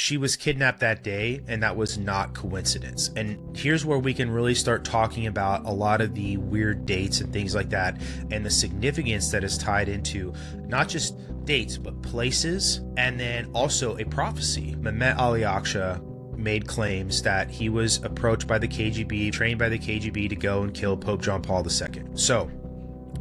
she was kidnapped that day, and that was not coincidence. And here's where we can really start talking about a lot of the weird dates and things like that, and the significance that is tied into not just dates, but places, and then also a prophecy. Mehmet Ali Akşa made claims that he was approached by the KGB, trained by the KGB to go and kill Pope John Paul II. So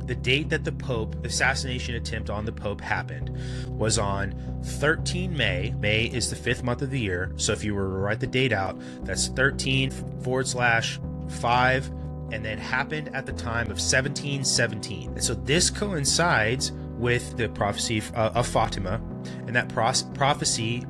the date that the Pope assassination attempt on the Pope happened was on 13 May. May is the 5th month of the year. So if you were to write the date out, that's 13/5, and then happened at the time of 1717. And so this coincides with the prophecy of Fatima, and that prophecy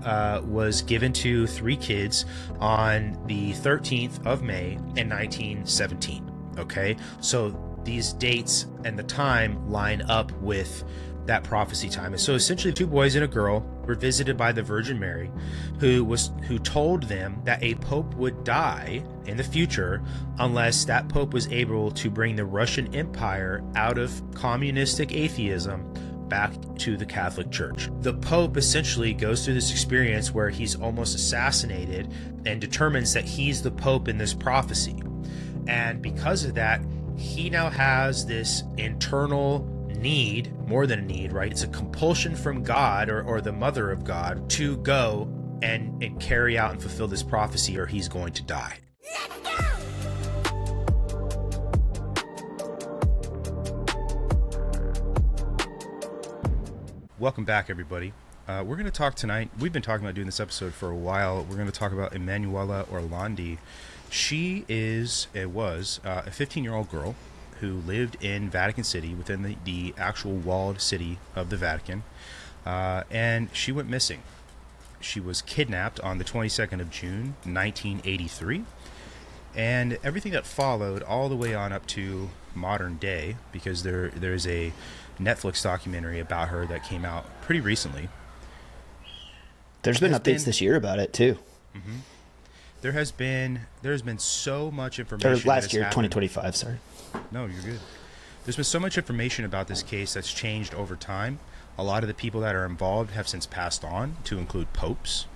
was given to 3 kids on the 13th of May in 1917. Okay, so these dates and the time line up with that prophecy time. And so essentially 2 boys and a girl were visited by the Virgin Mary, who told them that a pope would die in the future unless that pope was able to bring the Russian Empire out of communistic atheism back to the Catholic Church. The Pope essentially goes through this experience where he's almost assassinated and determines that he's the Pope in this prophecy. And because of that, he now has this internal need, more than a need, right? It's a compulsion from God or the mother of God to go and carry out and fulfill this prophecy, or he's going to die. Let's go! Welcome back, everybody. We're going to talk tonight. We've been talking about doing this episode for a while. We're going to talk about Emanuela Orlandi. She was a 15-year-old girl who lived in Vatican City, within the actual walled city of the Vatican, and she went missing. She was kidnapped on the 22nd of June, 1983, and everything that followed all the way on up to modern day, because there's a Netflix documentary about her that came out pretty recently. There's been updates this year about it too. Mm-hmm. There's been so much information. Or last year, 2025. Sorry. No, you're good. There's been so much information about this case that's changed over time. A lot of the people that are involved have since passed on, to include popes,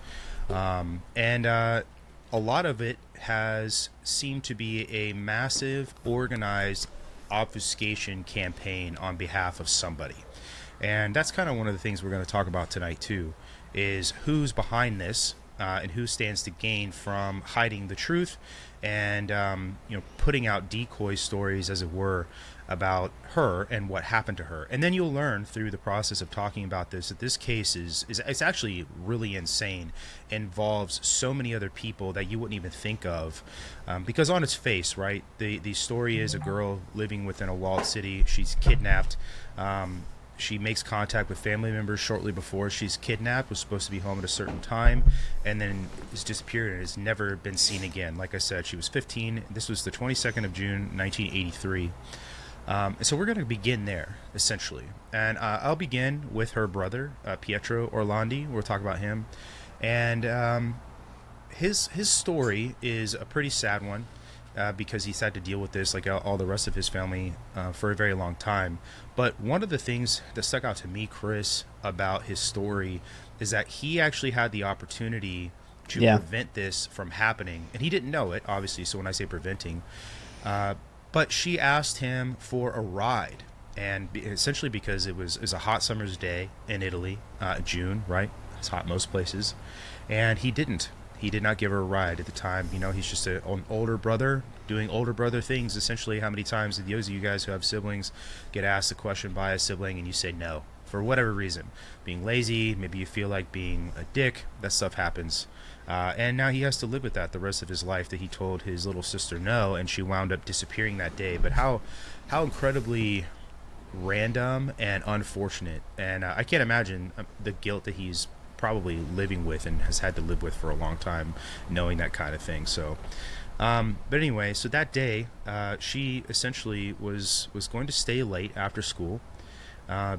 and a lot of it has seemed to be a massive, organized obfuscation campaign on behalf of somebody. And that's kind of one of the things we're going to talk about tonight too, is who's behind this, and who stands to gain from hiding the truth and putting out decoy stories, as it were, about her and what happened to her. And then you'll learn through the process of talking about this that this case is it's actually really insane, involves so many other people that you wouldn't even think of, because on its face, right, the story is a girl living within a walled city. She's kidnapped. She makes contact with family members shortly before she's kidnapped, was supposed to be home at a certain time, and then has disappeared and has never been seen again. Like I said, she was 15. This was the 22nd of June, 1983. So we're going to begin there, essentially. And I'll begin with her brother, Pietro Orlandi. We'll talk about him. And his story is a pretty sad one, because he's had to deal with this, like all the rest of his family, for a very long time. But one of the things that stuck out to me, Chris, about his story is that he actually had the opportunity to prevent this from happening. And he didn't know it, obviously, so when I say preventing, but she asked him for a ride. And essentially because it was a hot summer's day in Italy, June, right? It's hot most places. And he didn't. He did not give her a ride at the time. He's just an older brother doing older brother things. Essentially, how many times did those of you guys who have siblings get asked a question by a sibling and you say no for whatever reason? Being lazy, maybe you feel like being a dick. That stuff happens. And now he has to live with that the rest of his life, that he told his little sister no, and she wound up disappearing that day. But how incredibly random and unfortunate. And I can't imagine the guilt that he's probably living with and has had to live with for a long time, knowing that kind of thing. So but anyway, so that day she essentially was going to stay late after school,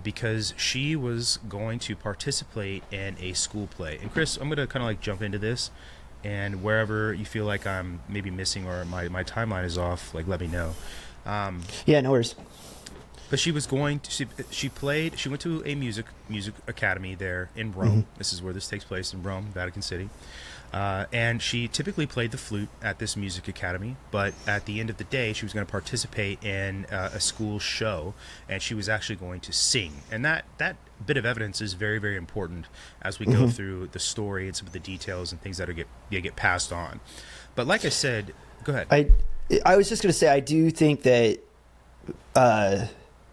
because she was going to participate in a school play. And Chris, I'm going to kind of like jump into this, and wherever you feel like I'm maybe missing or my timeline is off, like let me know. Yeah, no worries. But she was going to. She played. She went to a music academy there in Rome. This is where this takes place, in Rome, Vatican City. And she typically played the flute at this music academy, but at the end of the day, she was going to participate in a school show, and she was actually going to sing. And that bit of evidence is very, very important as we go through the story and some of the details and things that get passed on. But like I said, go ahead. I was just going to say, I do think that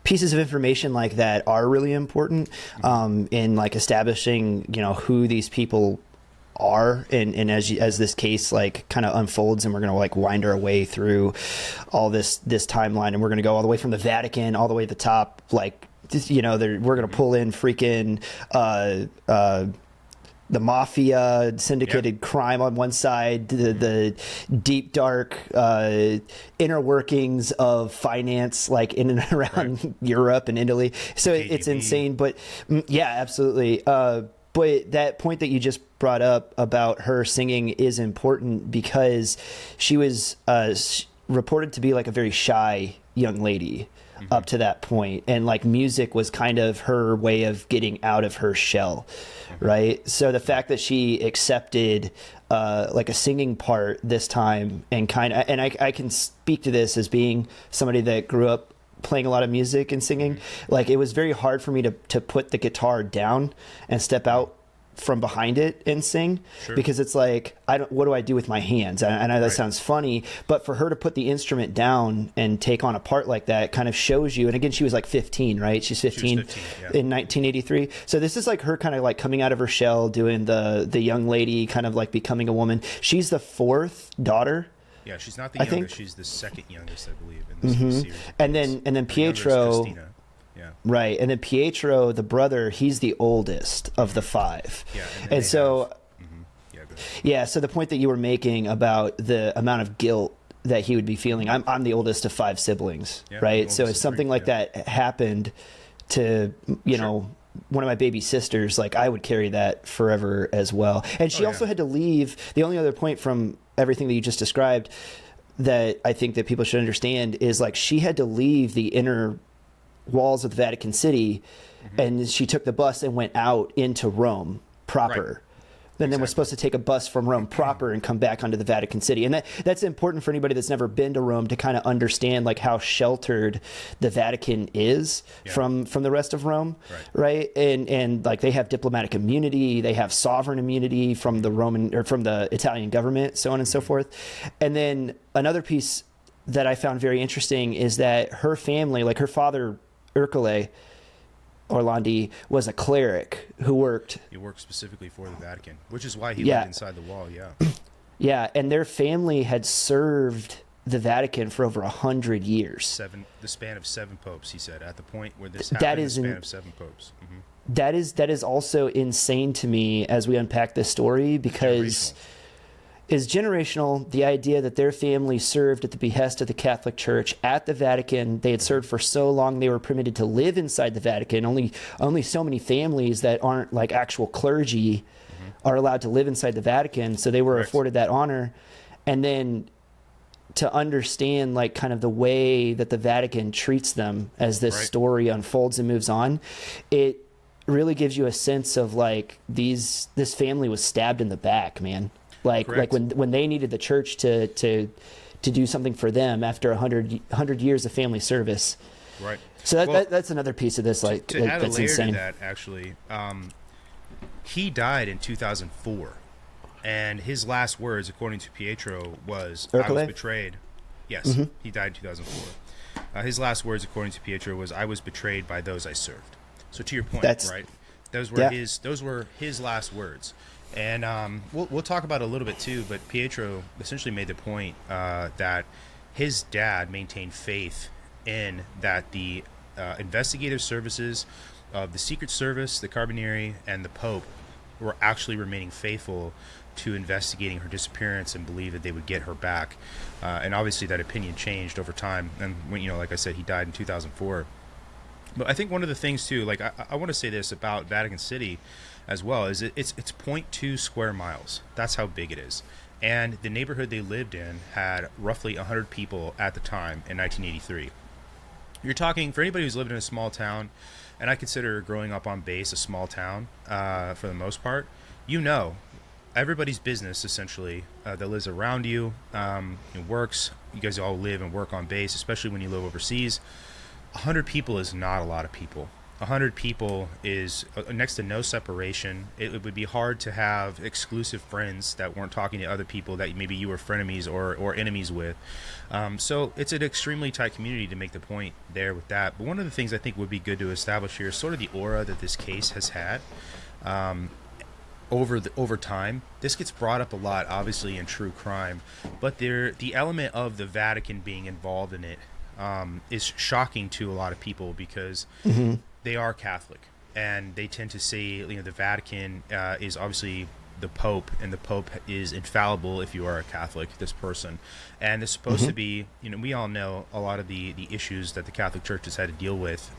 pieces of information like that are really important in like establishing, who these people are, and as this case like kind of unfolds, and we're going to like wind our way through all this timeline, and we're going to go all the way from the Vatican all the way to the top, like we're going to pull in freaking the mafia, syndicated crime on one side, the deep dark inner workings of finance, like in and around Europe and Italy. So it's insane, but yeah, absolutely. But that point that you just brought up about her singing is important, because she was reported to be like a very shy young lady up to that point, and like music was kind of her way of getting out of her shell, right? So the fact that she accepted like a singing part this time, and I can speak to this as being somebody that grew up playing a lot of music and singing. Like, it was very hard for me to put the guitar down and step out from behind it and sing, because it's like, what do I do with my hands? I know that sounds funny, but for her to put the instrument down and take on a part like that kind of shows you. And again, she was like 15, right? She's 15, in 1983. So this is like her kind of like coming out of her shell, doing the young lady, kind of like becoming a woman. She's the fourth daughter. Yeah, she's not the youngest. She's the second youngest, I believe, in this series. And then Pietro, yeah, right, and then Pietro, the brother, he's the oldest of the five. Yeah, and so, yeah, so the point that you were making about the amount of guilt that he would be feeling, I'm the oldest of five siblings, right? So if something like that happened to one of my baby sisters, like, I would carry that forever as well. And she also had to leave. The only other point from everything that you just described that I think that people should understand is, like, she had to leave the inner walls of the Vatican City, and she took the bus and went out into Rome proper. And then was supposed to take a bus from Rome proper and come back onto the Vatican City. And that's important for anybody that's never been to Rome to kind of understand, like, how sheltered the Vatican is from the rest of Rome, right? And like, they have diplomatic immunity, they have sovereign immunity from the Roman or from the Italian government, so on and so forth. And then another piece that I found very interesting is that her family, like her father, Ercole Orlandi, was a cleric who worked... He worked specifically for the Vatican, which is why he lived inside the wall, Yeah, and their family had served the Vatican for over 100 years. The span of 7 popes, he said, at the point where this happened, the span of 7 popes. That is also insane to me as we unpack this story, because... is generational. The idea that their family served at the behest of the Catholic Church at the Vatican. They had served for so long, they were permitted to live inside the Vatican. Only so many families that aren't like actual clergy are allowed to live inside the Vatican. So they were afforded that honor. And then to understand, like, kind of the way that the Vatican treats them as this story unfolds and moves on, it really gives you a sense of, like, this family was stabbed in the back, man. Like when they needed the church to do something for them after 100 years of family service. Right. So that's another piece of this. Like, to add that's a layer insane. to that, actually, he died in 2004, and his last words, according to Pietro, was, "I was betrayed." Yes, he died in 2004. His last words, according to Pietro, was, "I was betrayed by those I served." So to your point, right? Those were his last words. And we'll talk about it a little bit too, but Pietro essentially made the point that his dad maintained faith in that the investigative services of the Secret Service, the Carabinieri, and the Pope were actually remaining faithful to investigating her disappearance and believe that they would get her back. And obviously that opinion changed over time. And when, like I said, he died in 2004. But I think one of the things too, like I want to say this about Vatican City as well, is it's 0.2 square miles. That's how big it is. And the neighborhood they lived in had roughly 100 people at the time in 1983. You're talking, for anybody who's lived in a small town, and I consider growing up on base a small town for the most part, you know, everybody's business essentially that lives around you, it works. You guys all live and work on base, especially when you live overseas. 100 people is not a lot of people. 100 people is next to no separation. It would be hard to have exclusive friends that weren't talking to other people that maybe you were frenemies or enemies with. So it's an extremely tight community, to make the point there with that. But one of the things I think would be good to establish here is sort of the aura that this case has had over time. This gets brought up a lot, obviously, in true crime, but the element of the Vatican being involved in it is shocking to a lot of people, because they are Catholic, and they tend to say, the Vatican is obviously the Pope, and the Pope is infallible if you are a Catholic, this person. And it's supposed to be, we all know a lot of the issues that the Catholic Church has had to deal with,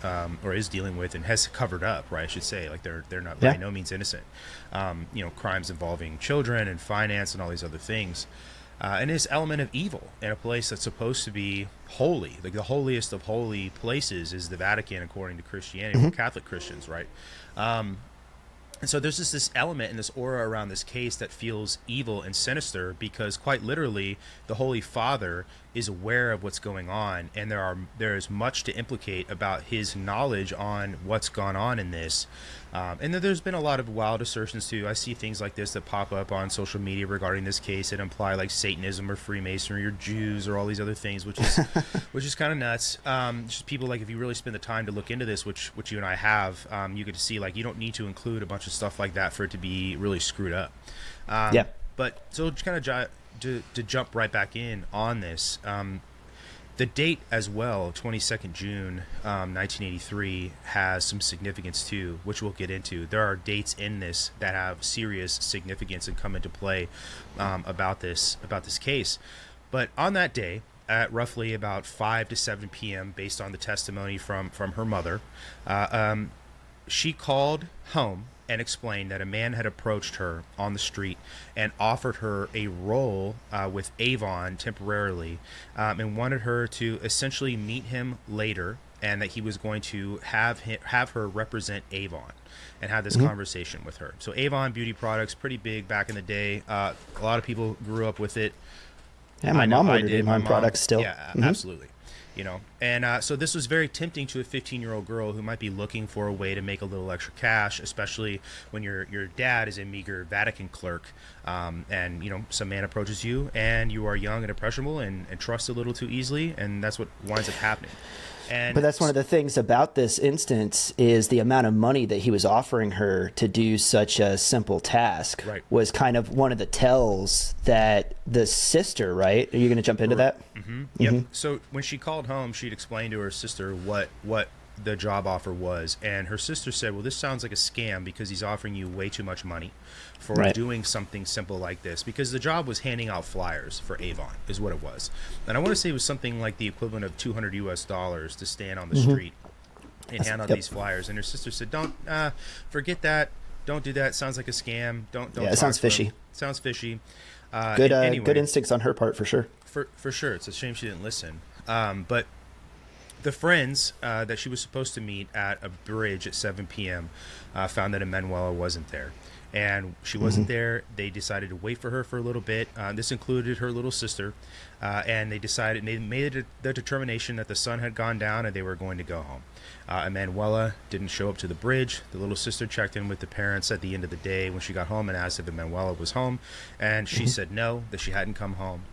or is dealing with, and has covered up, right? I should say, like, they're not by no means innocent. Crimes involving children and finance and all these other things. And this element of evil in a place that's supposed to be holy, like the holiest of holy places is the Vatican, according to Christianity, or Catholic Christians, right? And so there's just this element and this aura around this case that feels evil and sinister, because quite literally the Holy Father is aware of what's going on, and there is much to implicate about his knowledge on what's gone on in this. And then there's been a lot of wild assertions too. I see things like this that pop up on social media regarding this case that imply like Satanism or Freemasonry or Jews or all these other things, which is kind of nuts. Just people, like, if you really spend the time to look into this, which you and I have, you get to see, like, you don't need to include a bunch of stuff like that for it to be really screwed up. But so just kind of to jump right back in on this, the date as well, 22nd June 1983, has some significance too, which we'll get into. There are dates in this that have serious significance and come into play about this case. But on that day, at roughly about 5 to 7 p.m., based on the testimony from her mother, she called home and explained that a man had approached her on the street and offered her a role with Avon temporarily, and wanted her to essentially meet him later, and that he was going to have her represent Avon and have this conversation with her. So Avon beauty products, pretty big back in the day. A lot of people grew up with it. Yeah, my mom ordered Avon products still. Yeah, absolutely. And so this was very tempting to a 15-year-old girl who might be looking for a way to make a little extra cash, especially when your dad is a meager Vatican clerk, and some man approaches you and you are young and impressionable and trust a little too easily, and that's what winds up happening. But that's one of the things about this instance is the amount of money that he was offering her to do such a simple task was kind of one of the tells that the sister, right? Are you going to jump into that? Yep. So when she called home, she'd explained to her sister what the job offer was, and her sister said, well, this sounds like a scam because he's offering you way too much money for doing something simple like this, because the job was handing out flyers for Avon is what it was. And I want to say it was something like the equivalent of $200 to stand on the street and hand out these flyers. And her sister said, don't forget that, don't do that, sounds like a scam, don't it sounds fishy. Sounds fishy. Anyway, good instincts on her part, for sure. For sure. It's a shame she didn't listen. But the friends that she was supposed to meet at a bridge at 7 p.m. Found that Emanuela wasn't there. And she wasn't there. They decided to wait for her for a little bit. This included her little sister. And they made the determination that the sun had gone down and they were going to go home. Emanuela didn't show up to the bridge. The little sister checked in with the parents at the end of the day when she got home and asked if Emanuela was home. And she said no, that she hadn't come home.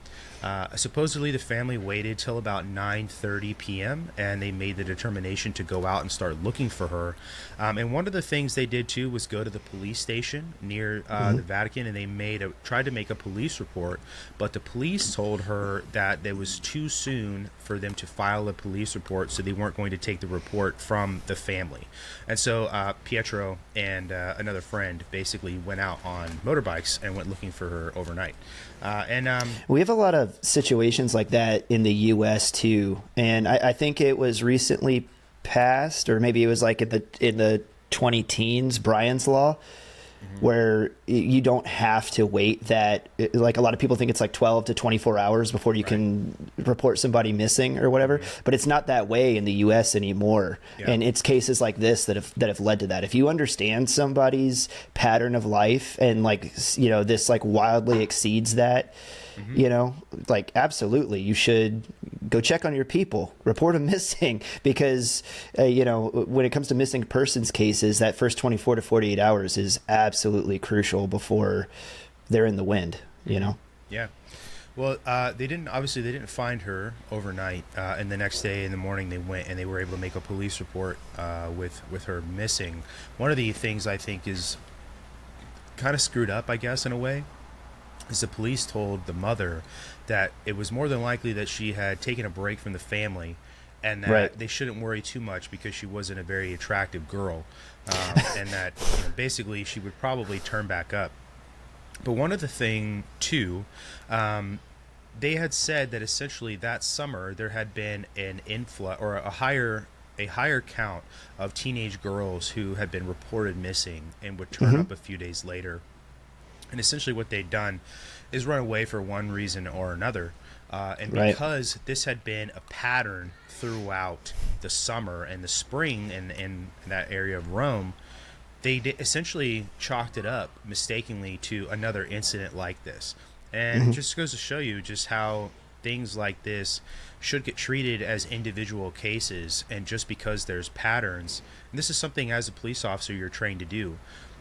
Supposedly the family waited till about 9:30 p.m. and they made the determination to go out and start looking for her. And one of the things they did too was go to the police station near the Vatican, and they tried to make a police report, but the police told her that it was too soon for them to file a police report, so they weren't going to take the report from the family. And so Pietro and another friend basically went out on motorbikes and went looking for her overnight. We have a lot of situations like that in the U.S. too, and I think it was recently passed, or maybe it was like in the 20 teens, Bryan's Law, where you don't have to wait that, like a lot of people think it's like 12 to 24 hours before you can report somebody missing or whatever, but it's not that way in the US anymore. And it's cases like this that have led to that. If you understand somebody's pattern of life and like, you know, this like wildly exceeds that, you know, like absolutely you should go check on your people, report them missing, because you know, when it comes to missing persons cases, that first 24 to 48 hours is absolutely crucial before they're in the wind, you know. Well, they didn't find her overnight, and the next day in the morning they went and they were able to make a police report with her missing. One of the things I think is kind of screwed up, I guess, in a way, is the police told the mother that it was more than likely that she had taken a break from the family, and that they shouldn't worry too much because she wasn't a very attractive girl, and that, you know, basically she would probably turn back up. But one other thing too, they had said that essentially that summer there had been an influx or a higher count of teenage girls who had been reported missing and would turn up a few days later. And essentially what they'd done is run away for one reason or another. And because this had been a pattern throughout the summer and the spring in that area of Rome, they essentially chalked it up mistakenly to another incident like this. And it just goes to show you just how things like this should get treated as individual cases. And just because there's patterns, and this is something as a police officer you're trained to do.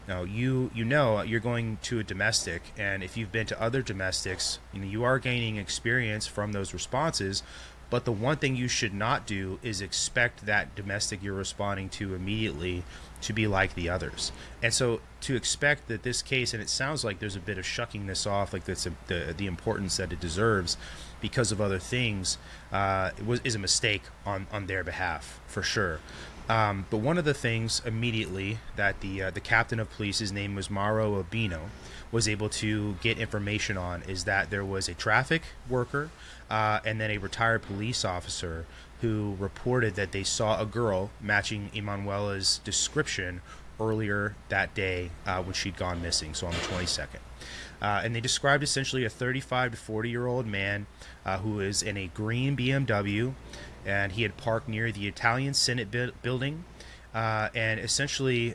Now, you know you're going to a domestic, and if you've been to other domestics, you know you are gaining experience from those responses. But the one thing you should not do is expect that domestic you're responding to immediately to be like the others. And so to expect that this case, and it sounds like there's a bit of shucking this off, like that's the importance that it deserves because of other things, is a mistake on their behalf for sure. But one of the things immediately that the captain of police, his name was Mauro Urbino, was able to get information on is that there was a traffic worker and then a retired police officer who reported that they saw a girl matching Emanuela's description earlier that day when she'd gone missing, so on the 22nd. And they described essentially a 35 to 40-year-old man who is in a green BMW, and he had parked near the Italian Senate building, and essentially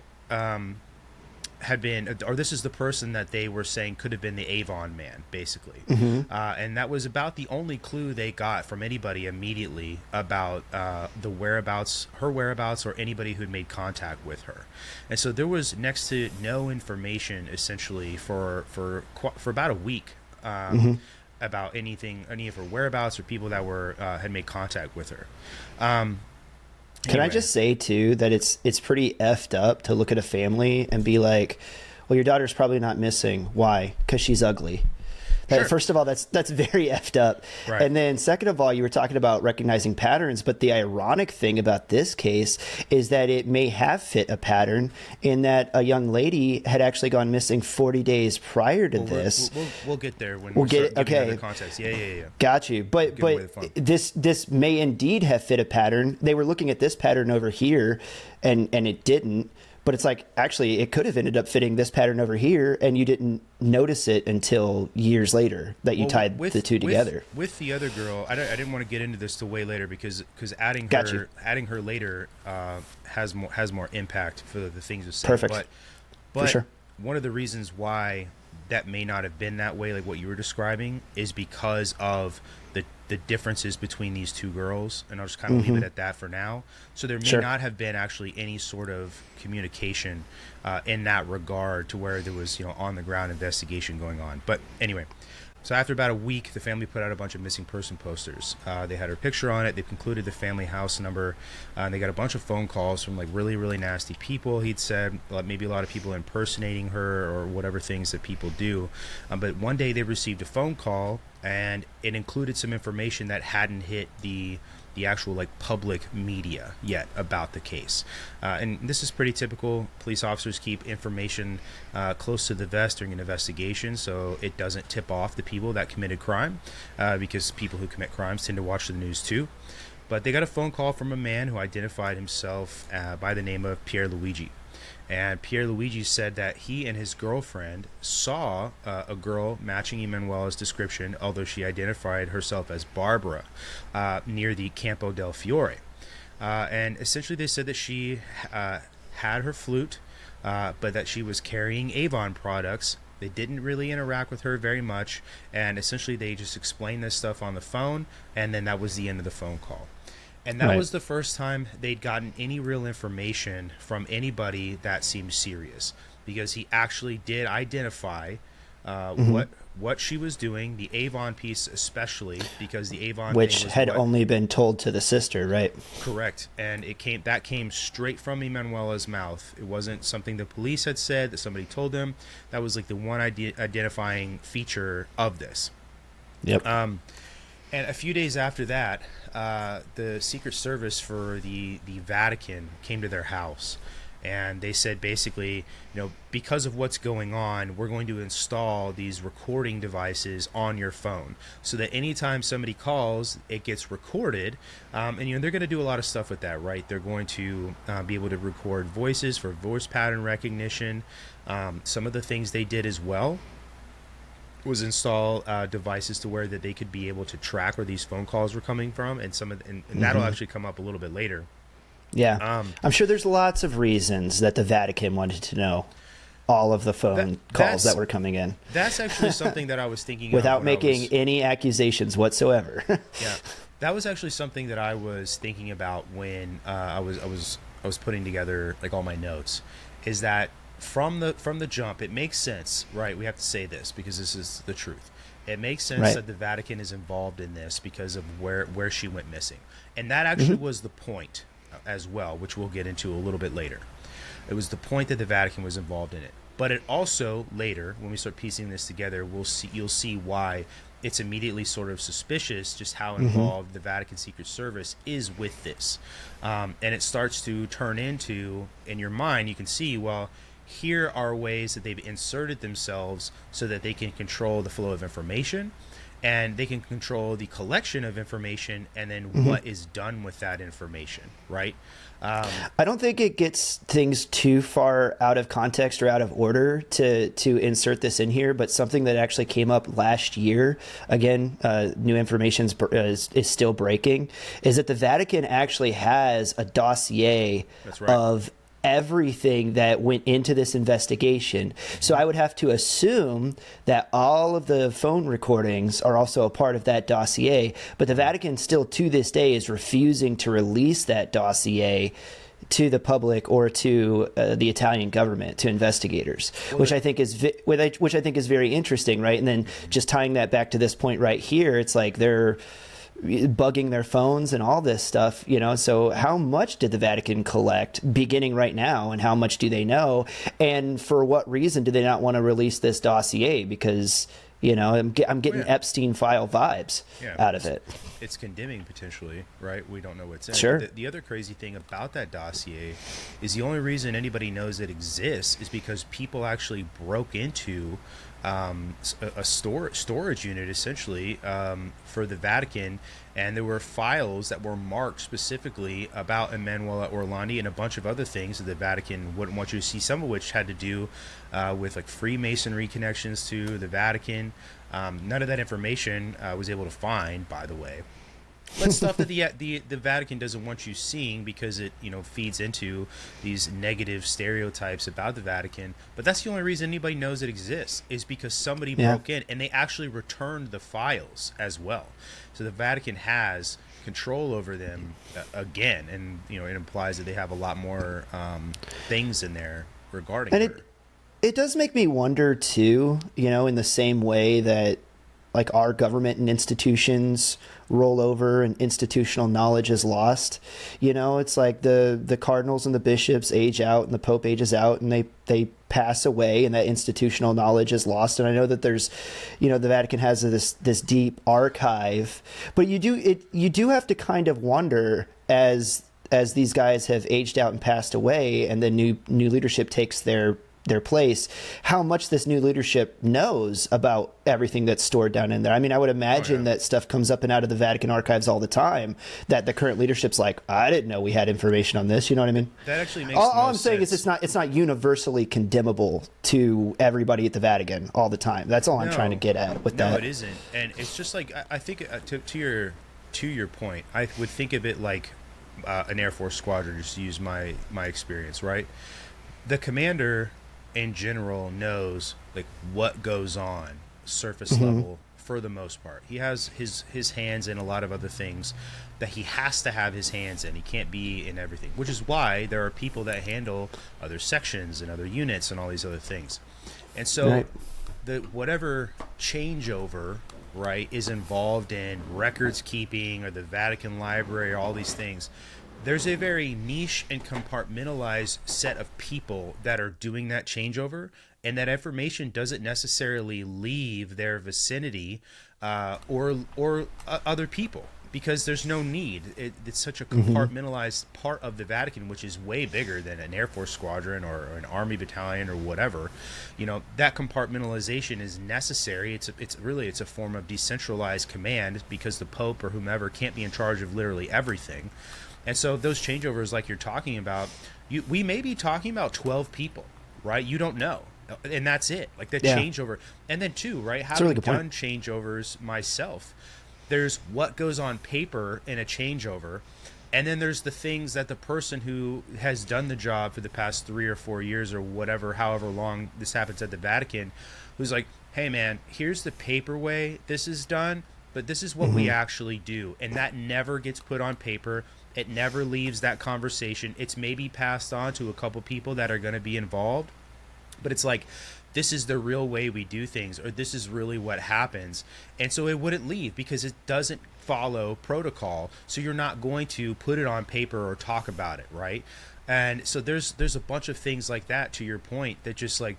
had been, or this is the person that they were saying could have been the Avon man, basically. And that was about the only clue they got from anybody immediately about the whereabouts, her whereabouts, or anybody who'd made contact with her. And so there was next to no information, essentially, for about a week. About any of her whereabouts or people that were had made contact with her. Can I just say too that it's pretty effed up to look at a family and be like, well, your daughter's probably not missing. Why? Because she's ugly. Sure. First of all, that's very effed up. Right. And then second of all, you were talking about recognizing patterns, but the ironic thing about this case is that it may have fit a pattern in that a young lady had actually gone missing 40 days prior to this. We'll get there when we'll get the context. Yeah. Got you. But this may indeed have fit a pattern. They were looking at this pattern over here, and it didn't. But it's like, actually, it could have ended up fitting this pattern over here, and you didn't notice it until years later that you tied the two together. With the other girl, I didn't want to get into this till way later because adding her later has more impact for the things you say. Perfect. But for sure. One of the reasons why that may not have been that way, like what you were describing, is because of the differences between these two girls, and I'll just kind of leave it at that for now. So there may not have been actually any sort of communication in that regard to where there was, on the ground investigation going on. But anyway, so after about a week, the family put out a bunch of missing person posters. They had her picture on it. They concluded the family house number. And they got a bunch of phone calls from like really, really nasty people. He'd said maybe a lot of people impersonating her or whatever things that people do. But one day they received a phone call, and it included some information that hadn't hit the actual like public media yet about the case. And this is pretty typical. Police officers keep information close to the vest during an investigation so it doesn't tip off the people that committed crime, because people who commit crimes tend to watch the news too. But they got a phone call from a man who identified himself by the name of Pierluigi. And Pierluigi said that he and his girlfriend saw a girl matching Emanuela's description, although she identified herself as Barbara, near the Campo del Fiore. And essentially they said that she had her flute, but that she was carrying Avon products. They didn't really interact with her very much, and essentially they just explained this stuff on the phone, and then that was the end of the phone call. And that was the first time they'd gotten any real information from anybody that seemed serious, because he actually did identify what she was doing, the Avon piece especially, because the Avon which thing was had only been told to the sister, right? Correct. And that came straight from Emanuela's mouth. It wasn't something the police had said that somebody told them. That was like the one identifying feature of this. Yep. And a few days after that, the Secret Service for the Vatican came to their house. And they said basically, because of what's going on, we're going to install these recording devices on your phone so that anytime somebody calls, it gets recorded. And they're going to do a lot of stuff with that, right? They're going to be able to record voices for voice pattern recognition. Some of the things they did as well was install devices to where that they could be able to track where these phone calls were coming from, and that'll actually come up a little bit later. Yeah, I'm sure there's lots of reasons that the Vatican wanted to know all of the phone calls that were coming in. That's actually something that I was thinking without making any accusations whatsoever. Yeah, that was actually something that I was thinking about when I was putting together like all my notes. Is that from the jump, it makes sense, right? We have to say this because this is the truth. It makes sense that the Vatican is involved in this because of where she went missing, and that actually was the point as well, which we'll get into a little bit later. It was the point that the Vatican was involved in it, but it also later, when we start piecing this together, you'll see why it's immediately sort of suspicious just how involved the Vatican Secret Service is with this, and it starts to turn into, in your mind, you can see, well, here are ways that they've inserted themselves so that they can control the flow of information, and they can control the collection of information, and then what is done with that information, right? I don't think it gets things too far out of context or out of order to insert this in here, but something that actually came up last year, again, new information is still breaking, is that the Vatican actually has a dossier of everything that went into this investigation. So I would have to assume that all of the phone recordings are also a part of that dossier, but the Vatican still to this day is refusing to release that dossier to the public or to the Italian government, to investigators, which I think is very interesting, right? And then just tying that back to this point right here, it's like they're bugging their phones and all this stuff, so how much did the Vatican collect beginning right now, and how much do they know, and for what reason do they not want to release this dossier? Because I'm getting Epstein file vibes out of it. It's condemning potentially, right? We don't know what's in it. The other crazy thing about that dossier is the only reason anybody knows it exists is because people actually broke into a storage unit essentially for the Vatican, and there were files that were marked specifically about Emanuela Orlandi and a bunch of other things that the Vatican wouldn't want you to see, some of which had to do with like Freemasonry connections to the Vatican. None of that information was able to find, by the way. But stuff that the Vatican doesn't want you seeing because it feeds into these negative stereotypes about the Vatican. But that's the only reason anybody knows it exists, is because somebody broke in and they actually returned the files as well. So the Vatican has control over them again, and it implies that they have a lot more things in there regarding her. It does make me wonder too, in the same way that like our government and institutions roll over and institutional knowledge is lost. It's like the cardinals and the bishops age out and the Pope ages out and they pass away and that institutional knowledge is lost. And I know that there's, the Vatican has this deep archive, but you do have to kind of wonder as these guys have aged out and passed away and the new leadership takes their their place, how much this new leadership knows about everything that's stored down in there. I mean, I would imagine that stuff comes up and out of the Vatican archives all the time, that the current leadership's like, I didn't know we had information on this. You know what I mean? That actually makes all I'm saying sense. is it's not universally condemnable to everybody at the Vatican all the time. That's all I'm trying to get at with that. No, it isn't. And it's just like, I think to your point, I would think of it like an Air Force squadron, just to use my experience, right? The commander in general knows like what goes on surface level for the most part. He has his hands in a lot of other things that he has to have his hands in. He can't be in everything, which is why there are people that handle other sections and other units and all these other things. And so the whatever changeover, right, is involved in records keeping or the Vatican library or all these things, there's a very niche and compartmentalized set of people that are doing that changeover, and that information doesn't necessarily leave their vicinity or other people, because there's no need. It's such a compartmentalized part of the Vatican, which is way bigger than an Air Force squadron or an Army battalion or whatever. You know, that compartmentalization is necessary. It's a form of decentralized command, because the Pope or whomever can't be in charge of literally everything. And so those changeovers like you're talking about, we may be talking about 12 people, right? You don't know. And that's it. Like the changeover. And then too, right, having really done changeovers myself, there's what goes on paper in a changeover, and then there's the things that the person who has done the job for the past 3 or 4 years or whatever, however long this happens at the Vatican, who's like, hey man, here's the paper way this is done, but this is what we actually do. And that never gets put on paper. It never leaves that conversation. It's maybe passed on to a couple people that are going to be involved, but it's like, this is the real way we do things, or this is really what happens. And so it wouldn't leave because it doesn't follow protocol. So you're not going to put it on paper or talk about it, right? And so there's a bunch of things like that, to your point, that just like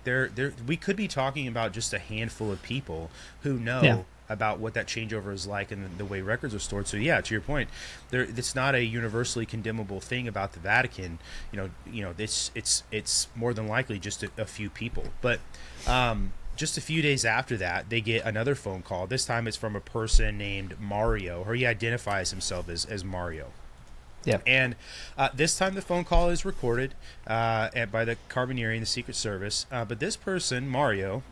we could be talking about just a handful of people who know about what that changeover is like and the way records are stored. So yeah, to your point, it's not a universally condemnable thing about the Vatican. You know, it's more than likely just a few people. But just a few days after that, they get another phone call. This time it's from a person named Mario, or he identifies himself as Mario. Yeah. And this time the phone call is recorded by the Carabinieri and the Secret Service. But this person, Mario,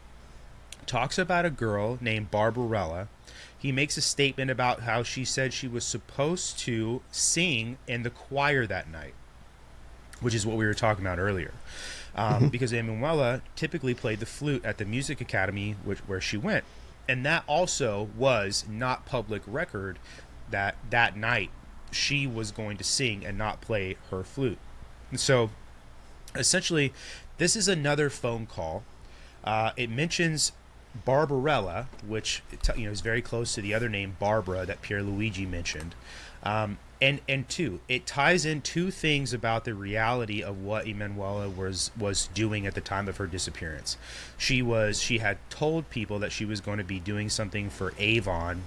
talks about a girl named Barbarella. He makes a statement about how she said she was supposed to sing in the choir that night, which is what we were talking about earlier. Because Emanuela typically played the flute at the music academy where she went. And that also was not public record that night she was going to sing and not play her flute. And so essentially, this is another phone call. It mentions Barbarella, which is very close to the other name Barbara that Pierluigi mentioned, and two, it ties in two things about the reality of what Emanuela was doing at the time of her disappearance. She had told people that she was going to be doing something for Avon,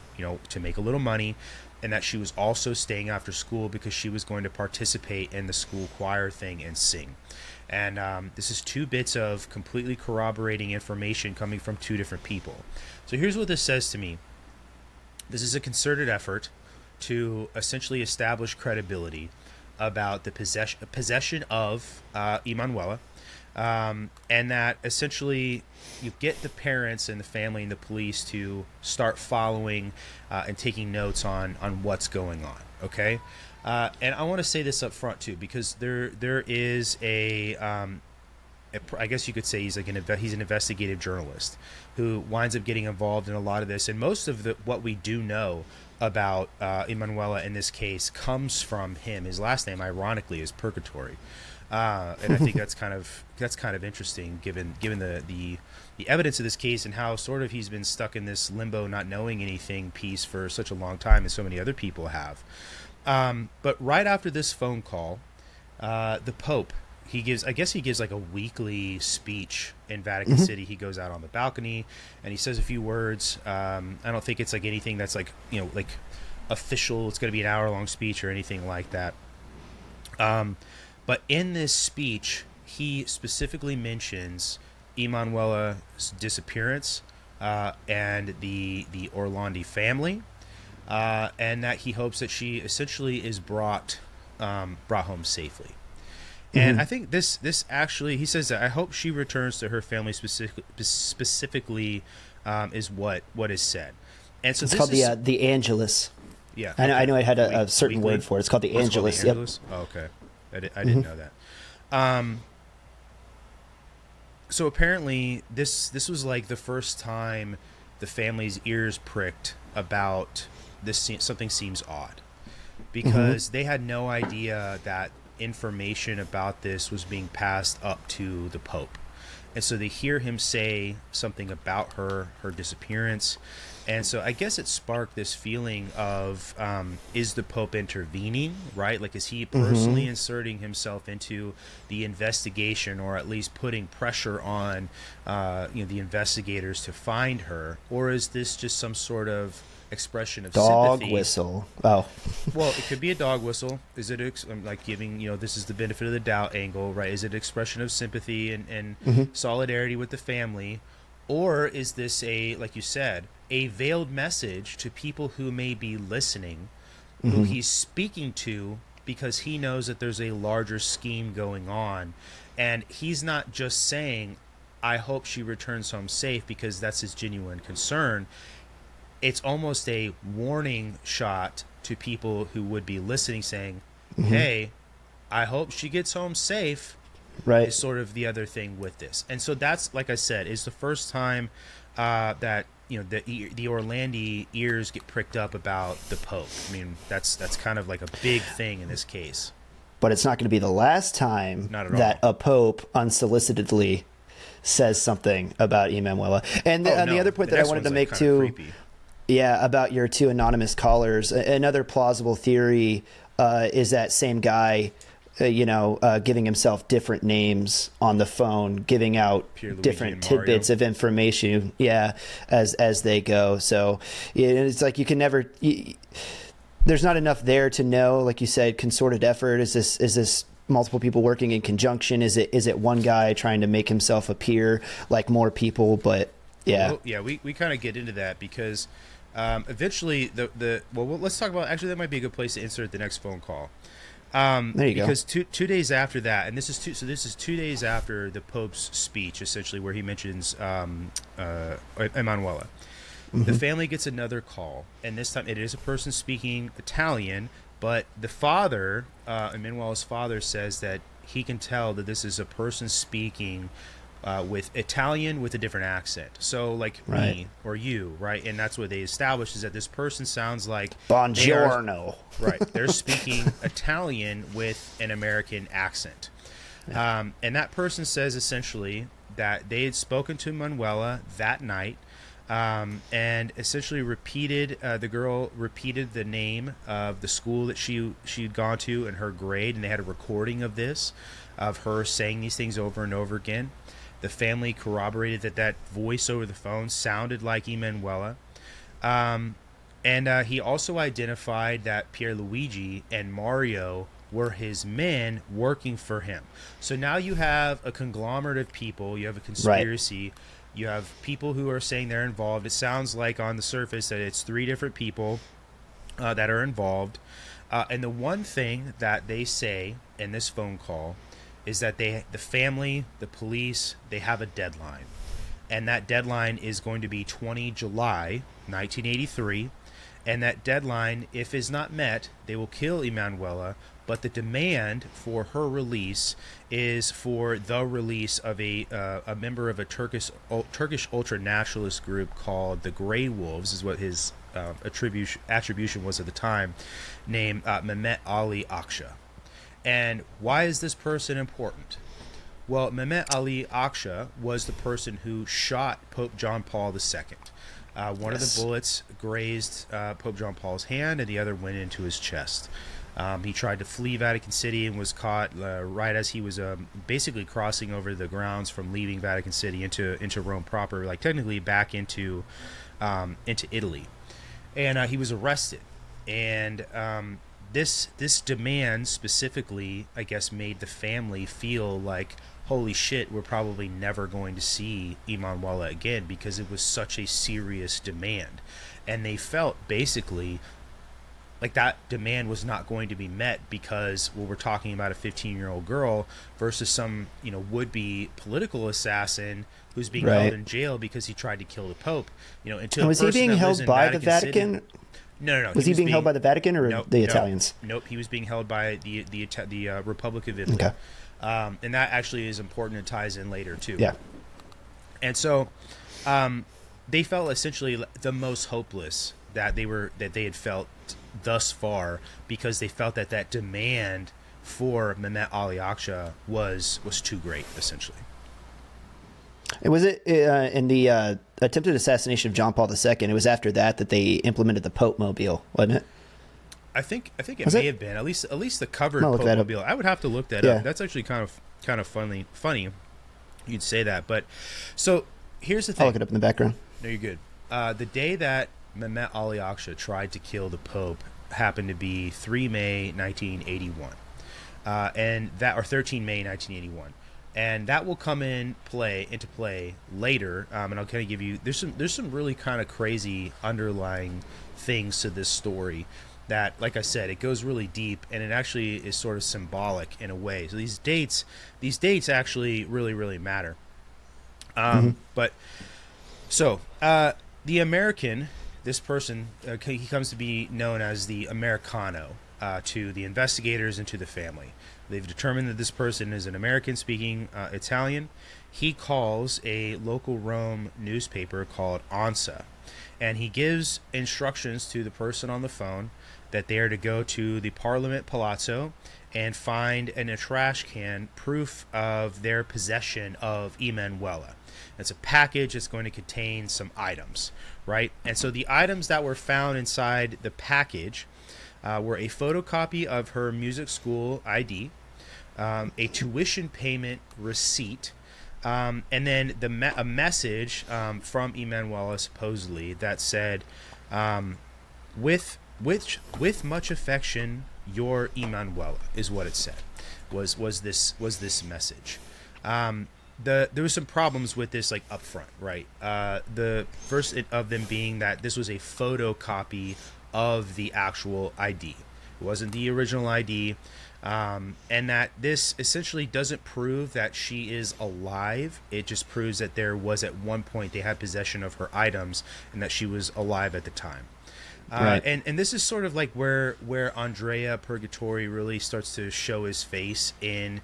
to make a little money, and that she was also staying after school because she was going to participate in the school choir thing and sing. And this is two bits of completely corroborating information coming from two different people. So here's what this says to me. This is a concerted effort to essentially establish credibility about the possession of Emanuela, and that essentially you get the parents and the family and the police to start following and taking notes on what's going on, okay? And I want to say this up front too, because there is I guess you could say he's an investigative journalist who winds up getting involved in a lot of this, and most of what we do know about Emanuela in this case comes from him. His last name, ironically, is Purgatory, and I think that's kind of interesting given the evidence of this case and how sort of he's been stuck in this limbo, not knowing anything piece for such a long time, as so many other people have. But right after this phone call, the Pope, he gives like a weekly speech in Vatican City. He goes out on the balcony and he says a few words. I don't think it's like anything that's like official. It's going to be an hour-long speech or anything like that. But in this speech, he specifically mentions Emanuela's disappearance and the Orlandi family, and that he hopes that she essentially is brought home safely. And I think this actually, he says that I hope she returns to her family specifically is what is said. And so It's this called is, the Angelus. yeah. I know it had a certain Weekly? word for it. It's called the Oh, it's Angelus. called the Angelus? Oh, okay. I didn't know that. So apparently this was like the first time the family's ears pricked about this. Something seems odd, because they had no idea that information about this was being passed up to the Pope. And so they hear him say something about her disappearance. And so I guess it sparked this feeling of, is the Pope intervening, right? Like, is he personally inserting himself into the investigation, or at least putting pressure on, the investigators to find her? Or is this just some sort of expression of Dog sympathy? whistle. Oh. Well, it could be a dog whistle. Is it like giving, this is the benefit of the doubt angle, right? Is it expression of sympathy and solidarity with the family? Or is this like you said, a veiled message to people who may be listening, who he's speaking to, because he knows that there's a larger scheme going on, and he's not just saying, I hope she returns home safe, because that's his genuine concern. It's almost a warning shot to people who would be listening, saying, hey, I hope she gets home safe, Right. is sort of the other thing with this. And so that's, like I said, is the first time that the Orlandi ears get pricked up about the Pope. I mean, that's kind of like a big thing in this case. But it's not going to be the last time Not at that all. a Pope unsolicitedly says something about Emanuela. And the other point that I wanted to make too, creepy. yeah, about your two anonymous callers, another plausible theory is that same guy, giving himself different names on the phone, giving out different tidbits of information, as they go. So it's like you can never. There's not enough there to know, like you said, concerted effort. Is this multiple people working in conjunction? Is it one guy trying to make himself appear like more people? But yeah, well, we kind of get into that because eventually let's talk about, actually that might be a good place to insert the next phone call. There you go. Because 2 days after that, and this is 2 days after the Pope's speech, essentially, where he mentions Emanuela. The family gets another call, and this time it is a person speaking Italian, but the father, Emanuela's father, says that he can tell that this is a person speaking with Italian with a different accent. So like me or you, right? And that's what they established, is that this person sounds like Buongiorno. They're speaking Italian with an American accent. And that person says essentially that they had spoken to Manuela that night, and essentially the girl repeated the name of the school that she'd gone to and her grade, and they had a recording of this, of her saying these things over and over again. The family corroborated that voice over the phone sounded like Emanuela. And he also identified that Pierluigi and Mario were his men working for him. So now you have a conglomerate of people. You have a conspiracy. Right. You have people who are saying they're involved. It sounds like on the surface that it's 3 different people that are involved. And the one thing that they say in this phone call is that the family, the police, they have a deadline. And that deadline is going to be 20 July 1983. And that deadline, if is not met, they will kill Emanuela. But the demand for her release is for the release of a member of a Turkish ultra-nationalist group called the Grey Wolves, is what his attribution was at the time, named Mehmet Ali Akşa. And why is this person important? Well, Mehmet Ali Akşa was the person who shot Pope John Paul II. One of the bullets grazed Pope John Paul's hand, and the other went into his chest. He tried to flee Vatican City and was caught right as he was basically crossing over the grounds from leaving Vatican City into Rome proper, like technically back into Italy. And he was arrested. And this demand specifically, I guess, made the family feel like holy shit, we're probably never going to see Emanuela again, because it was such a serious demand. And they felt basically like that demand was not going to be met, because we're talking about a 15-year-old girl versus some, would-be political assassin who's being held in jail because he tried to kill the Pope. And was he being held by the Vatican? No. Was he being held by the Vatican or the Italians? Nope, he was being held by the Republic of Italy. Okay. And that actually is important and ties in later too. Yeah. And so they felt essentially the most hopeless that they had felt thus far, because they felt that demand for Mehmet Ali Akça was too great, essentially. And was it in the attempted assassination of John Paul II? It was after that they implemented the Pope Mobile, wasn't it? I think it may have been at least the covered Pope Mobile. I would have to look that up. That's actually kind of funny. You'd say that, but so here's the thing. I'll look it up in the background. No, you're good. The day that Mehmet Ali Akça tried to kill the Pope happened to be 3 May 1981, or 13 May 1981, and that will come into play later. And I'll kind of give you there's some really kind of crazy underlying things to this story that, like I said, it goes really deep, and it actually is sort of symbolic in a way. So these dates actually really matter. But so the American. This person, he comes to be known as the Americano to the investigators and to the family. They've determined that this person is an American-speaking Italian. He calls a local Rome newspaper called ANSA, and he gives instructions to the person on the phone that they are to go to the Parliament Palazzo and find in a trash can proof of their possession of Emanuela. It's a package that's going to contain some items, right? And so the items that were found inside the package were a photocopy of her music school ID, a tuition payment receipt, and then a message from Emanuela, supposedly, that said, with much affection, your Emanuela, is what it said. Was this message? There was some problems with this, like, up front, right? The first of them being that this was a photocopy of the actual ID. It wasn't the original ID, and that this essentially doesn't prove that she is alive. It just proves that there was, at one point, they had possession of her items, and that she was alive at the time. Right. And this is sort of like where Andrea Purgatori really starts to show his face in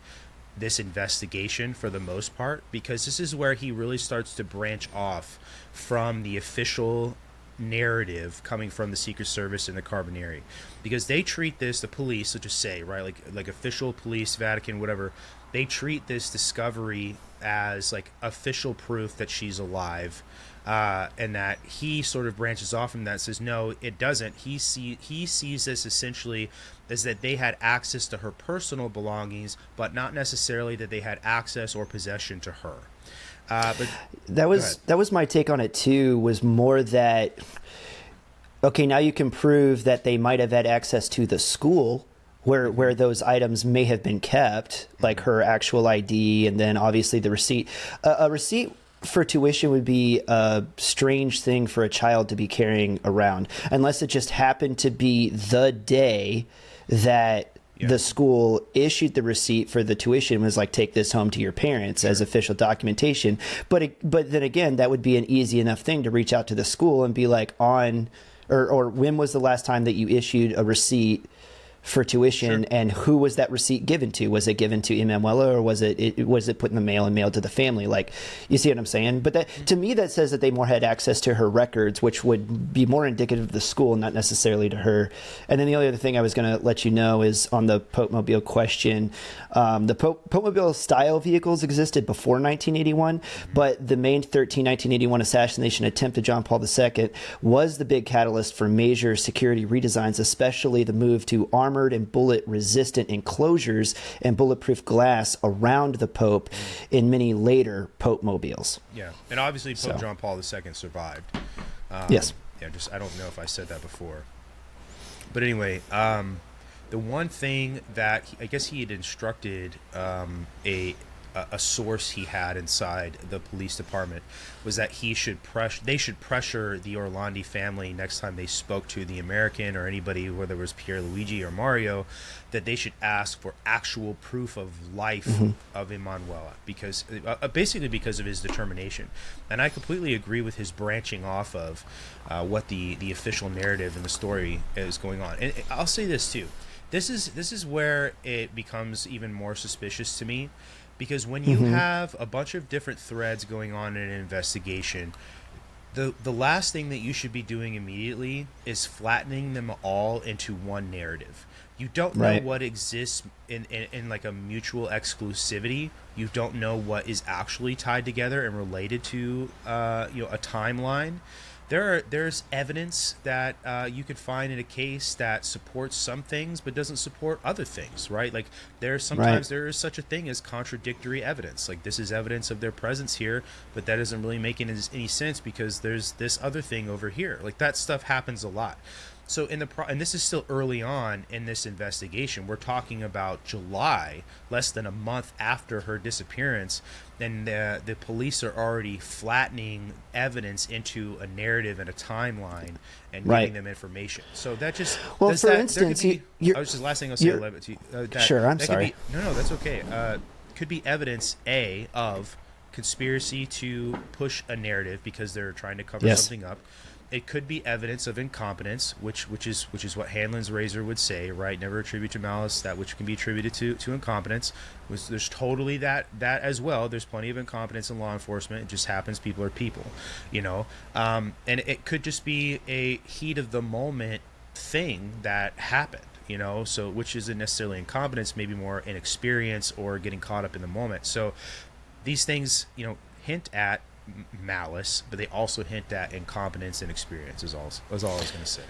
this investigation, for the most part, because this is where he really starts to branch off from the official narrative coming from the Secret Service and the Carabinieri, because they treat this, the police, let's just say, right, like official police, Vatican, whatever, they treat this discovery as like official proof that she's alive, and that he sort of branches off from that, says no, it doesn't. He sees this essentially as that they had access to her personal belongings, but not necessarily that they had access or possession to her. But that was my take on it too. Was more that, okay, now you can prove that they might have had access to the school where those items may have been kept, like her actual ID, and then obviously the receipt. A receipt for tuition would be a strange thing for a child to be carrying around, unless it just happened to be the day that the school issued the receipt for the tuition, was like, take this home to your parents as official documentation. But then again, that would be an easy enough thing to reach out to the school and be like, or when was the last time that you issued a receipt for tuition, and who was that receipt given to? Was it given to Emanuela, or was it put in the mail and mailed to the family? Like, you see what I'm saying? But that, to me, that says that they more had access to her records, which would be more indicative of the school, not necessarily to her. And then the only other thing I was going to let you know is on the Pope Mobile question. The Pope Mobile style vehicles existed before 1981, but the May 13, 1981 assassination attempt of John Paul II was the big catalyst for major security redesigns, especially the move to armored and bullet-resistant enclosures and bulletproof glass around the Pope in many later Pope mobiles. Yeah, and obviously Pope John Paul II survived. Yes. Yeah, I don't know if I said that before. But anyway, the one thing that I guess he had instructed a a source he had inside the police department was that they should pressure the Orlandi family next time they spoke to the American or anybody, whether it was Pierluigi or Mario, that they should ask for actual proof of life of Emanuela, because basically because of his determination. And I completely agree with his branching off of what the official narrative in the story is going on. And I'll say this too. This is where it becomes even more suspicious to me, because when you have a bunch of different threads going on in an investigation, the last thing that you should be doing immediately is flattening them all into one narrative. You don't know what exists in like a mutual exclusivity. You don't know what is actually tied together and related to a timeline. There's evidence that you could find in a case that supports some things but doesn't support other things, right? Like sometimes there is such a thing as contradictory evidence. Like, this is evidence of their presence here, but that doesn't really make any sense because there's this other thing over here. Like, that stuff happens a lot. So and this is still early on in this investigation. We're talking about July, less than a month after her disappearance, and the police are already flattening evidence into a narrative and a timeline and giving them information. So that just for instance, I was just last thing I'll say. Sure, I'm sorry. No, that's okay. Could be evidence of conspiracy to push a narrative because they're trying to cover something up. It could be evidence of incompetence, which is what Hanlon's razor would say, right? Never attribute to malice that which can be attributed to incompetence. There's totally that as well. There's plenty of incompetence in law enforcement. It just happens. People are people, and it could just be a heat of the moment thing that happened, so which isn't necessarily incompetence, maybe more inexperience or getting caught up in the moment. So these things, hint at malice, but they also hint at incompetence and experience is all I was going to say.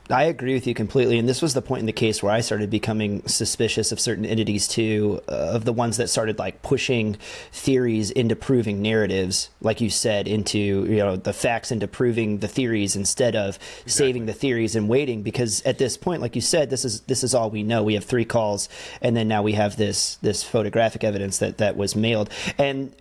I agree with you completely, and this was the point in the case where I started becoming suspicious of certain entities too, of the ones that started like pushing theories into proving narratives, like you said, into the facts into proving the theories instead of saving the theories and waiting. Because at this point, like you said, this is all we know. We have 3 calls, and then now we have this photographic evidence that was mailed, and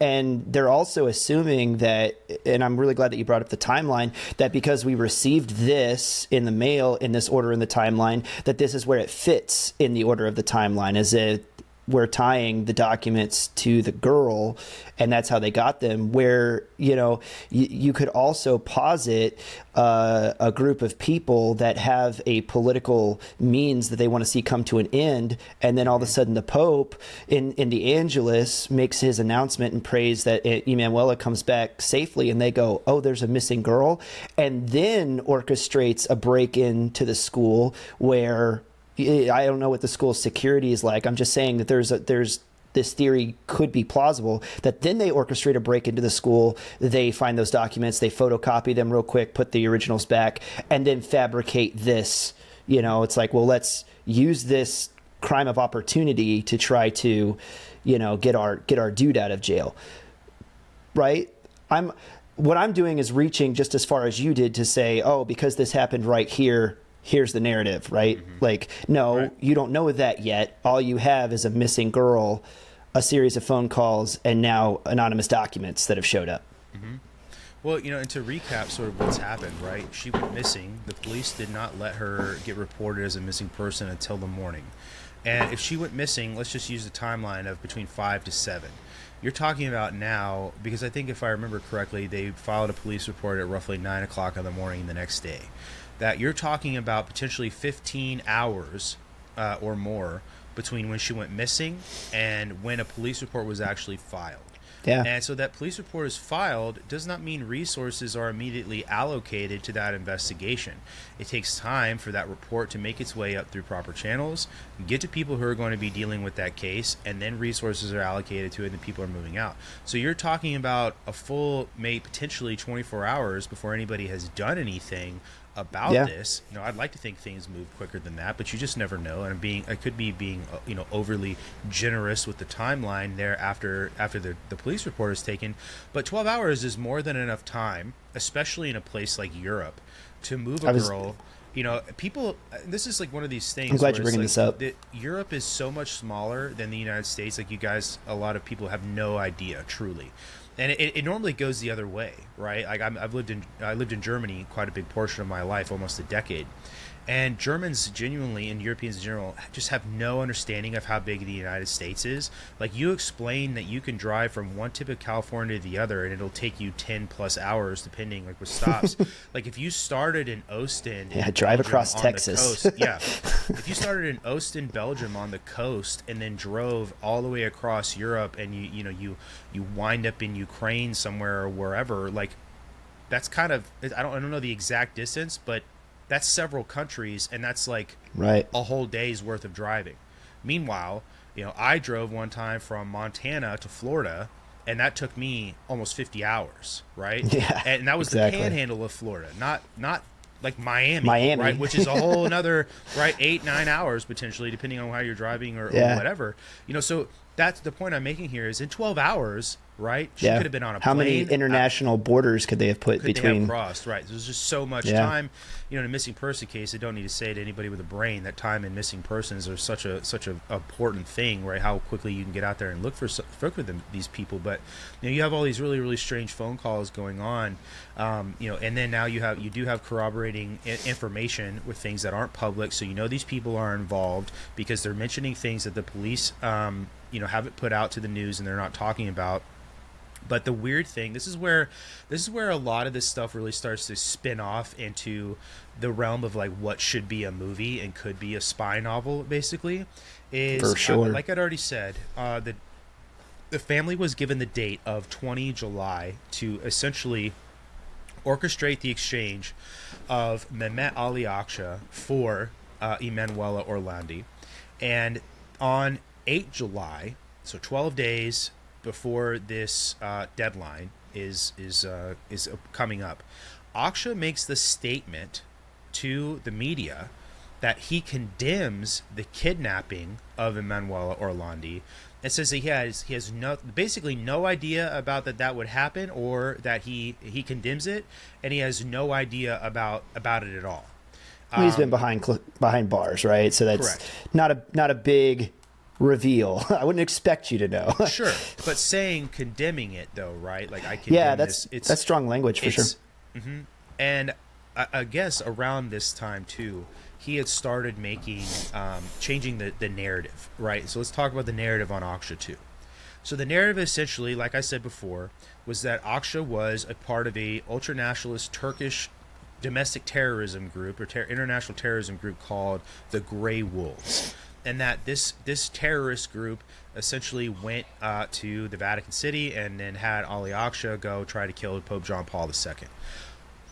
they're also assuming that, and I'm really glad that you brought up the timeline, that because we received this in the mail in this order in the timeline, that this is where it fits in the order of the timeline, as if we're tying the documents to the girl and that's how they got them, where you could also posit a group of people that have a political means that they want to see come to an end, and then all of a sudden the Pope in the Angelus makes his announcement and prays that Emanuela comes back safely, and they go, oh, there's a missing girl, and then orchestrates a break-in to the school where I don't know what the school's security is like. I'm just saying that there's this theory could be plausible, that then they orchestrate a break into the school, they find those documents, they photocopy them real quick, put the originals back, and then fabricate this. It's like, well, let's use this crime of opportunity to try to, get our dude out of jail. Right? What I'm doing is reaching just as far as you did to say, oh, because this happened right here, here's the narrative, right? Like, no, you don't know that yet. All you have is a missing girl, a series of phone calls, and now anonymous documents that have showed up. Well, and to recap sort of what's happened, right? She went missing. The police did not let her get reported as a missing person until the morning. And if she went missing, let's just use the timeline of between 5 to 7. You're talking about now, because I think if I remember correctly, they filed a police report at roughly 9 o'clock in the morning the next day. That you're talking about potentially 15 hours or more between when she went missing and when a police report was actually filed. Yeah. And so that police report is filed does not mean resources are immediately allocated to that investigation. It takes time for that report to make its way up through proper channels, get to people who are going to be dealing with that case, and then resources are allocated to it and people are moving out. So you're talking about a full, potentially 24 hours before anybody has done anything about this. I'd like to think things move quicker than that, but you just never know. And I could be being overly generous with the timeline there after the police report is taken. But 12 hours is more than enough time, especially in a place like Europe, to move a girl you know, people. This is like one of these things. I'm glad where you're bringing it's like this up. Europe is so much smaller than the United States. Like you guys, a lot of people have no idea, truly. And it normally goes the other way, right? Like I lived in Germany quite a big portion of my life, almost a decade. And Germans genuinely, and Europeans in general, just have no understanding of how big the United States is. Like, you explain that you can drive from one tip of California to the other, and it'll take you 10 plus hours, depending, like, with stops. Like, if you started in Ostend, yeah, drive Belgium, across on Texas. the coast, yeah. If you started in Ostend, Belgium, on the coast, and then drove all the way across Europe, and you wind up in Ukraine somewhere or wherever, like, that's kind of, I don't know the exact distance, but that's several countries, and that's like right. a whole day's worth of driving. Meanwhile, you know, I drove one time from Montana to Florida, and that took me almost 50 hours, right? Yeah, and that was exactly. the panhandle of Florida, not like Miami, right? Miami. Which is a whole another, right, 8-9 hours potentially, depending on how you're driving or whatever. You know, so that's the point I'm making here is in 12 hours, right? She could have been on a plane. How many international borders could they have put between? They have crossed, right? There's just so much time. You know, in a missing person case, I don't need to say to anybody with a brain that time in missing persons are such a important thing, right? How quickly you can get out there and look for these people. But you know, you have all these really, really strange phone calls going on. You know, and then now you do have corroborating information with things that aren't public, so you know these people are involved because they're mentioning things that the police you know, haven't put out to the news and they're not talking about. But the weird thing, this is where a lot of this stuff really starts to spin off into the realm of like what should be a movie and could be a spy novel, basically. Is for sure. Like I'd already said, the family was given the date of 20 July to essentially orchestrate the exchange of Mehmet Ali Aksha for Emanuela Orlandi. And on 8 July, so 12 days before this deadline is coming up, Aksha makes the statement to the media that he condemns the kidnapping of Emanuela Orlandi and says that he has basically no idea about that would happen, or that he condemns it, and he has no idea about it at all. He's been behind bars, right? So that's correct. not a big reveal. I wouldn't expect you to know. Sure, but condemning it though, right? Like I condemn that's this. that's strong language for sure. Mm-hmm. And I guess around this time too, he had started making changing the narrative, right? So let's talk about the narrative on Aksha too. So the narrative essentially, like I said before, was that Aksha was a part of a ultranationalist Turkish domestic terrorism group or international terrorism group called the Grey Wolves. And that this terrorist group essentially went to the Vatican City and then had Ali Aksha go try to kill Pope John Paul II.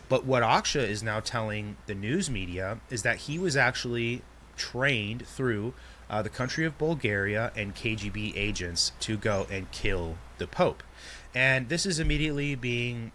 But what Aksha is now telling the news media is that he was actually trained through the country of Bulgaria and KGB agents to go and kill the Pope. And this is immediately being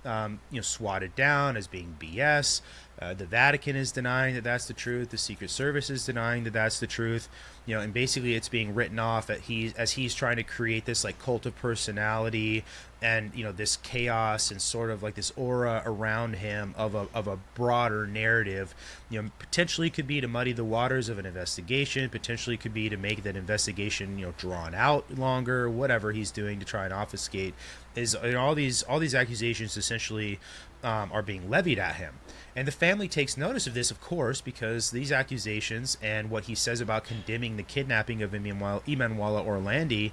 swatted down as being BS. The Vatican is denying that that's the truth. The Secret Service is denying that that's the truth. You know, and basically it's being written off that he's trying to create this like cult of personality and, you know, this chaos and sort of like this aura around him of a broader narrative. You know, potentially could be to muddy the waters of an investigation. Potentially could be to make that investigation, you know, drawn out longer. Whatever he's doing to try and obfuscate is, you know, all these accusations essentially are being levied at him. And the family takes notice of this, of course, because these accusations and what he says about condemning the kidnapping of Emanuela Orlandi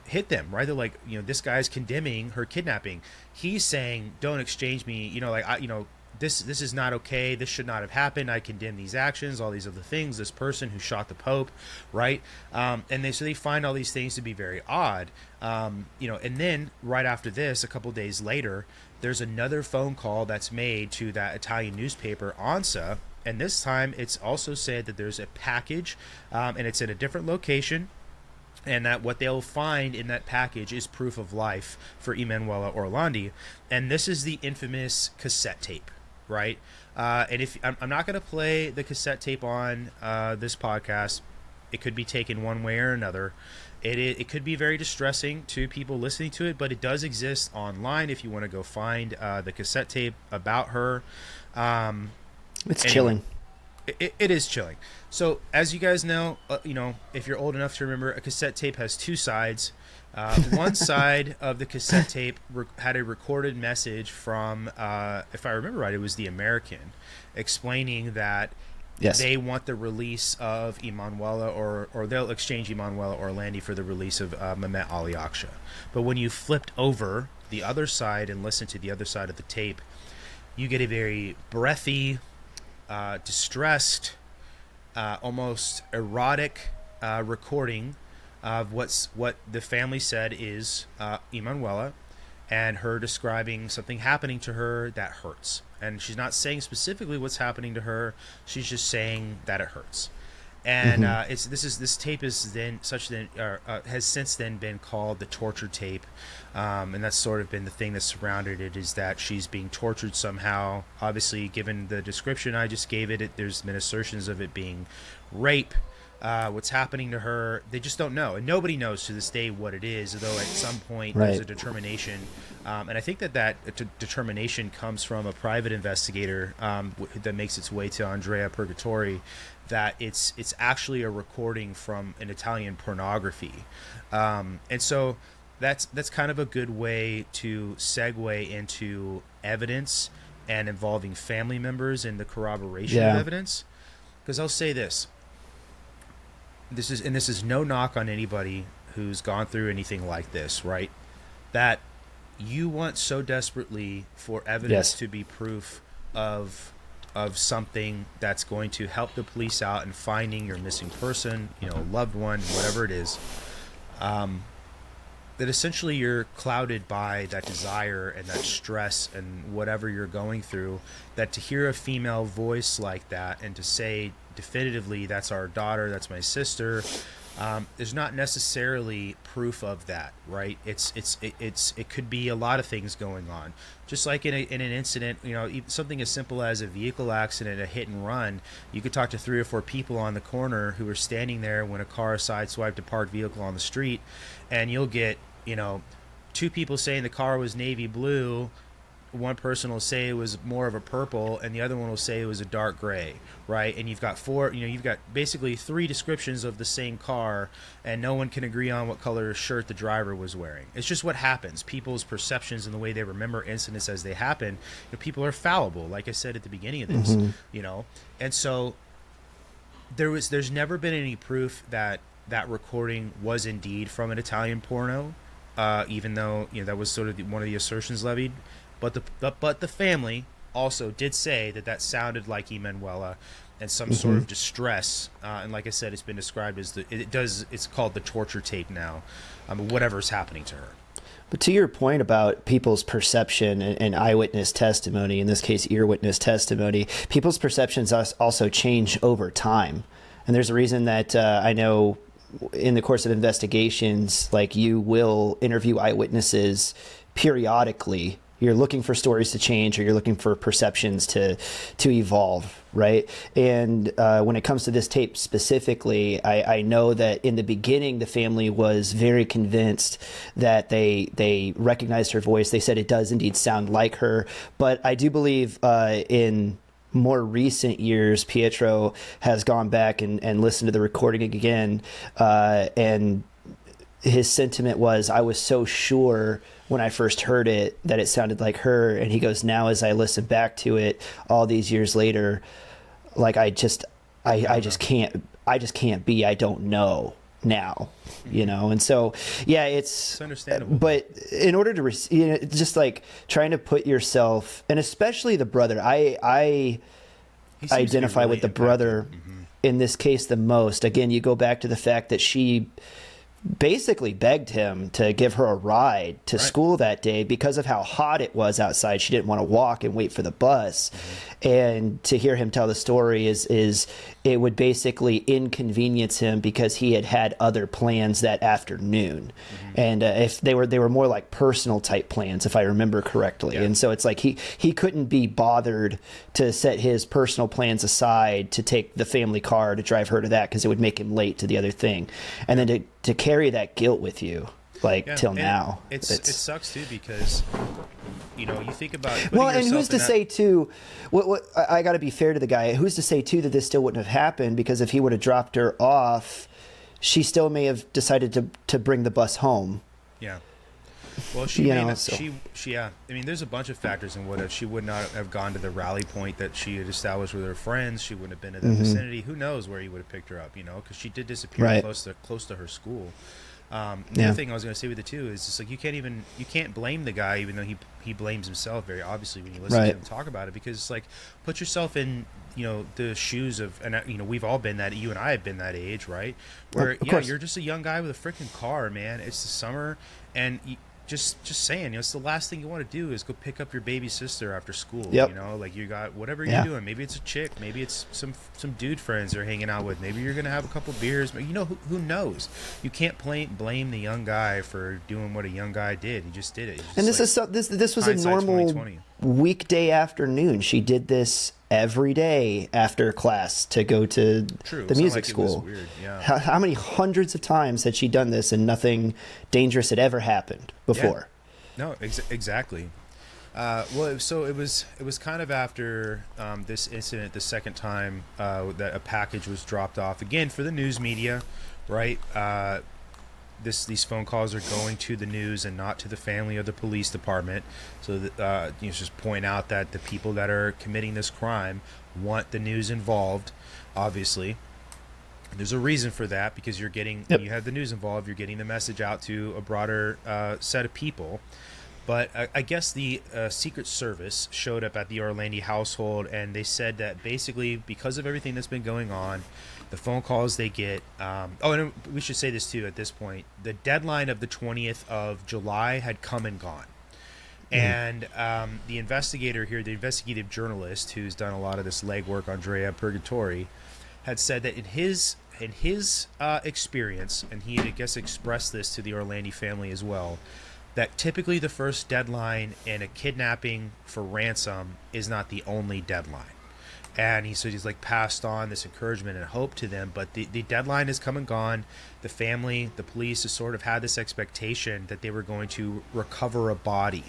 hit them, right? They're like, you know, this guy's condemning her kidnapping. He's saying, don't exchange me, you know, like, this is not okay. This should not have happened. I condemn these actions, all these other things, this person who shot the Pope, right? And they find all these things to be very odd. You know, and then right after this, a couple days later, there's another phone call that's made to that Italian newspaper, ANSA, and this time it's also said that there's a package, and it's in a different location, and that what they'll find in that package is proof of life for Emanuela Orlandi, and this is the infamous cassette tape, right? And if I'm not going to play the cassette tape on this podcast, it could be taken one way or another. It could be very distressing to people listening to it, but it does exist online if you want to go find the cassette tape about her. It's chilling. It is chilling. So, as you guys know, if you're old enough to remember, a cassette tape has two sides. One side of the cassette tape had a recorded message from, if I remember right, it was the American, explaining that they want the release of Emanuela, or they'll exchange Emanuela Orlandi for the release of Mehmet Ali Aksha. But when you flipped over the other side and listened to the other side of the tape, you get a very breathy, distressed, almost erotic recording of what the family said is Emanuela, and her describing something happening to her that hurts. And she's not saying specifically what's happening to her; she's just saying that it hurts. And this tape is has since then been called the torture tape, and that's sort of been the thing that surrounded it, is that she's being tortured somehow. Obviously, given the description I just gave it, there's been assertions of it being rape. What's happening to her, they just don't know, and nobody knows to this day what it is. Although at some point there's a determination, and I think that determination comes from a private investigator that makes its way to Andrea Purgatori, that it's actually a recording from an Italian pornography, and so that's kind of a good way to segue into evidence and involving family members in the corroboration of evidence. Because I'll say this. This is no knock on anybody who's gone through anything like this, right? That you want so desperately for evidence to be proof of something that's going to help the police out in finding your missing person, loved one, whatever it is. That essentially you're clouded by that desire and that stress and whatever you're going through. That to hear a female voice like that and to say definitively, that's our daughter, that's my sister, there's not necessarily proof of that, right? It could be a lot of things going on. Just like in an incident, something as simple as a vehicle accident, a hit and run, you could talk to 3 or 4 people on the corner who were standing there when a car sideswiped a parked vehicle on the street, and you'll get 2 people saying the car was navy blue. One person will say it was more of a purple, and the other one will say it was a dark gray, right? And you've got you've got basically 3 descriptions of the same car, and no one can agree on what color shirt the driver was wearing. It's just what happens. People's perceptions and the way they remember incidents as they happen, people are fallible, like I said at the beginning of this, And so there's never been any proof that recording was indeed from an Italian porno, even though, that was sort of one of the assertions levied. But the family also did say that sounded like Emanuela and some sort of distress. And like I said, it's been described as it's called the torture tape now, whatever's happening to her. But to your point about people's perception and eyewitness testimony, in this case, ear witness testimony, people's perceptions also change over time. And there's a reason that I know in the course of investigations, like, you will interview eyewitnesses periodically. You're looking for stories to change, or you're looking for perceptions to evolve, right? And when it comes to this tape specifically, I know that in the beginning, the family was very convinced that they recognized her voice. They said it does indeed sound like her. But I do believe in more recent years, Pietro has gone back and listened to the recording again, and his sentiment was, I was so sure when I first heard it that it sounded like her. And he goes, now as I listen back to it all these years later, like, I just can't be, I don't know now, And so, it's understandable. But in order to, just like trying to put yourself, and especially the brother, I identify really with the brother in this case the most. Again, you go back to the fact that she basically begged him to give her a ride to school that day because of how hot it was outside. She didn't want to walk and wait for the bus. And to hear him tell the story is it would basically inconvenience him because he had other plans that afternoon. And if they were more like personal type plans, if I remember correctly. And so it's like he couldn't be bothered to set his personal plans aside to take the family car to drive her to that, because it would make him late to the other thing. And then to carry that guilt with you. like Yeah, till and now. it sucks too because you think about Well, and who's to say too? I got to be fair to the guy. Who's to say too that this still wouldn't have happened? Because if he would have dropped her off, she still may have decided to bring the bus home. Yeah. Well, yeah. I mean, there's a bunch of factors in what if she would not have gone to the rally point that she had established with her friends. She wouldn't have been in that vicinity. Who knows where he would have picked her up? Because she did disappear close to her school. The other thing I was going to say with it too is just like you can't blame the guy, even though he blames himself very obviously when you listen to him talk about it, because like put yourself in the shoes of, and we've all been that, you and I have been that age, right, where you're just a young guy with a freaking car, man. It's the summer, and just saying, it's the last thing you want to do is go pick up your baby sister after school. Like you got whatever you're doing. Maybe it's a chick, maybe it's some dude friends you're hanging out with, maybe you're gonna have a couple beers, but who knows. You can't blame the young guy for doing what a young guy did. He just did it. And this was a normal 2020. Weekday afternoon. She did this every day after class to go to the music school. It was weird. Yeah. How many hundreds of times had she done this and nothing dangerous had ever happened before? Yeah. No, exactly. Well, it was kind of after this incident, the second time that a package was dropped off again for the news media, right? These phone calls are going to the news and not to the family or the police department. So that, just point out that the people that are committing this crime want the news involved. Obviously, there's a reason for that, because you're getting when you have the news involved, you're getting the message out to a broader set of people. But I guess the Secret Service showed up at the Orlandi household, and they said that basically because of everything that's been going on, the phone calls they get. And we should say this too at this point. The deadline of the 20th of July had come and gone. And the investigator here, the investigative journalist who's done a lot of this legwork, Andrea Purgatori, had said that in his experience, and he had, I guess, expressed this to the Orlandi family as well, that typically the first deadline in a kidnapping for ransom is not the only deadline. And he said he's like passed on this encouragement and hope to them, but the deadline has come and gone. The family, the police has sort of had this expectation that they were going to recover a body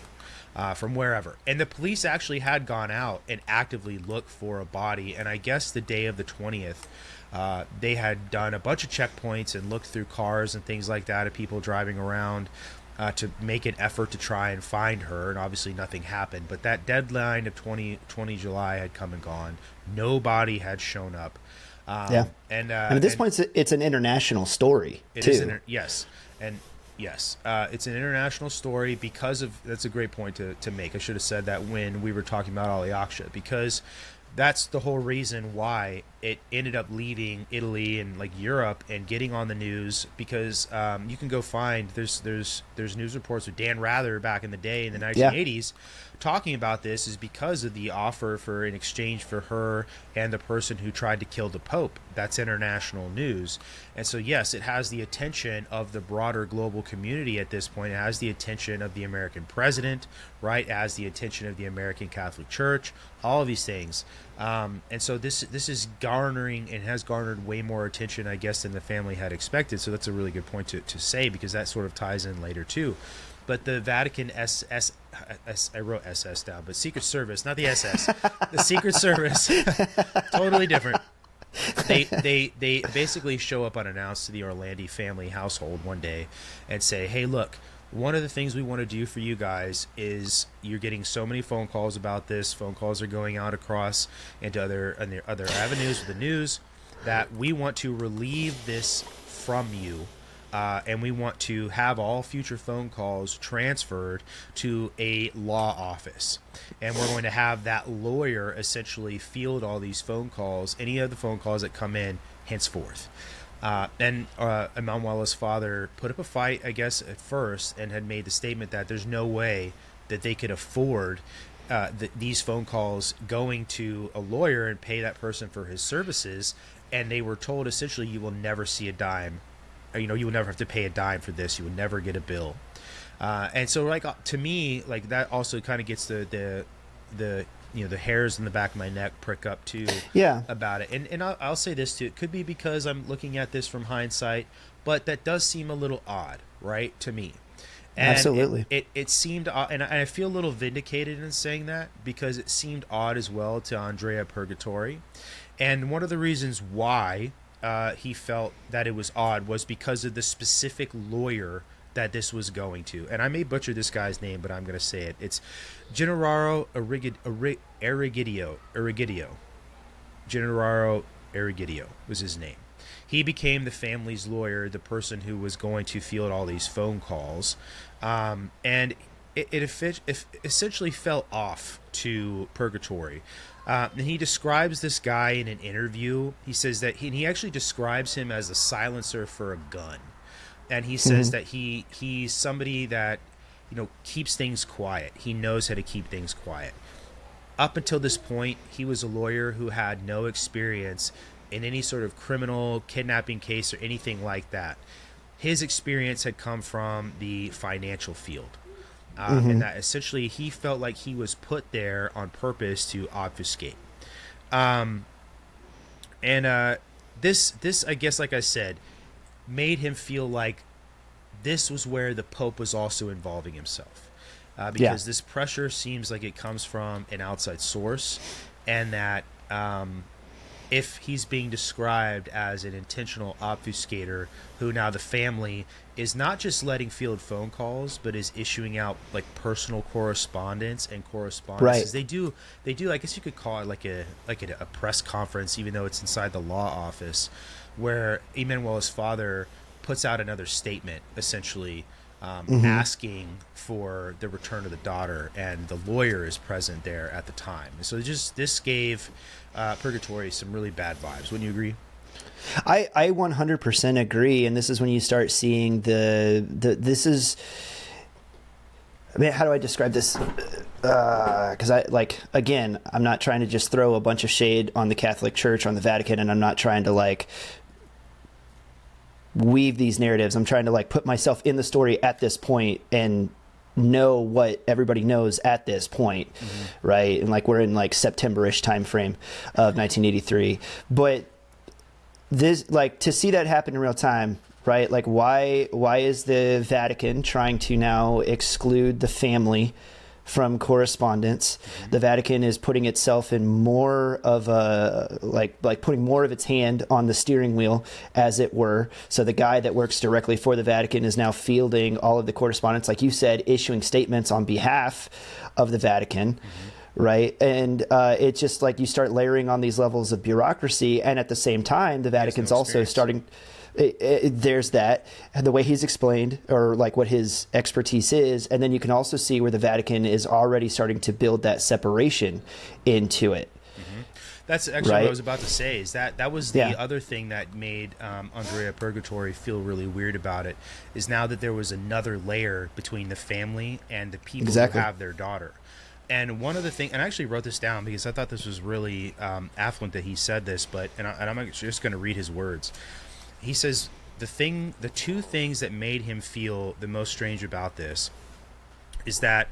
from wherever. And the police actually had gone out and actively looked for a body. And I guess the day of the 20th, they had done a bunch of checkpoints and looked through cars and things like that of people driving around to make an effort to try and find her, and obviously nothing happened. But that deadline of 20 July had come and gone. Nobody had shown up. And at this point, it's an international story too. Yes, it's an international story because of. That's a great point to make. I should have said that when we were talking about Aliaksha, because that's the whole reason why it ended up leaving Italy and like Europe and getting on the news, because you can go find there's news reports with Dan Rather back in the day in the 1980s talking about this, is because of the offer for in exchange for her and the person who tried to kill the Pope. That's international news. And so yes, it has the attention of the broader global community at this point. It has the attention of the American president, right? It has the attention of the American Catholic Church, all of these things. And so this is garnering and has garnered way more attention, I guess, than the family had expected. So that's a really good point to say, because that sort of ties in later too. But the Vatican I wrote SS down, but Secret Service, not the SS, the Secret Service, totally different. They basically show up unannounced to the Orlandi family household one day and say, hey, look, one of the things we want to do for you guys is you're getting so many phone calls about this. Phone calls are going out across into other avenues of the news, that we want to relieve this from you. And we want to have all future phone calls transferred to a law office. And we're going to have that lawyer essentially field all these phone calls, any of the phone calls that come in henceforth. And Emanuela's father put up a fight, I guess, at first, and had made the statement that there's no way that they could afford these phone calls going to a lawyer and pay that person for his services. And they were told essentially, you will never see a dime. You will never have to pay a dime for this. You will never get a bill. And so, like, to me, like, that also kind of gets the hairs in the back of my neck prick up too. About it. And I'll say this too. It could be because I'm looking at this from hindsight, but that does seem a little odd, right, to me. And Absolutely. it seemed, and I feel a little vindicated in saying that, because it seemed odd as well to Andrea Purgatori. And one of the reasons why he felt that it was odd was because of the specific lawyer that this was going to. And I may butcher this guy's name, but I'm going to say it. It's Gennaro Erigidio. Gennaro Erigidio was his name. He became the family's lawyer, the person who was going to field all these phone calls. And it essentially fell off to Purgatory. And he describes this guy in an interview. He says that he actually describes him as a silencer for a gun. And he says that he's somebody that, keeps things quiet. He knows how to keep things quiet. Up until this point, he was a lawyer who had no experience in any sort of criminal kidnapping case or anything like that. His experience had come from the financial field. And that essentially he felt like he was put there on purpose to obfuscate. This, I guess, like I said, made him feel like this was where the Pope was also involving himself. Because this pressure seems like it comes from an outside source, and that if he's being described as an intentional obfuscator who now the family is not just letting field phone calls, but is issuing out like personal correspondence and correspondences. Right. They do, I guess you could call it like a press conference, even though it's inside the law office, where Emanuela's father puts out another statement, essentially asking for the return of the daughter, and the lawyer is present there at the time. So this gave Purgatory some really bad vibes. Wouldn't you agree? I 100% agree, and this is when you start seeing this is, I mean, how do I describe this? Because I'm not trying to just throw a bunch of shade on the Catholic Church, on the Vatican, and I'm not trying to weave these narratives. I'm trying to put myself in the story at this point and know what everybody knows at this point, right? And we're in September-ish time frame of 1983, but this to see that happen in real time, right? Why is the Vatican trying to now exclude the family from correspondence? The Vatican is putting itself in more of a putting more of its hand on the steering wheel, as it were. So the guy that works directly for the Vatican is now fielding all of the correspondence, like you said, issuing statements on behalf of the Vatican. Right. And it's just you start layering on these levels of bureaucracy. And at the same time, the Vatican's also starting. There's that, and the way he's explained, or what his expertise is. And then you can also see where the Vatican is already starting to build that separation into it. That's actually what I was about to say, is that was the other thing that made Andrea Purgatory feel really weird about it, is now that there was another layer between the family and the people who have their daughter. And one of the things, and I actually wrote this down because I thought this was really affluent that he said this, and I'm just going to read his words. He says the two things that made him feel the most strange about this is that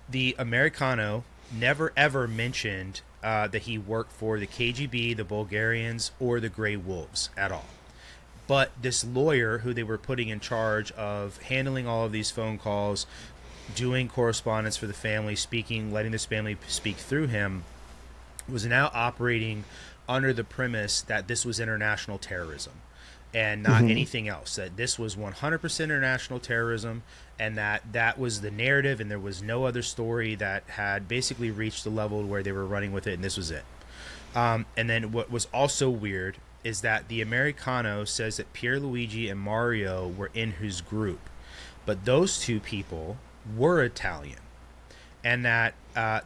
the Americano never ever mentioned that he worked for the KGB, the Bulgarians, or the Grey Wolves at all. But this lawyer who they were putting in charge of handling all of these phone calls, doing correspondence for the family, letting this family speak through him, was now operating under the premise that this was international terrorism and not anything else, that this was 100% international terrorism, and that was the narrative, and there was no other story that had basically reached the level where they were running with it, and this was it. And then what was also weird is that the Americano says that Pierluigi and Mario were in his group, but those two people were Italian, and that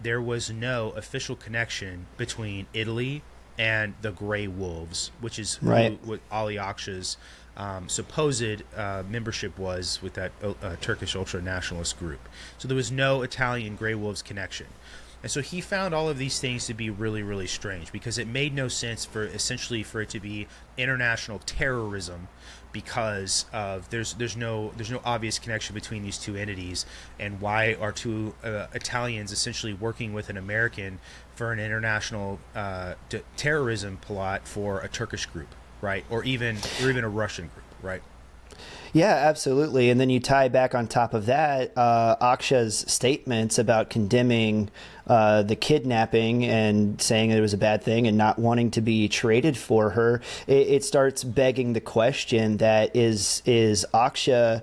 there was no official connection between Italy and the Grey Wolves, which is what Ali Aksha's supposed membership was with that Turkish ultra-nationalist group. So there was no Italian Grey Wolves connection. And so he found all of these things to be really, really strange, because it made no sense for it to be international terrorism, because of there's no obvious connection between these two entities, and why are two Italians essentially working with an American for an international terrorism plot for a Turkish group, right? Or even a Russian group, right? Yeah, absolutely. And then you tie back on top of that Aksha's statements about condemning the kidnapping and saying it was a bad thing and not wanting to be traded for her. It starts begging the question that is Aksha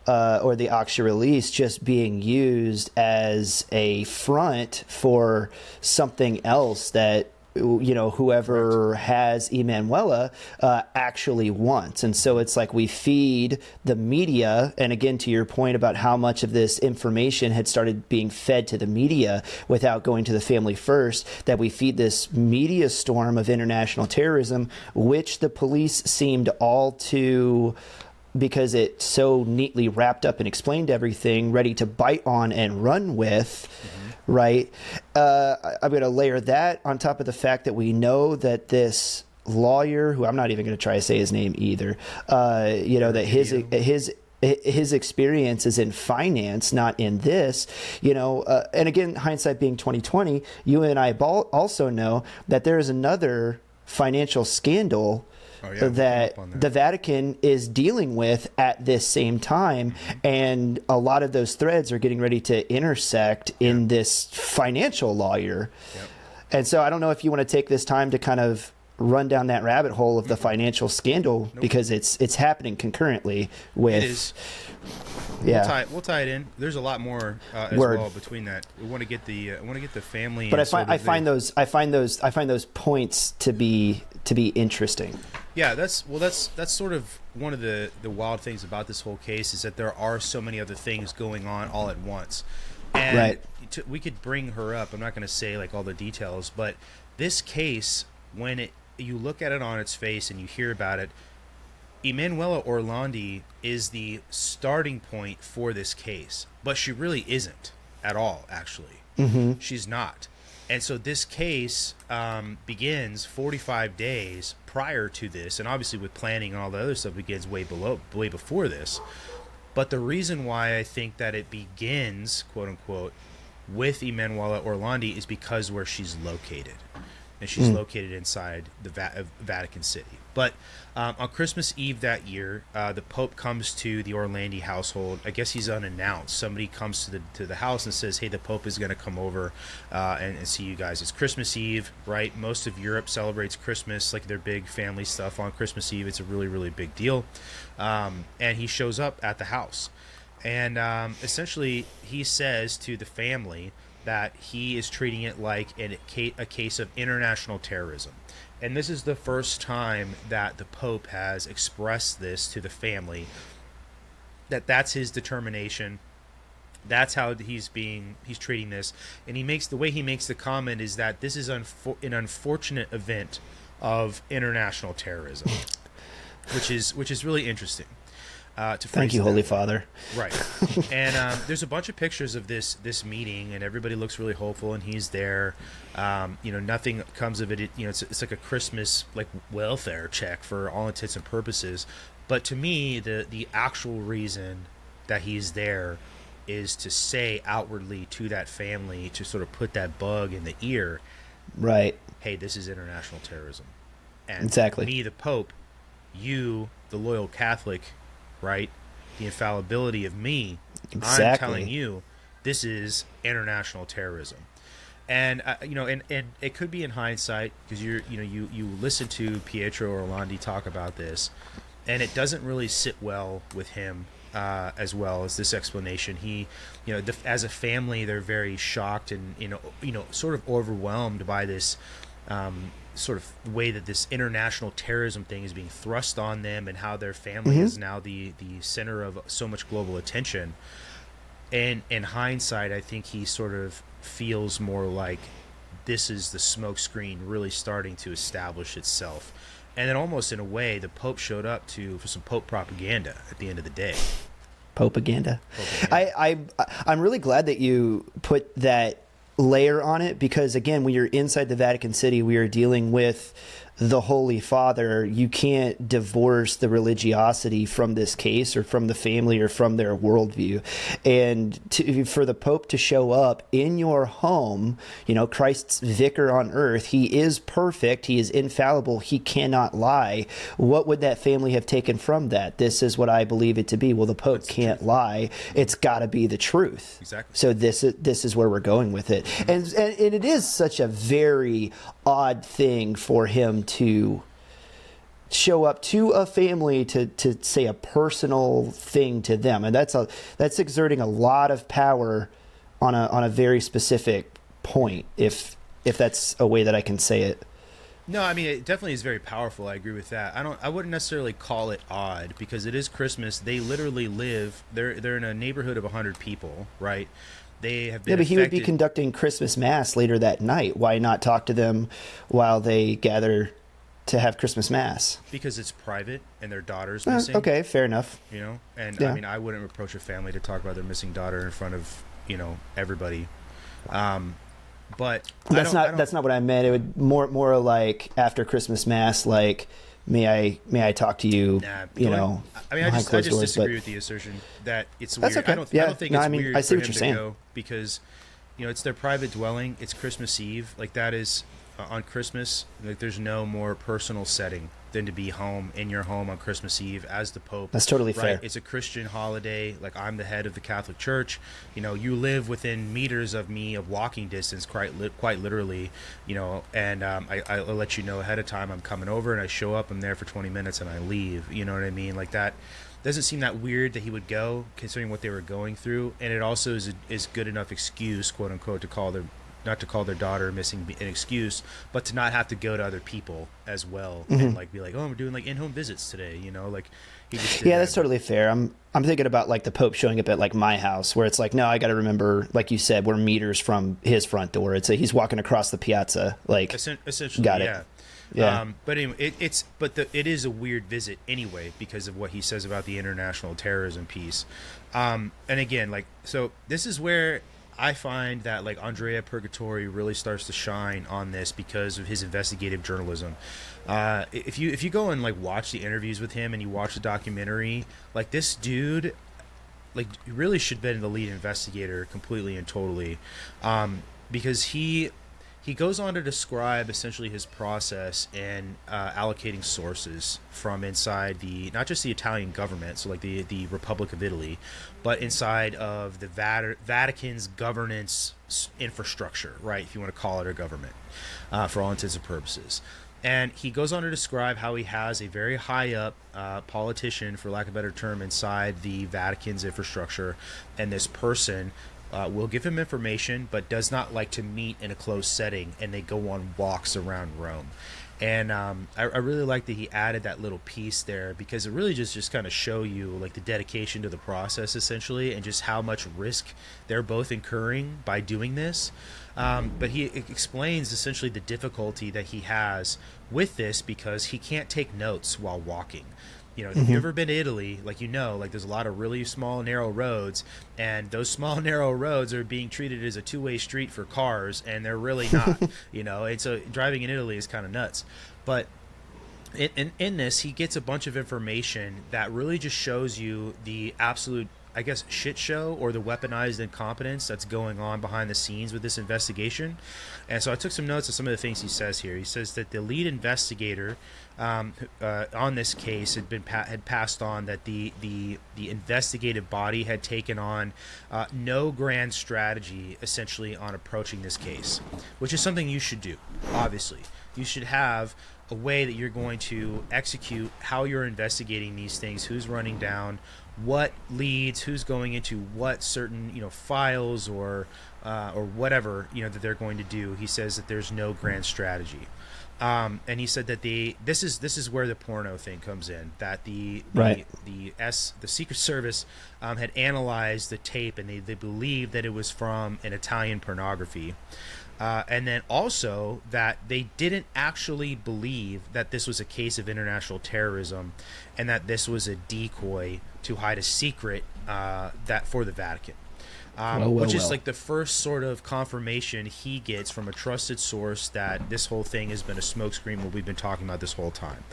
or the Aksha release just being used as a front for something else that whoever has Emanuela actually wants. And so it's like we feed the media. And again, to your point about how much of this information had started being fed to the media without going to the family first, that we feed this media storm of international terrorism, which the police seemed all to, because it so neatly wrapped up and explained everything, ready to bite on and run with. Right. I'm going to layer that on top of the fact that we know that this lawyer, who I'm not even going to try to say his name either, that his experience is in finance, not in this, and again, hindsight being 2020, you and I also know that there is another financial scandal that the Vatican is dealing with at this same time. And a lot of those threads are getting ready to intersect in this financial lawyer. Yep. And so I don't know if you want to take this time to kind of run down that rabbit hole of the financial scandal, because it's happening concurrently with. It is. Yeah, we'll tie it in. There's a lot more as well between that. We want to get the family. But I find those points to be interesting. Yeah, that's sort of one of the wild things about this whole case, is that there are so many other things going on all at once. And we could bring her up. I'm not going to say like all the details, but this case, when you look at it on its face and you hear about it, Emanuela Orlandi is the starting point for this case, but she really isn't at all, actually. Mm-hmm. She's not. And so this case begins 45 days prior to this, and obviously with planning and all the other stuff begins way before this. But the reason why I think that it begins, quote unquote, with Emanuela Orlandi is because where she's located. And she's located inside the Vatican City. But on Christmas Eve that year, the Pope comes to the Orlandi household. I guess he's unannounced. Somebody comes to the house and says, hey, the Pope is going to come over and see you guys. It's Christmas Eve, right? Most of Europe celebrates Christmas, like their big family stuff on Christmas Eve. It's a really, really big deal. And he shows up at the house. And essentially, he says to the family that he is treating it like a case of international terrorism. And this is the first time that the Pope has expressed this to the family, that's his determination. That's how he's treating this. And the way he makes the comment is that this is an unfortunate event of international terrorism, which is really interesting. Thank you, Holy Father. Right. And there's a bunch of pictures of this meeting, and everybody looks really hopeful, and he's there. Nothing comes of it. It's like a Christmas welfare check for all intents and purposes. But to me, the actual reason that he's there is to say outwardly to that family, to sort of put that bug in the ear. Right. Hey, this is international terrorism. And exactly. Me, the Pope, you, the loyal Catholic, right? The infallibility of me. Exactly. I'm telling you, this is international terrorism. And and it could be in hindsight, because you listen to Pietro Orlandi talk about this, and it doesn't really sit well with him as well as this explanation. He, as a family, they're very shocked and sort of overwhelmed by this sort of way that this international terrorism thing is being thrust on them, and how their family is now the center of so much global attention. And in hindsight, I think he sort of feels more like this is the smoke screen really starting to establish itself. And then almost in a way, the Pope showed up for some Pope propaganda at the end of the day. Propaganda. I'm really glad that you put that layer on it, because again, when you're inside the Vatican City, we are dealing with the Holy Father, you can't divorce the religiosity from this case or from the family or from their worldview. And for the Pope to show up in your home, Christ's vicar on earth, he is perfect, he is infallible, he cannot lie. What would that family have taken from that? This is what I believe it to be. Well, the Pope can't lie. It's got to be the truth. Exactly. So this is where we're going with it. And it is such a very odd thing for him to show up to a family to say a personal thing to them, and that's exerting a lot of power on a very specific point, if that's a way that I can say it. No, I mean, it definitely is very powerful. I agree with that. I wouldn't necessarily call it odd, because it is Christmas. They literally live, they're in a neighborhood of 100 people, right? They have been but he would be affected- conducting Christmas Mass later that night. Why not talk to them while they gather to have Christmas Mass? Because it's private and their daughter's missing. Okay, fair enough. And Yeah. I mean, I wouldn't reproach a family to talk about their missing daughter in front of, everybody. But That's not what I meant. It would more like after Christmas Mass, like, may I talk to you? Nah, I mean, I just disagree with the assertion that it's weird. That's okay. I don't think it's weird I see for what him you're saying. to go, because it's their private dwelling. It's Christmas Eve. Like, that is on Christmas. Like, there's no more personal setting than to be home in your home on Christmas Eve as the Pope. That's totally right? fair. It's a Christian holiday. Like, I'm the head of the Catholic Church. You live within meters of me, of walking distance, quite literally. And I'll let you know ahead of time I'm coming over, and I show up. I'm there for 20 minutes, and I leave. You know what I mean? Like, that doesn't seem that weird that he would go, considering what they were going through. And it also is good enough excuse, quote unquote, not to call their daughter missing an excuse, but to not have to go to other people as well, and like be like, oh, we're doing like in-home visits today, like he just did that's totally fair. I'm thinking about like the Pope showing up at like my house, where it's like, no, I got to remember, like you said, we're meters from his front door. It's he's walking across the piazza, like essentially. Got it. Yeah. But anyway, it is a weird visit anyway, because of what he says about the international terrorism piece. And again, like, so this is where I find that like Andrea Purgatori really starts to shine on this because of his investigative journalism. If you go and like watch the interviews with him and you watch the documentary, like, this dude, like, really should have been the lead investigator completely and totally, because he goes on to describe essentially his process in allocating sources from inside not just the Italian government, so like the Republic of Italy, but inside of the Vatican's governance infrastructure, right, if you want to call it a government, for all intents and purposes. And he goes on to describe how he has a very high up politician, for lack of a better term, inside the Vatican's infrastructure, and this person will give him information, but does not like to meet in a closed setting, and they go on walks around Rome. And I really like that he added that little piece there, because it really just kind of show you like the dedication to the process, essentially, and just how much risk they're both incurring by doing this. But he explains essentially the difficulty that he has with this, because he can't take notes while walking. If you've ever been to Italy, like, like, there's a lot of really small, narrow roads, and those small, narrow roads are being treated as a two-way street for cars, and they're really not, and so driving in Italy is kind of nuts. But in this, he gets a bunch of information that really just shows you the absolute, I guess, shit show, or the weaponized incompetence that's going on behind the scenes with this investigation. And so I took some notes of some of the things he says here. He says that the lead investigator on this case had passed on that the investigative body had taken on no grand strategy, essentially, on approaching this case, which is something you should do. Obviously, you should have a way that you're going to execute how you're investigating these things, who's running down what leads, who's going into what certain files or whatever that they're going to do. He says that there's no grand strategy. And he said that this is where the porno thing comes in. That the Secret Service had analyzed the tape, and they believed that it was from an Italian pornography, and then also that they didn't actually believe that this was a case of international terrorism, and that this was a decoy to hide a secret that for the Vatican. which is like the first sort of confirmation he gets from a trusted source that this whole thing has been a smokescreen, what we've been talking about this whole time.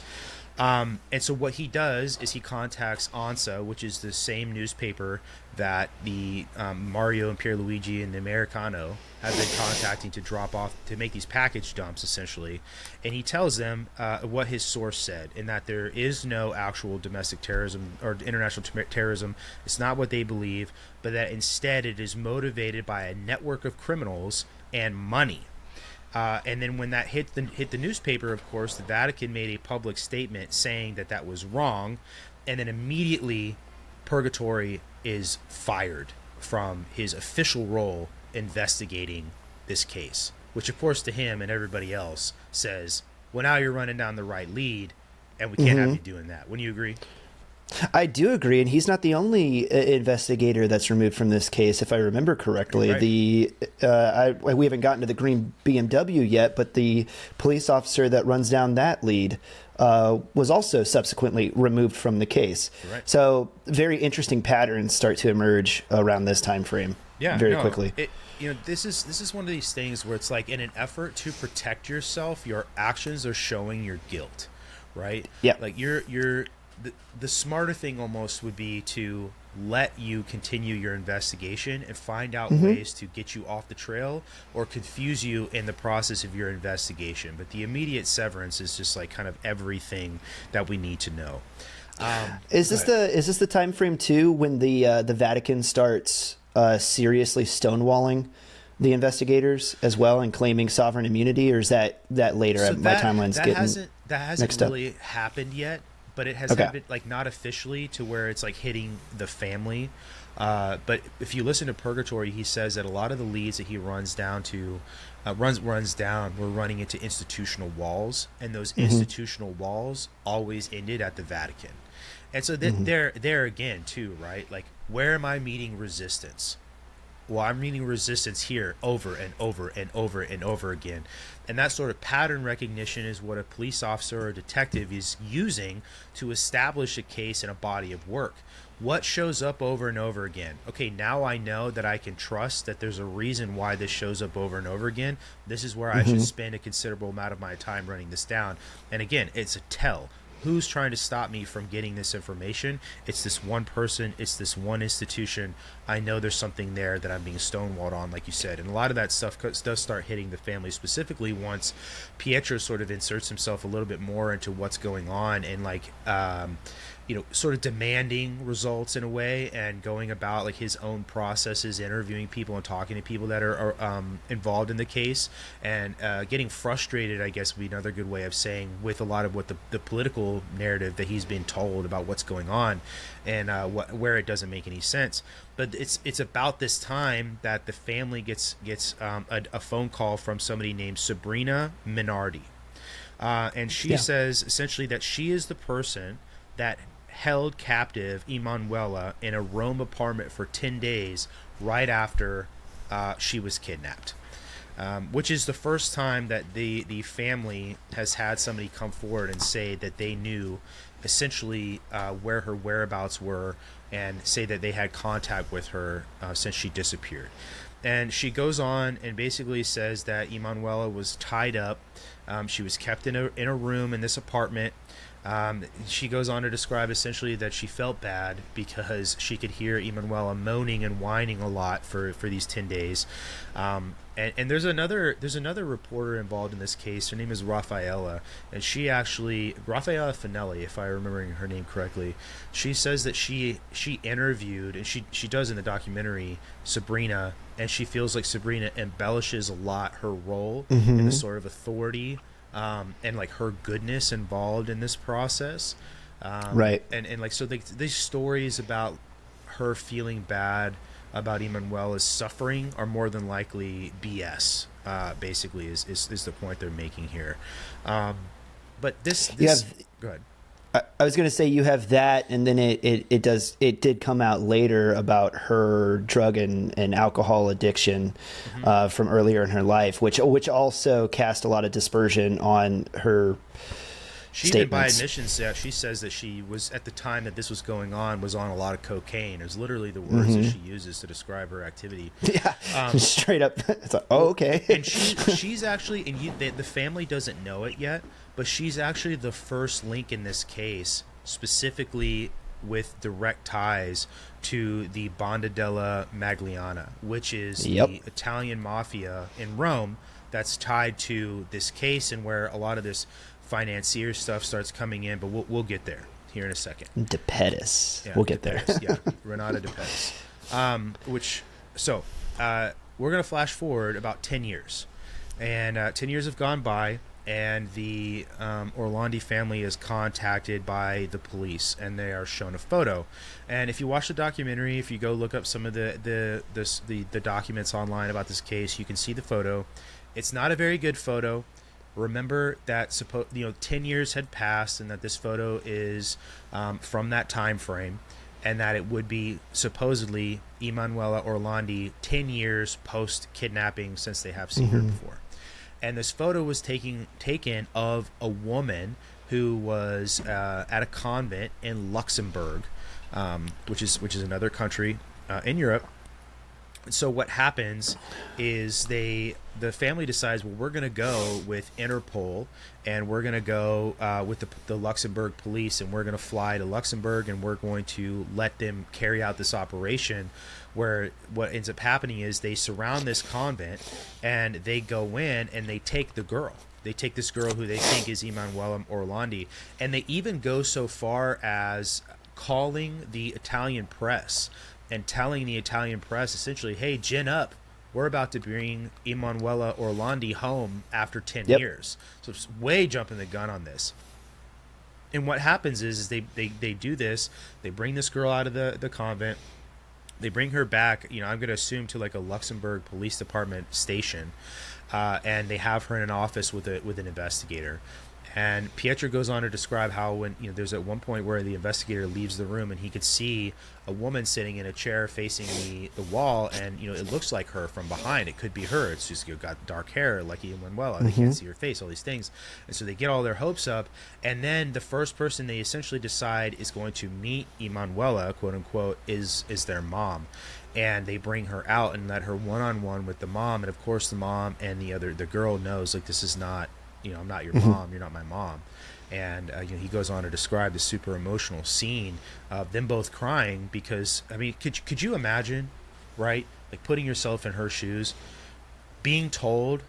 And so what he does is he contacts ANSA, which is the same newspaper that the Mario and Pierluigi and the Americano have been contacting to drop off, to make these package dumps, essentially. And he tells them what his source said, in that there is no actual domestic terrorism or international terrorism. It's not what they believe, but that instead it is motivated by a network of criminals and money. And then when that hit the newspaper, of course, the Vatican made a public statement saying that that was wrong, and then immediately Purgatory is fired from his official role investigating this case, which of course to him and everybody else says, well, now you're running down the right lead, and we can't have you doing that. Wouldn't you agree? I do agree, and he's not the only investigator that's removed from this case, if I remember correctly. Right. We haven't gotten to the green BMW yet, but the police officer that runs down that lead was also subsequently removed from the case. Right. So very interesting patterns start to emerge around this time frame. Yeah, very quickly. This is one of these things where it's like, in an effort to protect yourself, your actions are showing your guilt, right? Yeah. Like the smarter thing almost would be to let you continue your investigation and find out ways to get you off the trail or confuse you in the process of your investigation. But the immediate severance is just like kind of everything that we need to know. Is this the time frame too when the Vatican starts seriously stonewalling the investigators as well and claiming sovereign immunity, or is that later? So my timeline's getting that hasn't really happened yet. But it has happened, like, not officially to where it's like hitting the family. But if you listen to Purgatory, he says that a lot of the leads that he runs down were running into institutional walls, and those institutional walls always ended at the Vatican. And so there again too, right? Like, where am I meeting resistance? Well, I'm meeting resistance here over and over and over and over again. And that sort of pattern recognition is what a police officer or detective is using to establish a case in a body of work. What shows up over and over again? Okay, now I know that I can trust that there's a reason why this shows up over and over again. This is where I should spend a considerable amount of my time running this down. And again, it's a tell. Who's trying to stop me from getting this information? It's this one person. It's this one institution. I know there's something there that I'm being stonewalled on, like you said. And a lot of that stuff does start hitting the family, specifically once Pietro sort of inserts himself a little bit more into what's going on and, like, sort of demanding results in a way, and going about like his own processes, interviewing people and talking to people that are involved in the case, and getting frustrated, I guess would be another good way of saying, with a lot of what the political narrative that he's been told about what's going on, and where it doesn't make any sense. But it's about this time that the family gets a phone call from somebody named Sabrina Minardi, and she says essentially that she is the person that held captive Emanuela in a Rome apartment for 10 days right after she was kidnapped, which is the first time that the family has had somebody come forward and say that they knew essentially where her whereabouts were, and say that they had contact with her since she disappeared. And she goes on and basically says that Emanuela was tied up. She was kept in a room in this apartment. She goes on to describe essentially that she felt bad because she could hear Emanuela moaning and whining a lot for these 10 days. And there's another reporter involved in this case. Her name is Raffaella, and Raffaella Finelli, if I'm remembering her name correctly, she says that she interviewed, and she does in the documentary, Sabrina, and she feels like Sabrina embellishes a lot her role in the sort of authority and like her goodness involved in this process, right? And like, so these stories about her feeling bad about Emanuela's suffering are more than likely BS. Basically, is the point they're making here. But this go ahead. I was going to say you have that, and then it did come out later about her drug and alcohol addiction from earlier in her life, which also cast a lot of dispersion on her She even by statements. admissions, she says that she was, at the time that this was going on, was on a lot of cocaine. It's literally the words that she uses to describe her activity. Yeah, straight up. It's like, oh, okay. And she's actually, and the family doesn't know it yet, but she's actually the first link in this case, specifically with direct ties to the Banda della Magliana, which is the Italian mafia in Rome that's tied to this case, and where a lot of this financier stuff starts coming in. But we'll get there here in a second. De Pettis. Yeah, we'll get there. Yeah, Renata De Pettis. We're going to flash forward about 10 years. And 10 years have gone by, and the Orlandi family is contacted by the police, and they are shown a photo. And if you watch the documentary, if you go look up some of the documents online about this case, you can see the photo. It's not a very good photo. Remember that 10 years had passed, and that this photo is from that time frame, and that it would be supposedly Emanuela Orlandi 10 years post-kidnapping, since they have seen her before. And this photo was taken of a woman who was at a convent in Luxembourg, which is another country in Europe. So what happens is the family decides, well, we're going to go with Interpol, and we're going to go with the Luxembourg police, and we're going to fly to Luxembourg, and we're going to let them carry out this operation, where what ends up happening is they surround this convent, and they go in and they take the girl. They take this girl who they think is Emanuela Orlandi, and they even go so far as calling the Italian press and telling the Italian press essentially, hey, gin up. We're about to bring Emanuela Orlandi home after 10 years. So it's way jumping the gun on this. And what happens is they do this. They bring this girl out of the convent. They bring her back, I'm going to assume, to like a Luxembourg police department station. And they have her in an office with an investigator. And Pietro goes on to describe how when there's at one point where the investigator leaves the room, and he could see a woman sitting in a chair facing the wall, and it looks like her from behind. It could be her. It's just got dark hair like Emanuela. They can't see her face, all these things. And so they get all their hopes up, and then the first person they essentially decide is going to meet Emanuela, quote unquote, is their mom. And they bring her out and let her one-on-one with the mom. And of course the mom and the girl knows, like, this is not, I'm not your mom. You're not my mom. And he goes on to describe the super emotional scene of them both crying, because could you imagine, right? Like, putting yourself in her shoes, being told,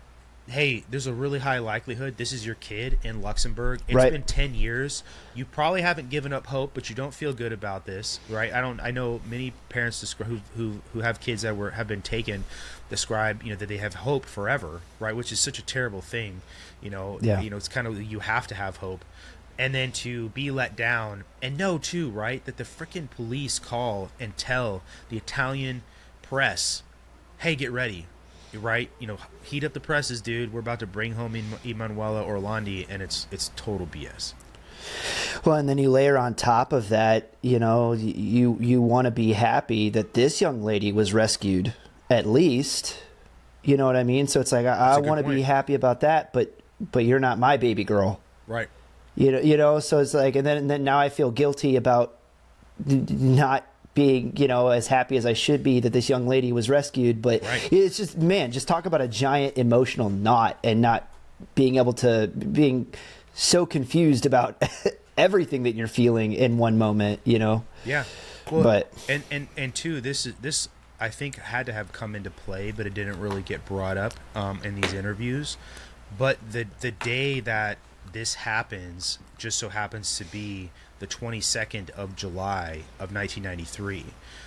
hey, there's a really high likelihood this is your kid in Luxembourg. It's been 10 years. You probably haven't given up hope, but you don't feel good about this, right? I know many parents who have kids that have been taken describe, that they have hope forever, right? Which is such a terrible thing, it's kind of, you have to have hope. And then to be let down and know too, right, that the freaking police call and tell the Italian press, hey, get ready. Right, heat up the presses, dude. We're about to bring home Emanuela Orlandi, and it's total BS. Well, and then you layer on top of that, you want to be happy that this young lady was rescued, at least. You know what I mean? So it's like, I want to be happy about that, but you're not my baby girl, right? So it's like, and then now I feel guilty about not being, as happy as I should be that this young lady was rescued. But it's just, man, just talk about a giant emotional knot, and not being able to, being so confused about everything that you're feeling in one moment, Yeah. Well, but and two, this I think had to have come into play, but it didn't really get brought up in these interviews. But the day that this happens just so happens to be the 22nd of July of 1993.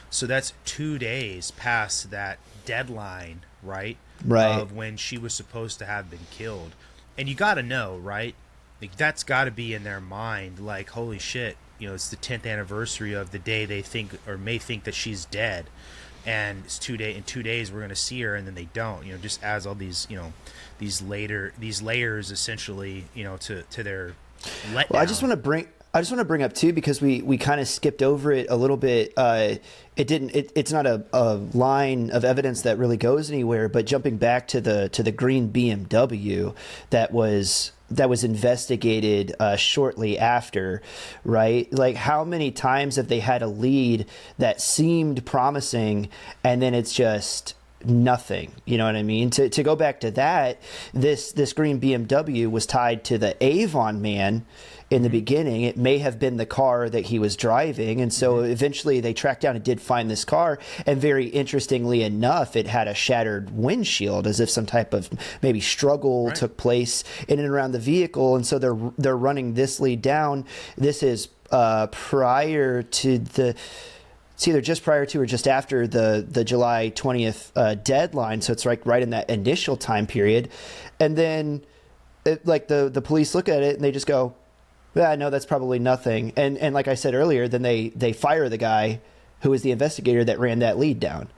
So that's 2 days past that deadline, right? Of when she was supposed to have been killed. And you got to know, right? Like, that's got to be in their mind, like, holy shit, it's the 10th anniversary of the day they think or may think that she's dead. And it's 2 days. In 2 days, we're going to see her, and then they don't. Just adds all these, these layers essentially, to their letdown. Well, I just want to bring up too, because we kind of skipped over it a little bit. It's not a line of evidence that really goes anywhere. But jumping back to the green BMW that was that was investigated shortly after, right? Like, how many times have they had a lead that seemed promising and then it's just nothing? You know what I mean? To go back to that, this green BMW was tied to the Avon man in the beginning. It may have been the car that he was driving, and so eventually they tracked down and did find this car, and very interestingly enough, it had a shattered windshield, as if some type of maybe struggle took place in and around the vehicle. And so they're running this lead down. This is prior to the... It's either just prior to or just after the July 20th deadline. So it's like right in that initial time period. And then the police look at it and they just go, yeah, no, that's probably nothing. And like I said earlier, then they fire the guy who was the investigator that ran that lead down. Right.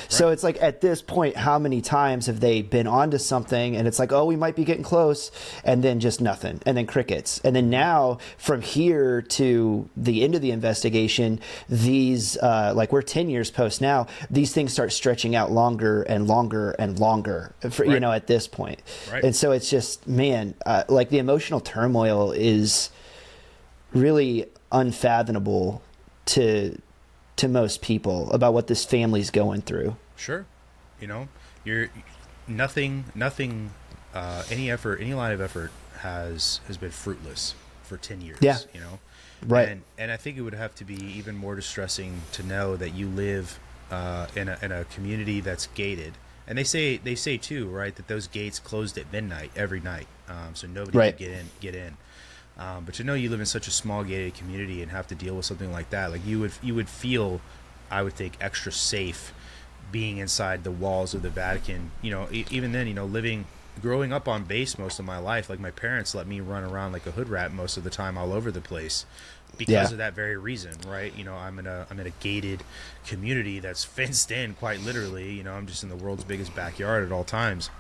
So it's like, at this point, how many times have they been onto something and it's like, oh, we might be getting close, and then just nothing, and then crickets. And then now from here to the end of the investigation, these we're 10 years post now, these things start stretching out longer and longer and longer for, at this point. Right. And so it's just, man, the emotional turmoil is really unfathomable to most people about what this family's going through. Sure. You're nothing, any line of effort has been fruitless for 10 years. Yeah. Right. And I think it would have to be even more distressing to know that you live in a community that's gated. And they say too, right, that those gates closed at midnight every night. So nobody could get in. But to know you live in such a small gated community and have to deal with something like that, like you would feel, I would think, extra safe being inside the walls of the Vatican. Even then, growing up on base most of my life, like my parents let me run around like a hood rat most of the time all over the place because of that very reason, right? I'm in a gated community that's fenced in, quite literally. I'm just in the world's biggest backyard at all times.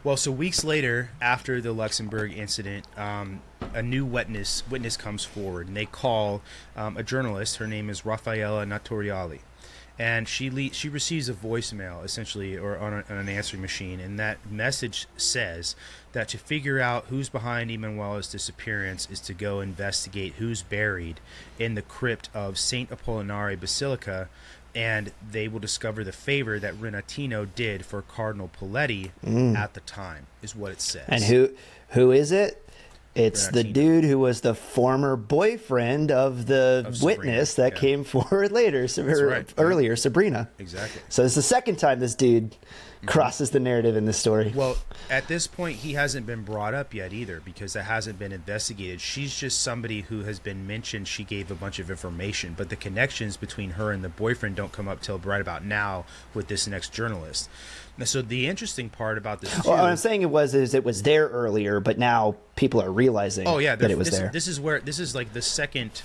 Well, so weeks later, after the Luxembourg incident, a new witness comes forward, and they call a journalist. Her name is Raffaella Notorialli, and she receives a voicemail, essentially, or on an answering machine, and that message says that to figure out who's behind Emanuela's disappearance is to go investigate who's buried in the crypt of Saint Apollinare Basilica, and they will discover the favor that Renatino did for Cardinal Poletti at the time, is what it says. And who is it? It's Renatino, the dude who was the former boyfriend of the witness that came forward later, earlier, Sabrina. Exactly. So it's the second time this dude crosses the narrative in this story. Well, at this point, he hasn't been brought up yet either, because that hasn't been investigated. She's just somebody who has been mentioned. She gave a bunch of information, but the connections between her and the boyfriend don't come up till right about now with this next journalist. Now, so the interesting part about this, what I'm saying it was there earlier, but now people are realizing that it was there. This is like the second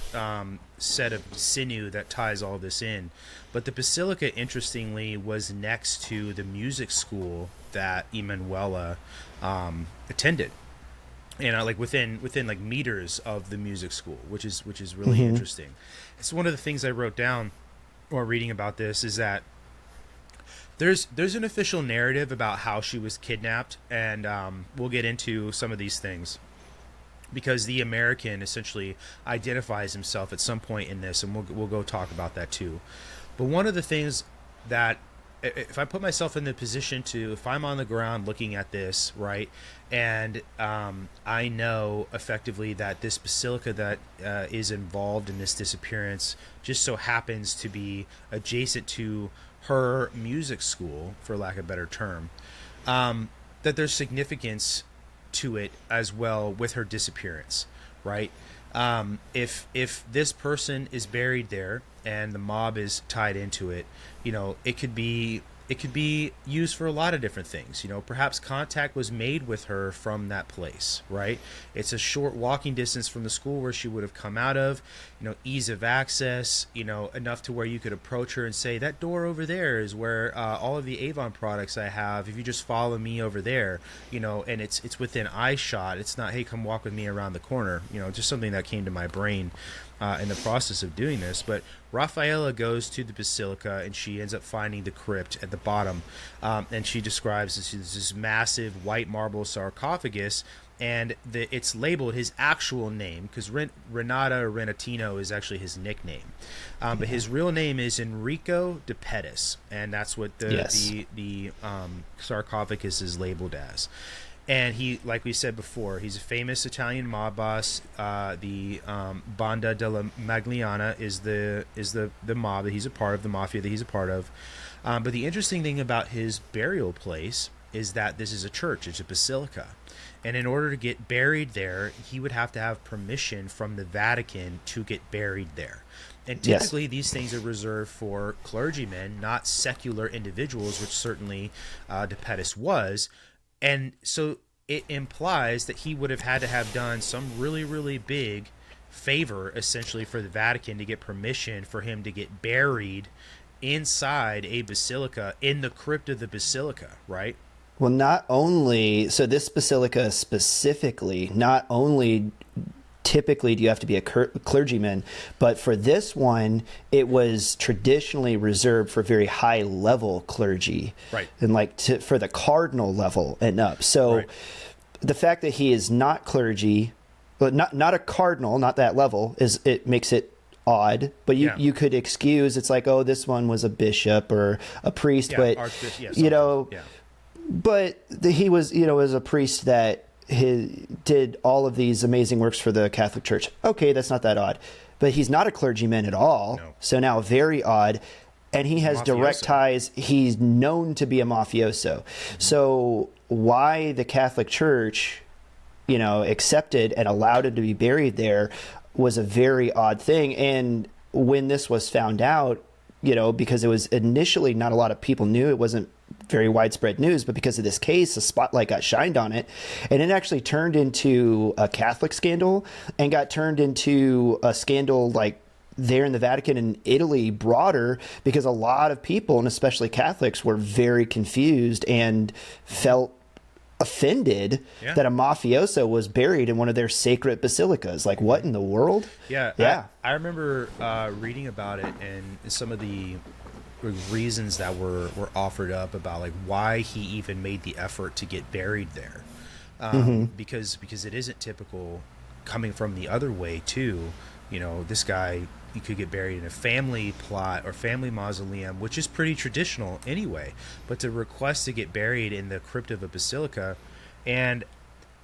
set of sinew that ties all this in. But the basilica, interestingly, was next to the music school that Emanuela attended, like within like meters of the music school, which is really interesting. It's one of the things I wrote down while reading about this, is that there's an official narrative about how she was kidnapped, and we'll get into some of these things, because the American essentially identifies himself at some point in this, and we'll go talk about that too. But one of the things that, if I put myself in the position if I'm on the ground looking at this, right, and I know effectively that this basilica that is involved in this disappearance just so happens to be adjacent to her music school, for lack of a better term, that there's significance to it as well with her disappearance, right? If this person is buried there and the mob is tied into it, it could be used for a lot of different things. Perhaps contact was made with her from that place, right? It's a short walking distance from the school where she would have come out of, ease of access, enough to where you could approach her and say, that door over there is where all of the Avon products I have, if you just follow me over there, and it's within eye shot. It's not, hey, come walk with me around the corner, just something that came to my brain in the process of doing this. But Raffaella goes to the basilica, and she ends up finding the crypt at the bottom, and she describes this massive white marble sarcophagus, and it's labeled his actual name, because Renata or Renatino is actually his nickname, but his real name is Enrico de Pettis, and that's what the sarcophagus is labeled as. And he, like we said before, he's a famous Italian mob boss. The Banda della Magliana is the mob that he's a part of, the mafia that he's a part of. But the interesting thing about his burial place is that this is a church. It's a basilica. And in order to get buried there, he would have to have permission from the Vatican to get buried there. And typically these things are reserved for clergymen, not secular individuals, which certainly De Pettis was. And so it implies that he would have had to have done some really, really big favor, essentially, for the Vatican to get permission for him to get buried inside a basilica, in the crypt of the basilica, right? Well, not only, so this basilica specifically, not only typically do you have to be a clergyman, but for this one, it was traditionally reserved for very high level clergy, right? And like for the cardinal level and up. So the fact that he is not clergy, but not a cardinal, not that level, it makes it odd. But you could excuse, it's like, oh, this one was a bishop or a priest, but but he was, as a priest that he did all of these amazing works for the Catholic Church. Okay, that's not that odd. But he's not a clergyman at all. No. So now very odd. And he has direct ties. He's known to be a mafioso. Mm-hmm. So why the Catholic Church, accepted and allowed him to be buried there was a very odd thing. And when this was found out, because it was initially not a lot of people knew, it wasn't very widespread news, but because of this case, a spotlight got shined on it, and it actually turned into a Catholic scandal and got turned into a scandal like there in the Vatican and Italy broader, because a lot of people, and especially Catholics, were very confused and felt offended that a mafioso was buried in one of their sacred basilicas. Like, what in the world? I remember reading about it, and some of the reasons that were offered up about like why he even made the effort to get buried there, because it isn't typical coming from the other way too. This guy, you could get buried in a family plot or family mausoleum, which is pretty traditional anyway, but to request to get buried in the crypt of a basilica, and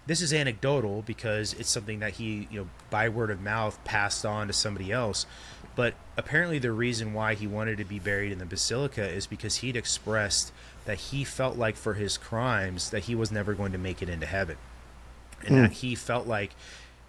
this is anecdotal because it's something that he, by word of mouth passed on to somebody else. But apparently the reason why he wanted to be buried in the basilica is because he'd expressed that he felt like for his crimes that he was never going to make it into heaven. And that he felt like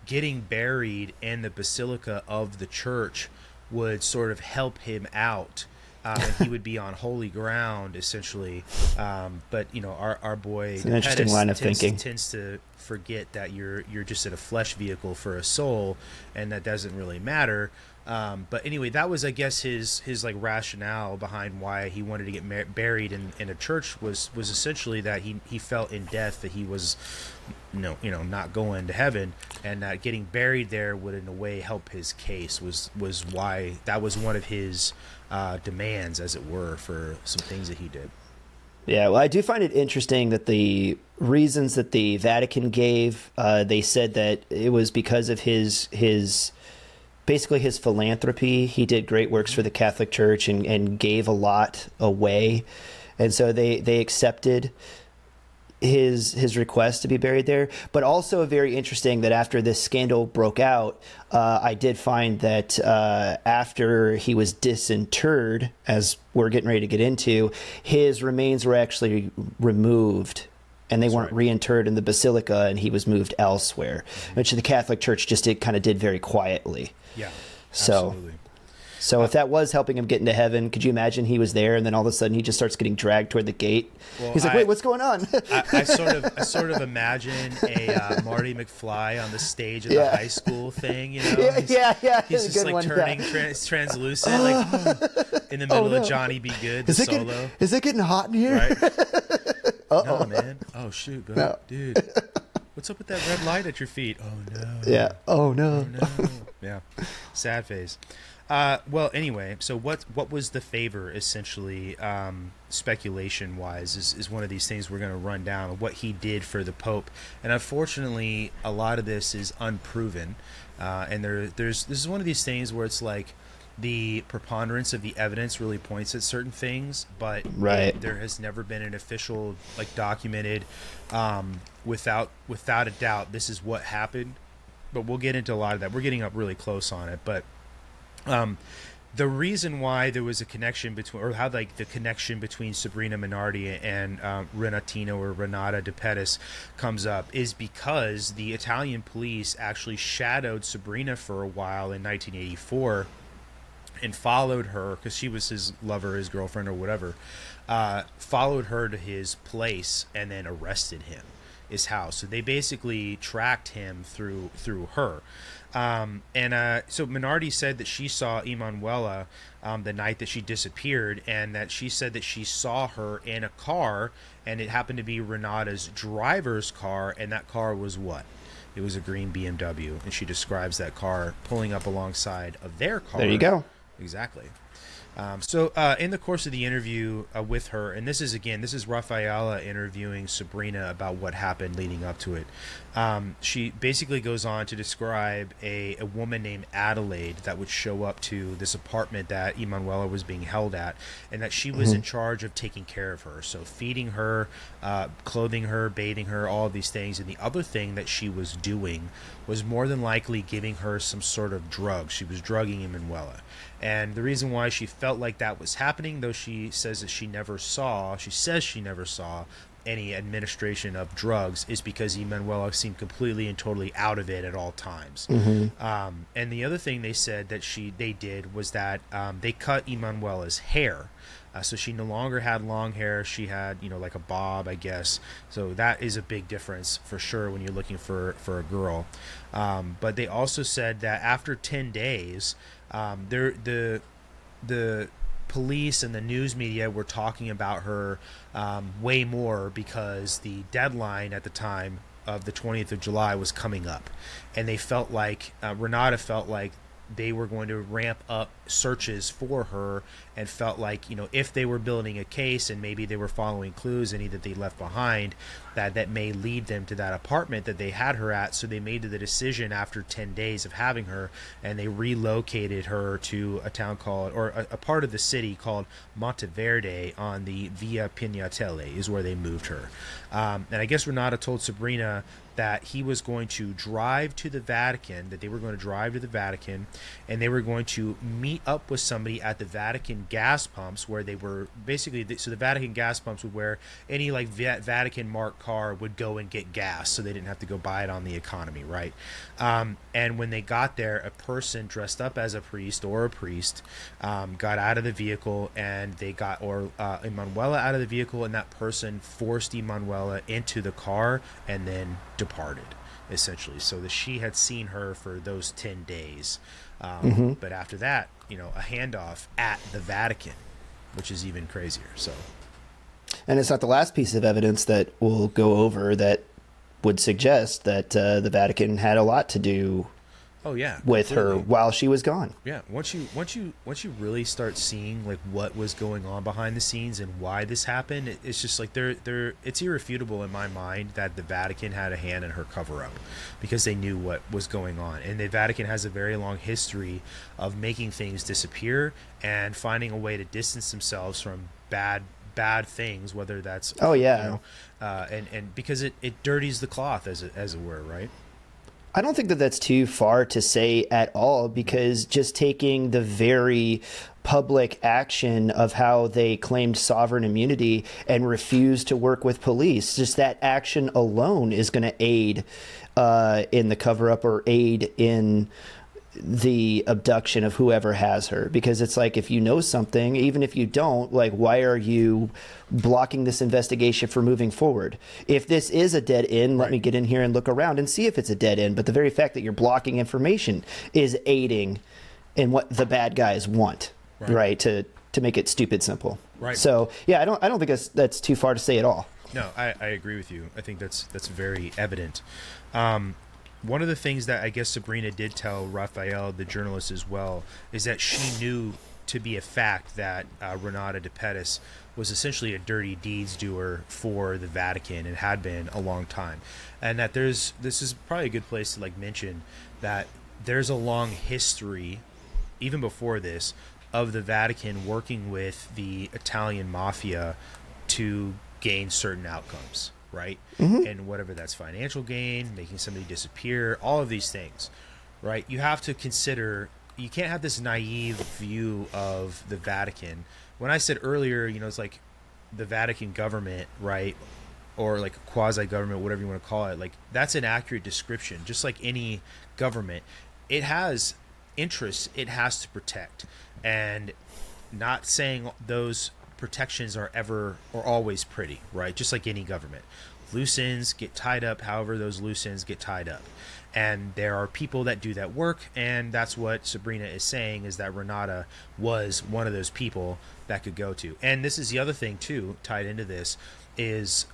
getting buried in the basilica of the church would sort of help him out. And he would be on holy ground, essentially. But, our boy... It's an interesting line of thinking. Tends to forget that you're just in a flesh vehicle for a soul, and that doesn't really matter. But anyway, that was, I guess, his like rationale behind why he wanted to get buried in a church was essentially that he felt in death that he was, not going to heaven, and that getting buried there would in a way help his case was why that was one of his demands, as it were, for some things that he did. Yeah, well, I do find it interesting that the reasons that the Vatican gave, they said that it was because of his basically his philanthropy. He did great works for the Catholic Church and gave a lot away. And so they accepted his request to be buried there. But also very interesting that after this scandal broke out, I did find that after he was disinterred, as we're getting ready to get into, his remains were actually removed. And they weren't reinterred in the basilica, and he was moved elsewhere, which the Catholic Church just did very quietly. Yeah, absolutely. So if that was helping him get into heaven, could you imagine he was there, and then all of a sudden he just starts getting dragged toward the gate? Well, he's like, "Wait, what's going on?" I sort of imagine a Marty McFly on the stage of the high school thing. He's just like turning translucent, like in the middle of Johnny Be Good, the solo. Is it getting hot in here? Right? No, man. Oh shoot, bro. No. Dude. What's up with that red light at your feet? Oh no. Yeah. Oh no. Oh no. Yeah. Sad face. Well, anyway, so what was the favor essentially? Speculation wise, is one of these things we're going to run down what he did for the Pope, and unfortunately, a lot of this is unproven. And this is one of these things where it's like the preponderance of the evidence really points at certain things, but Right. there has never been an official, like, documented, without a doubt, this is what happened. But we'll get into a lot of that. We're getting up really close on it, but the reason why there was a connection between, or how, like, the connection between Sabrina Minardi and Renata de Pettis comes up is because the Italian police actually shadowed Sabrina for a while in 1984 and followed her because she was his lover, his girlfriend, or whatever. Followed her to his place and then arrested him, his house. So they basically tracked him through her. So Minardi said that she saw Emanuela the night that she disappeared, and that she said that she saw her in a car, and it happened to be Renata's driver's car, and that car was what? It was a green BMW, and she describes that car pulling up alongside of their car. There you go. Exactly. In the course of the interview with her, and this is Raffaella interviewing Sabrina about what happened leading up to it. She basically goes on to describe a woman named Adelaide that would show up to this apartment that Emanuela was being held at, and that she was in charge of taking care of her. So feeding her, clothing her, bathing her, all of these things. And the other thing that she was doing was more than likely giving her some sort of drug. She was drugging Emanuela. And the reason why she felt like that was happening, though she says she never saw any administration of drugs, is because Emanuela seemed completely and totally out of it at all times. And the other thing they said that they did was that they cut Emanuela's hair. So she no longer had long hair. She had, like a bob, I guess. So that is a big difference for sure when you're looking for a girl. But they also said that after 10 days, the police and the news media were talking about her way more, because the deadline at the time of the 20th of July was coming up, and they felt like Renata felt like they were going to ramp up searches for her, and felt like, if they were building a case and maybe they were following clues, any that they left behind, that may lead them to that apartment that they had her at. So they made the decision after 10 days of having her, and they relocated her to a town called, or a part of the city called Monteverde on the Via Pignatelle is where they moved her. And I guess Renata told Sabrina that he was going to drive to the Vatican, that they were going to drive to the Vatican, and they were going to meet up with somebody at the Vatican gas pumps, where they were basically, so the Vatican gas pumps would where any like Vatican marked car would go and get gas, so they didn't have to go buy it on the economy, right? And when they got there, a person dressed up as a priest got out of the vehicle, and they got Emanuela out of the vehicle, and that person forced Emanuela into the car and then departed, essentially. So that she had seen her for those 10 days. But after that, a handoff at the Vatican, which is even crazier. So, and it's not the last piece of evidence that we'll go over that would suggest that the Vatican had a lot to do with her while she was gone. Yeah, once you really start seeing like what was going on behind the scenes and why this happened, it's just like it's irrefutable in my mind that the Vatican had a hand in her cover up, because they knew what was going on. And the Vatican has a very long history of making things disappear and finding a way to distance themselves from bad things, whether that's and because it dirties the cloth, as it were, right? I don't think that that's too far to say at all, because just taking the very public action of how they claimed sovereign immunity and refused to work with police, just that action alone is going to aid in the cover-up, or aid in the abduction of whoever has her. Because it's like, if you know something, even if you don't, like, why are you blocking this investigation for moving forward? If this is a dead end, let me get in here and look around and see if it's a dead end. But the very fact that you're blocking information is aiding in what the bad guys want, right? To make it stupid simple. Right. So yeah, I don't think that's too far to say at all. No, I agree with you. I think that's very evident. one of the things that I guess Sabrina did tell Raffaella, the journalist, as well, is that she knew to be a fact that Renata de Pettis was essentially a dirty deeds doer for the Vatican and had been a long time. And that this is probably a good place to like mention that there's a long history, even before this, of the Vatican working with the Italian mafia to gain certain outcomes, right? And whatever that's financial gain, making somebody disappear, all of these things, right? You have to consider, you can't have this naive view of the Vatican. When I said earlier, it's like the Vatican government, right? Or like quasi-government, whatever you want to call it, like that's an accurate description. Just like any government, it has interests it has to protect, and not saying those protections are ever or always pretty, right? Just like any government, loose ends get tied up however those loose ends get tied up, and there are people that do that work, and that's what Sabrina is saying, is that Renata was one of those people that could go to. And this is the other thing too tied into this is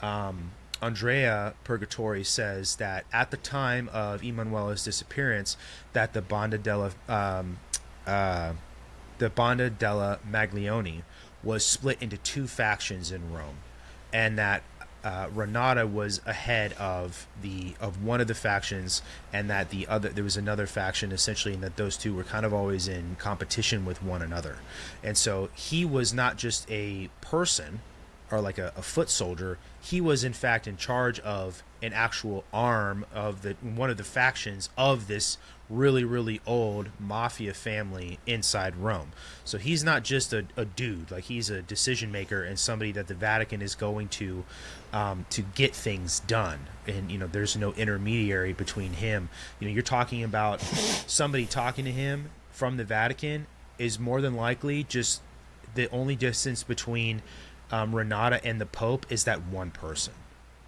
Andrea Purgatori says that at the time of Emanuela's disappearance, that the Banda della Maglione was split into two factions in Rome, and that Renata was ahead of one of the factions, and that there was another faction essentially, and that those two were kind of always in competition with one another. And so he was not just a person or like a foot soldier. He was in fact in charge of an actual arm of one of the factions of this really, really old mafia family inside Rome. So he's not just a dude, like he's a decision maker and somebody that the Vatican is going to get things done. And there's no intermediary between him. You're talking about somebody talking to him from the Vatican is more than likely just the only distance between Renata and the Pope is that one person.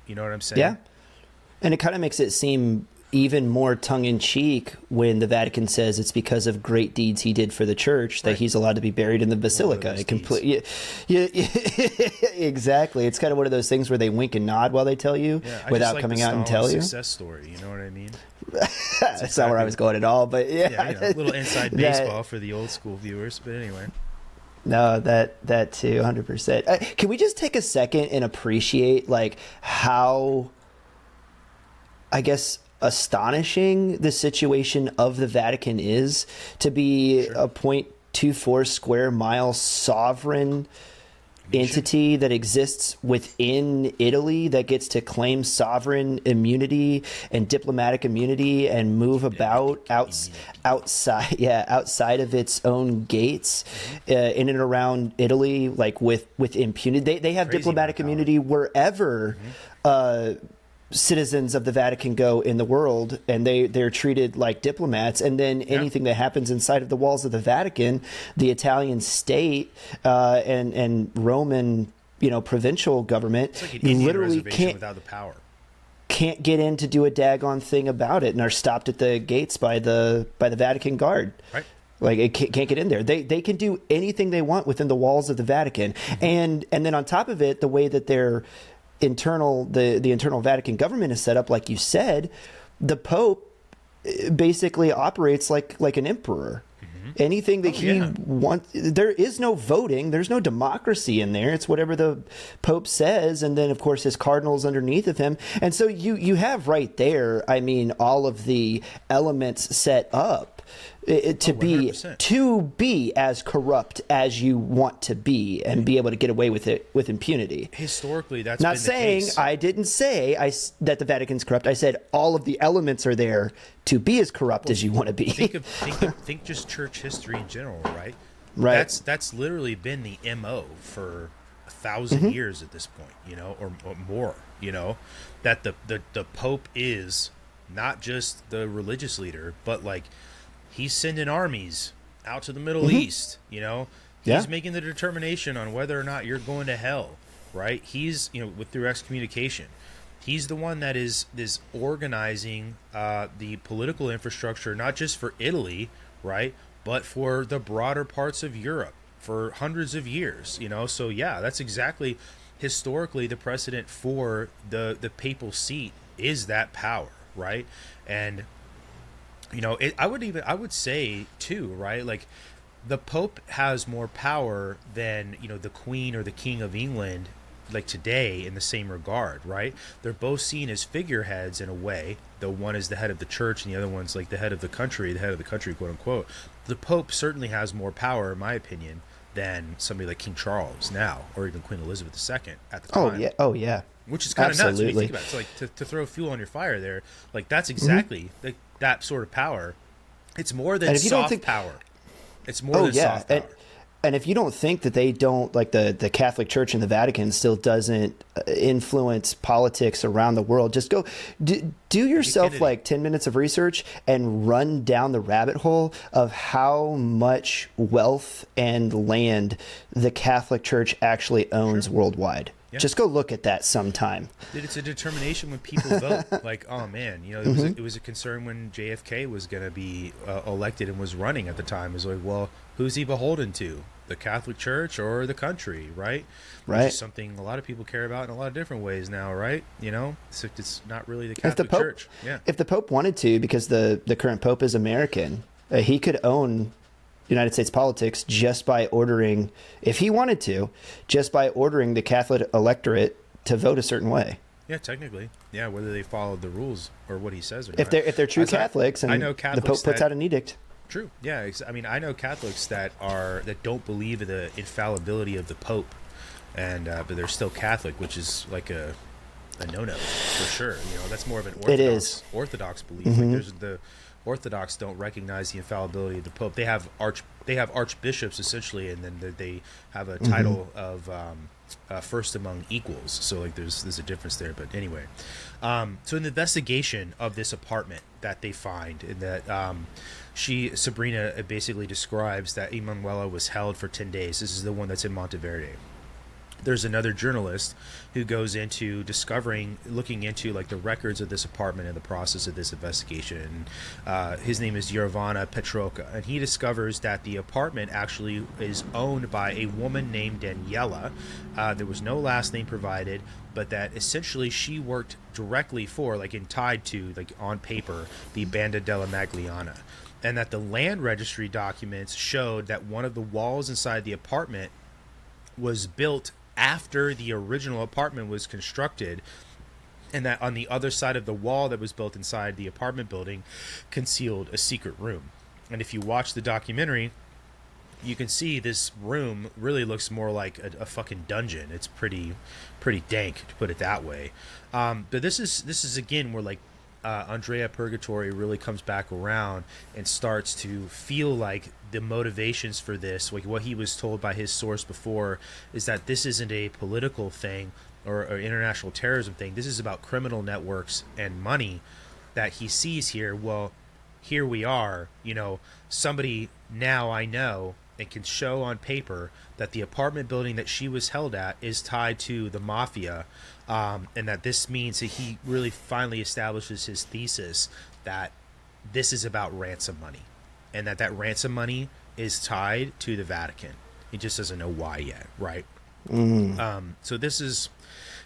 You know what I'm saying? Yeah. And it kind of makes it seem even more tongue-in-cheek when the Vatican says it's because of great deeds he did for the church that he's allowed to be buried in the basilica. Yeah, exactly. It's kind of one of those things where they wink and nod while they tell you without coming out and tell you. Success story, you know what I mean? That's not where I was going at all, but yeah. A little inside baseball for the old school viewers, but anyway. No, that too, 100%. Can we just take a second and appreciate like how, I guess, astonishing the situation of the Vatican is to be a 0.24 square mile sovereign entity that exists within Italy that gets to claim sovereign immunity and diplomatic immunity and move about outside of its own gates in and around Italy, like with impunity. They have diplomatic immunity wherever citizens of the Vatican go in the world, and they're treated like diplomats. And then anything that happens inside of the walls of the Vatican, the Italian state and Roman provincial government, it's like an Indian literally reservation without the power. Can't get in to do a daggone thing about it, and are stopped at the gates by the Vatican guard. Right. Like it can't get in there. They can do anything they want within the walls of the Vatican, and then on top of it, the way that they're the internal Vatican government is set up, like you said, the Pope basically operates like an emperor. Anything that he wants, there is no voting, there's no democracy in there. It's whatever the Pope says, and then of course his cardinals underneath of him. And so you have right there, I mean, all of the elements set up to be as corrupt as you want to be and be able to get away with it with impunity. Historically, that's not been saying the case. I didn't say that the Vatican's corrupt. I said all of the elements are there to be as corrupt as you want to be. Think just church history in general, right? Right. That's literally been the MO for 1,000 years at this point, or more. That the Pope is not just the religious leader, but like he's sending armies out to the Middle East. He's making the determination on whether or not you're going to hell, right? He's through excommunication. He's the one that is organizing the political infrastructure, not just for Italy, right, but for the broader parts of Europe for hundreds of years. So that's exactly historically the precedent for the papal seat is that power. right? And I would say too, right? Like the Pope has more power than the Queen or the King of England, like today, in the same regard, right? They're both seen as figureheads in a way, though one is the head of the church and the other one's like the head of the country, quote unquote. The Pope certainly has more power, in my opinion, than somebody like King Charles now, or even Queen Elizabeth II at the time. Oh yeah. Which is kind of nuts when you Absolutely. think about it. So like to throw fuel on your fire there, like that's exactly like that sort of power. It's more than And if you don't soft think- power. It's more than soft power. And if you don't think that they don't, like the Catholic Church and the Vatican still doesn't influence politics around the world, just go do yourself like 10 minutes of research and run down the rabbit hole of how much wealth and land the Catholic Church actually owns worldwide. Yeah. Just go look at that sometime. Dude, it's a determination when people vote. Like, oh man, it was a concern when JFK was going to be elected and was running at the time. It was like, well, who's he beholden to? The Catholic Church or the country, right? Right. Which is something a lot of people care about in a lot of different ways now, right? So it's not really the Catholic Church. Yeah. If the Pope wanted to, because the current Pope is American, he could own United States politics just by ordering, if he wanted to, just by ordering the Catholic electorate to vote a certain way. Yeah, technically. Yeah, whether they follow the rules or what he says or not. If they're true Catholics, and the Pope puts out an edict. True. Yeah, I mean, I know Catholics that don't believe in the infallibility of the Pope, and but they're still Catholic, which is like a no-no for sure. That's more of an Orthodox belief. Like there's the Orthodox don't recognize the infallibility of the Pope. They have archbishops essentially, and then they have a title of first among equals. So like there's a difference there. But anyway, so in the investigation of this apartment that they find, in that Sabrina basically describes that Emanuela was held for 10 days. This is the one that's in Monteverde. There's another journalist who goes into looking into like the records of this apartment in the process of this investigation. His name is Yerovana Petroka, and he discovers that the apartment actually is owned by a woman named Daniela. There was no last name provided, but that essentially she worked directly for, like, and tied to, like, on paper, the Banda della Magliana. And that the land registry documents showed that one of the walls inside the apartment was built after the original apartment was constructed, and that on the other side of the wall that was built inside the apartment building concealed a secret room. And if you watch the documentary, you can see this room really looks more like a fucking dungeon. It's pretty dank, to put it that way. But this is again where, like, Andrea Purgatory really comes back around and starts to feel like the motivations for this, like what he was told by his source before, is that this isn't a political thing or international terrorism thing. This is about criminal networks and money that he sees here. Well, here we are, somebody now I know and can show on paper that the apartment building that she was held at is tied to the mafia, and that this means that he really finally establishes his thesis that this is about ransom money, and that ransom money is tied to the Vatican. He just doesn't know why yet, right? So this is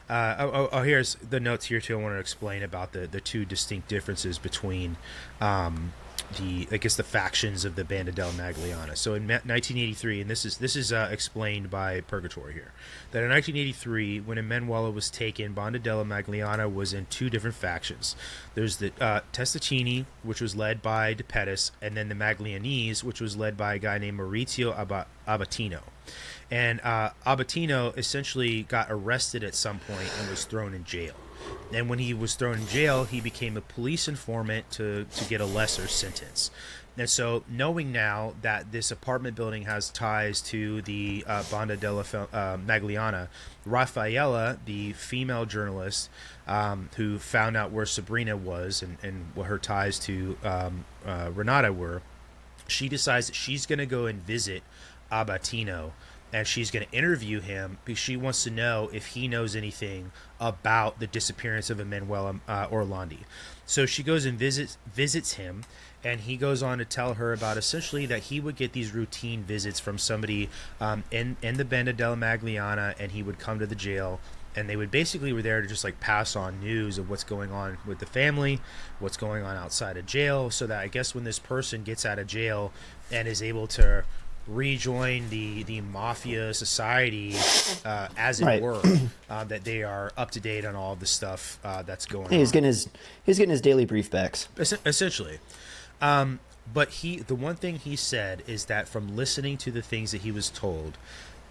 here's the notes here too. I want to explain about the two distinct differences between the factions of the Banda della Magliana. So in 1983, and this is explained by Purgatory here, that in 1983, when Emanuela was taken, Banda della Magliana was in two different factions. There's the Testaccini, which was led by De Pettis, and then the Maglianese, which was led by a guy named Maurizio Abatino. And Abatino essentially got arrested at some point and was thrown in jail. And when he was thrown in jail, he became a police informant to get a lesser sentence. And so, knowing now that this apartment building has ties to the Banda della Magliana, Raffaella, the female journalist who found out where Sabrina was and what her ties to Renata were, she decides that she's going to go and visit Abatino, and she's going to interview him because she wants to know if he knows anything about the disappearance of Emanuela Orlandi. So she goes and visits him, and he goes on to tell her about essentially that he would get these routine visits from somebody in the Banda della Magliana, and he would come to the jail and they would basically were there to just like pass on news of what's going on with the family, what's going on outside of jail, so that I guess when this person gets out of jail and is able to rejoin the mafia society, as it were, that they are up to date on all of the stuff that's going on. He's getting his daily briefbacks. Essentially. But the one thing he said is that from listening to the things that he was told,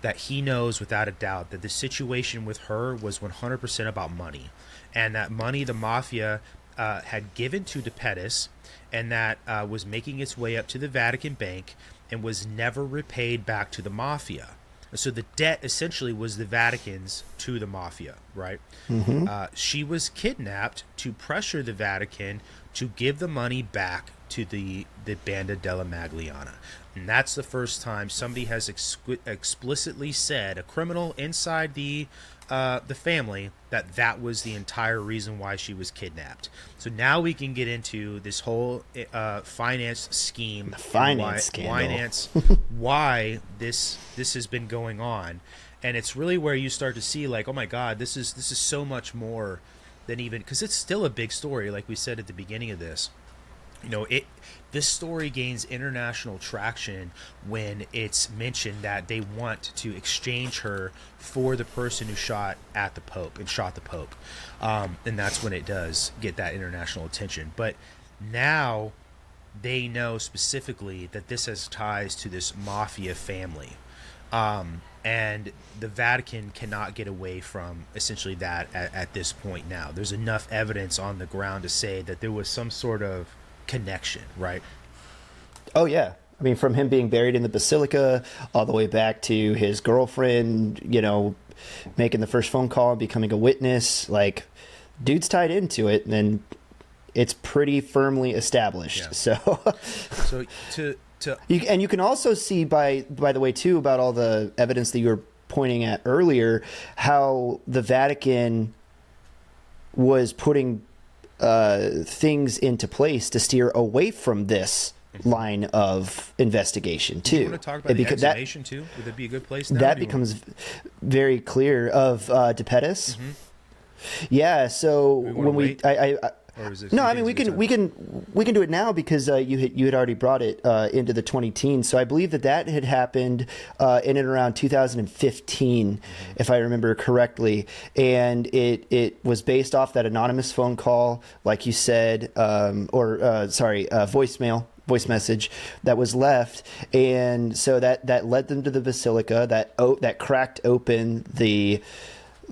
that he knows without a doubt that the situation with her was 100% about money, and that money the mafia had given to De Pettis, and that was making its way up to the Vatican bank and was never repaid back to the mafia. So the debt essentially was the Vatican's to the mafia, right? Mm-hmm. She was kidnapped to pressure the Vatican to give the money back to the Banda della Magliana. And that's the first time somebody has explicitly said, a criminal inside the family, that was the entire reason why she was kidnapped. So now we can get into this whole finance scheme, the finance scandal, why this has been going on, and it's really where you start to see like, oh my God, this is so much more than even, because it's still a big story, like we said at the beginning of this. You know, this story gains international traction when it's mentioned that they want to exchange her for the person who shot the Pope. And that's when it does get that international attention. But now they know specifically that this has ties to this mafia family. And the Vatican cannot get away from essentially that at this point now. There's enough evidence on the ground to say that there was some sort of connection, right? Oh yeah, I mean, from him being buried in the basilica all the way back to his girlfriend, you know, making the first phone call and becoming a witness, like, dude's tied into it, and it's pretty firmly established. Yeah. So you can also see by the way too, about all the evidence that you were pointing at earlier, how the Vatican was putting things into place to steer away from this line of investigation too. You want to talk about the exhumation too? Would it be a good place now? That becomes very clear of De Pettis. Mm-hmm. Yeah. So when we we can do it now because you had already brought it into the 2010s. So I believe that had happened in and around 2015, if I remember correctly, and it was based off that anonymous phone call, like you said, voice message that was left, and so that led them to the basilica, that cracked open the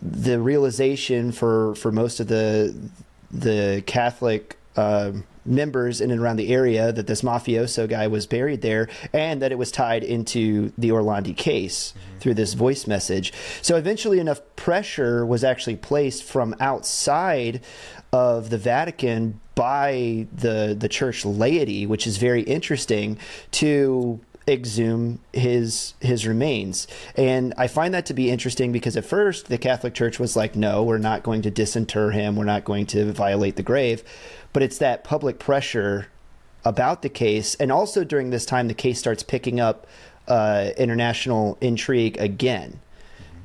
realization for most of the Catholic members in and around the area that this mafioso guy was buried there, and that it was tied into the Orlandi case through this voice message. So eventually enough pressure was actually placed from outside of the Vatican by the church laity, which is very interesting, to exhume his remains. And I find that to be interesting because at first the Catholic Church was like, no, we're not going to disinter him, we're not going to violate the grave. But it's that public pressure about the case, and also during this time the case starts picking up international intrigue again,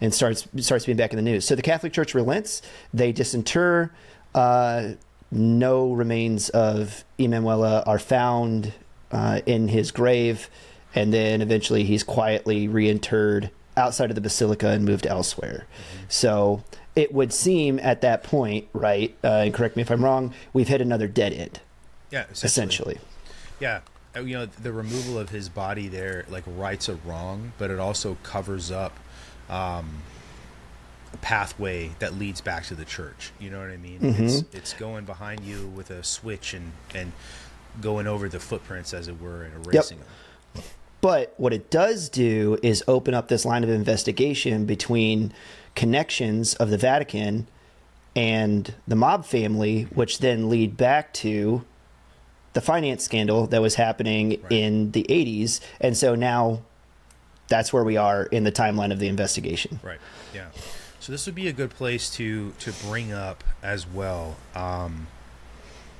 and starts being back in the news. So the Catholic Church relents, they disinter, no remains of Emanuela are found in his grave, and then eventually he's quietly reinterred outside of the basilica and moved elsewhere. So it would seem at that point, right, and correct me if I'm wrong, we've hit another dead end. Yeah, essentially. Yeah, you know, the removal of his body there, like, rights a wrong, but it also covers up a pathway that leads back to the church. You know what I mean? It's going behind you with a switch and going over the footprints, as it were, and erasing them. But what it does do is open up this line of investigation between connections of the Vatican and the mob family, which then lead back to the finance scandal that was happening in the 80s. And so now that's where we are in the timeline of the investigation. Right. Yeah. So this would be a good place to bring up as well.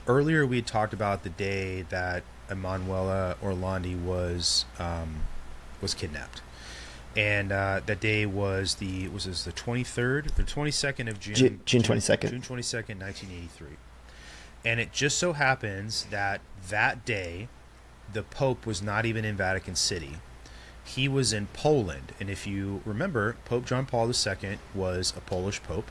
Earlier we had talked about the day that Emanuela Orlandi was kidnapped. And that day was the 23rd, the 22nd of June, June 22nd. June 22nd, 1983. And it just so happens that that day, the Pope was not even in Vatican City. He was in Poland. And if you remember, Pope John Paul II was a Polish Pope.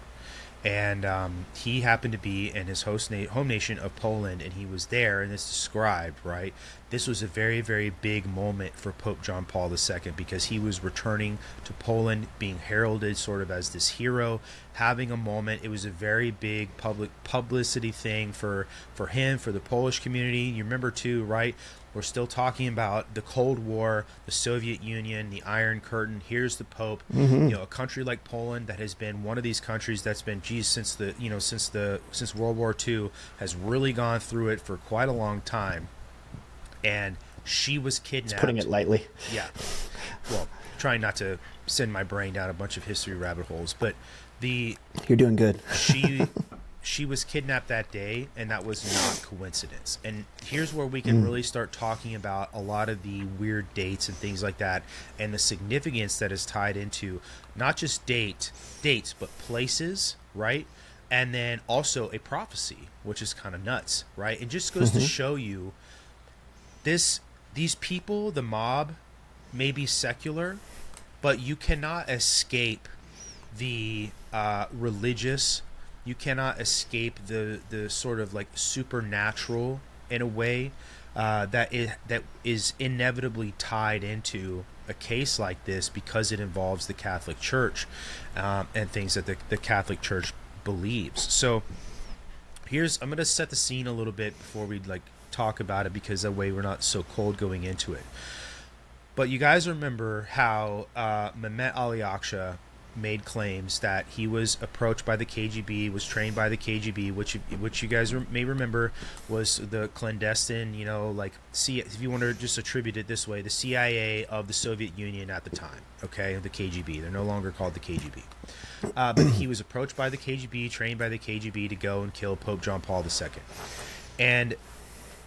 And he happened to be in his home nation of Poland, and he was there, and it's described, right? This was a very, very big moment for Pope John Paul II because he was returning to Poland, being heralded sort of as this hero, having a moment. It was a very big public publicity thing for him, for the Polish community. You remember too, right? We're still talking about the Cold War, the Soviet Union, the Iron Curtain. Here's the Pope. You know, a country like Poland that has been one of these countries that's been, since World War II, has really gone through it for quite a long time. And she was kidnapped. It's putting it lightly. Yeah. Well, trying not to send my brain down a bunch of history rabbit holes, but you're doing good. She was kidnapped that day, and that was not coincidence. And here's where we can really start talking about a lot of the weird dates and things like that, and the significance that is tied into not just dates, but places, right? And then also a prophecy, which is kind of nuts, right? It just goes to show you these people, the mob, may be secular, but you cannot escape the religious. You cannot escape the sort of like supernatural in a way that is inevitably tied into a case like this because it involves the Catholic Church and things that the Catholic Church believes. So I'm going to set the scene a little bit before we talk about it, because that way we're not so cold going into it. But you guys remember how Mehmet Ali Aksha made claims that he was approached by the KGB, was trained by the KGB, which you guys may remember was the clandestine, if you want to just attribute it this way, the CIA of the Soviet Union at the time, okay, the KGB. They're no longer called the KGB. But he was approached by the KGB, trained by the KGB to go and kill Pope John Paul II. And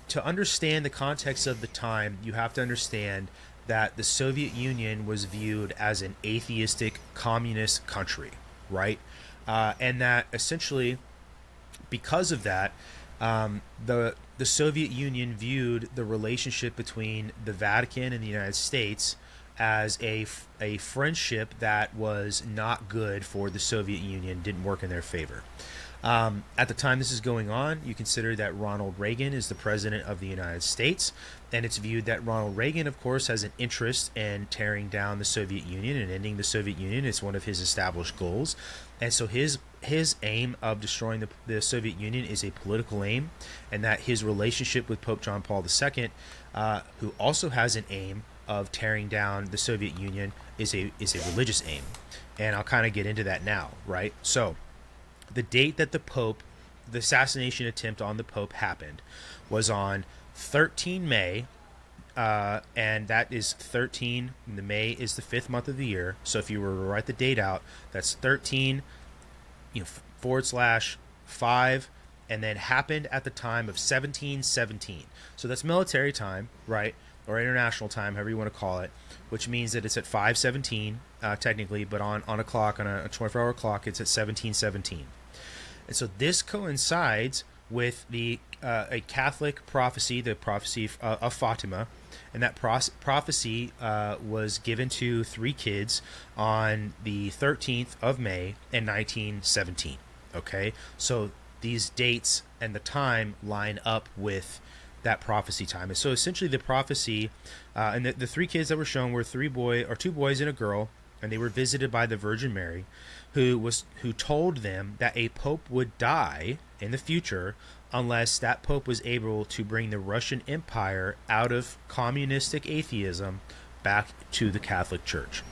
to understand the context of the time, you have to understand that the Soviet Union was viewed as an atheistic communist country, right? And that essentially, because of that, the Soviet Union viewed the relationship between the Vatican and the United States as a friendship that was not good for the Soviet Union, didn't work in their favor. At the time this is going on, you consider that Ronald Reagan is the president of the United States, and it's viewed that Ronald Reagan, of course, has an interest in tearing down the Soviet Union and ending the Soviet Union. It's one of his established goals. And so his aim of destroying the Soviet Union is a political aim, and that his relationship with Pope John Paul II, who also has an aim of tearing down the Soviet Union, is a religious aim. And I'll kind of get into that now, right? So the date that the assassination attempt on the Pope happened was on 13 May, and that is 13, the May is the 5th month of the year. So if you were to write the date out, that's 13, /5, and then happened at the time of 1717. So that's military time, right? Or international time, however you want to call it, which means that it's at 5:17, technically, but on a clock, on a 24-hour clock, it's at 1717. And so this coincides with a Catholic prophecy, the prophecy of Fatima, and that prophecy was given to 3 kids on the 13th of May in 1917. Okay, so these dates and the time line up with that prophecy time. And so essentially the prophecy, and the 3 kids that were shown were 2 boys and a girl, and they were visited by the Virgin Mary, who told them that a pope would die in the future unless that pope was able to bring the Russian Empire out of communistic atheism back to the Catholic Church,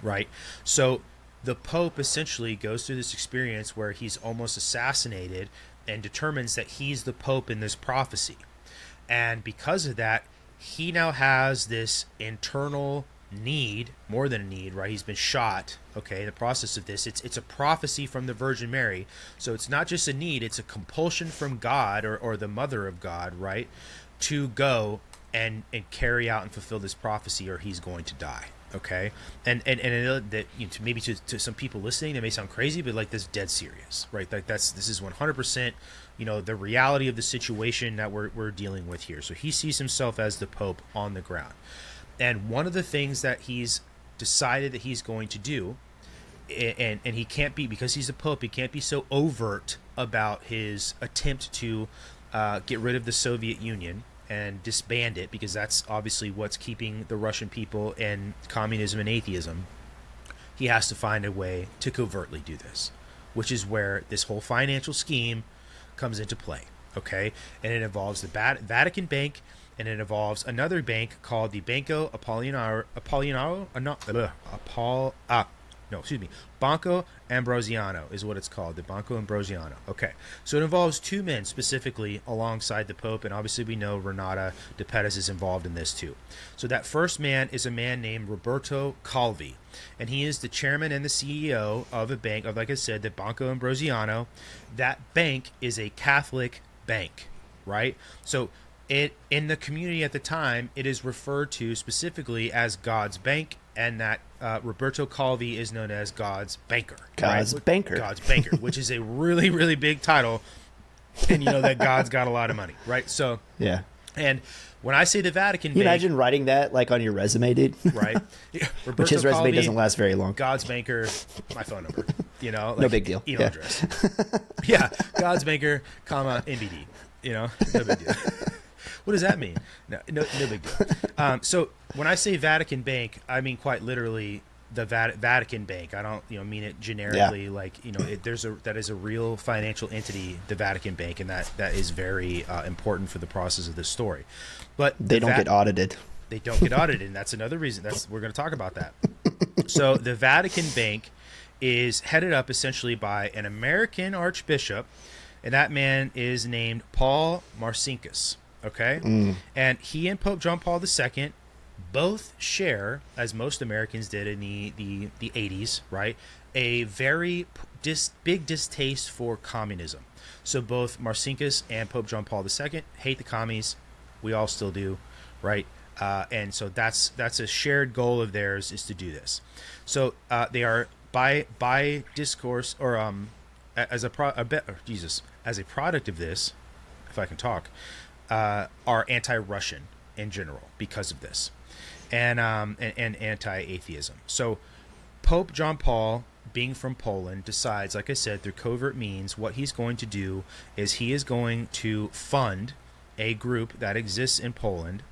right? So the pope essentially goes through this experience where he's almost assassinated and determines that he's the pope in this prophecy. And because of that, he now has this internal need, more than a need, right? He's been shot, okay, in the process of this. It's a prophecy from the Virgin Mary. So it's not just a need, it's a compulsion from God or the Mother of God, right, to go and carry out and fulfill this prophecy, or he's going to die. Okay, and I know that maybe to some people listening, it may sound crazy, but like, this dead serious, right? Like, this is 100%, the reality of the situation that we're dealing with here. So he sees himself as the Pope on the ground, and one of the things that he's decided that he's going to do, and he can't be, because he's the Pope, he can't be so overt about his attempt to get rid of the Soviet Union and disband it, because that's obviously what's keeping the Russian people in communism and atheism. He has to find a way to covertly do this, which is where this whole financial scheme comes into play. Okay, and it involves the Vatican Bank, and it involves another bank called the Banco Ambrosiano is what it's called, the Banco Ambrosiano. Okay, so it involves two men specifically alongside the Pope, and obviously we know Renata de Pettis is involved in this too. So that first man is a man named Roberto Calvi, and he is the chairman and the CEO of a bank, of, like I said, the Banco Ambrosiano. That bank is a Catholic bank, right? So in the community at the time, it is referred to specifically as God's Bank, and that Roberto Calvi is known as God's Banker. God's Banker. God's Banker, which is a really, really big title, and that God's got a lot of money, right? So yeah. And when I say the Vatican Can you Bank, imagine writing that like on your resume, dude? Right. Yeah, Which his resume doesn't last very long. God's Banker, my phone number. Like, no big deal. Email address. Yeah, God's Banker, comma NBD. No big deal. What does that mean? No big deal. So when I say Vatican Bank, I mean quite literally the Vatican Bank. I don't mean it generically. Yeah. Like that is a real financial entity, the Vatican Bank, and that is very important for the process of this story. But they don't get audited. They don't get audited, and that's another reason. We're going to talk about that. So the Vatican Bank is headed up essentially by an American archbishop, and that man is named Paul Marcinkus. Okay, and he and Pope John Paul II both share, as most Americans did in the 80s, right, a very big distaste for communism. So both Marcinkus and Pope John Paul II hate the commies. We all still do, right? And so that's a shared goal of theirs, is to do this. So they are by discourse, or as a product of this, if I can talk. Are anti-Russian in general because of this, and anti-atheism. So Pope John Paul, being from Poland, decides, like I said, through covert means, what he's going to do is he is going to fund a group that exists in Poland,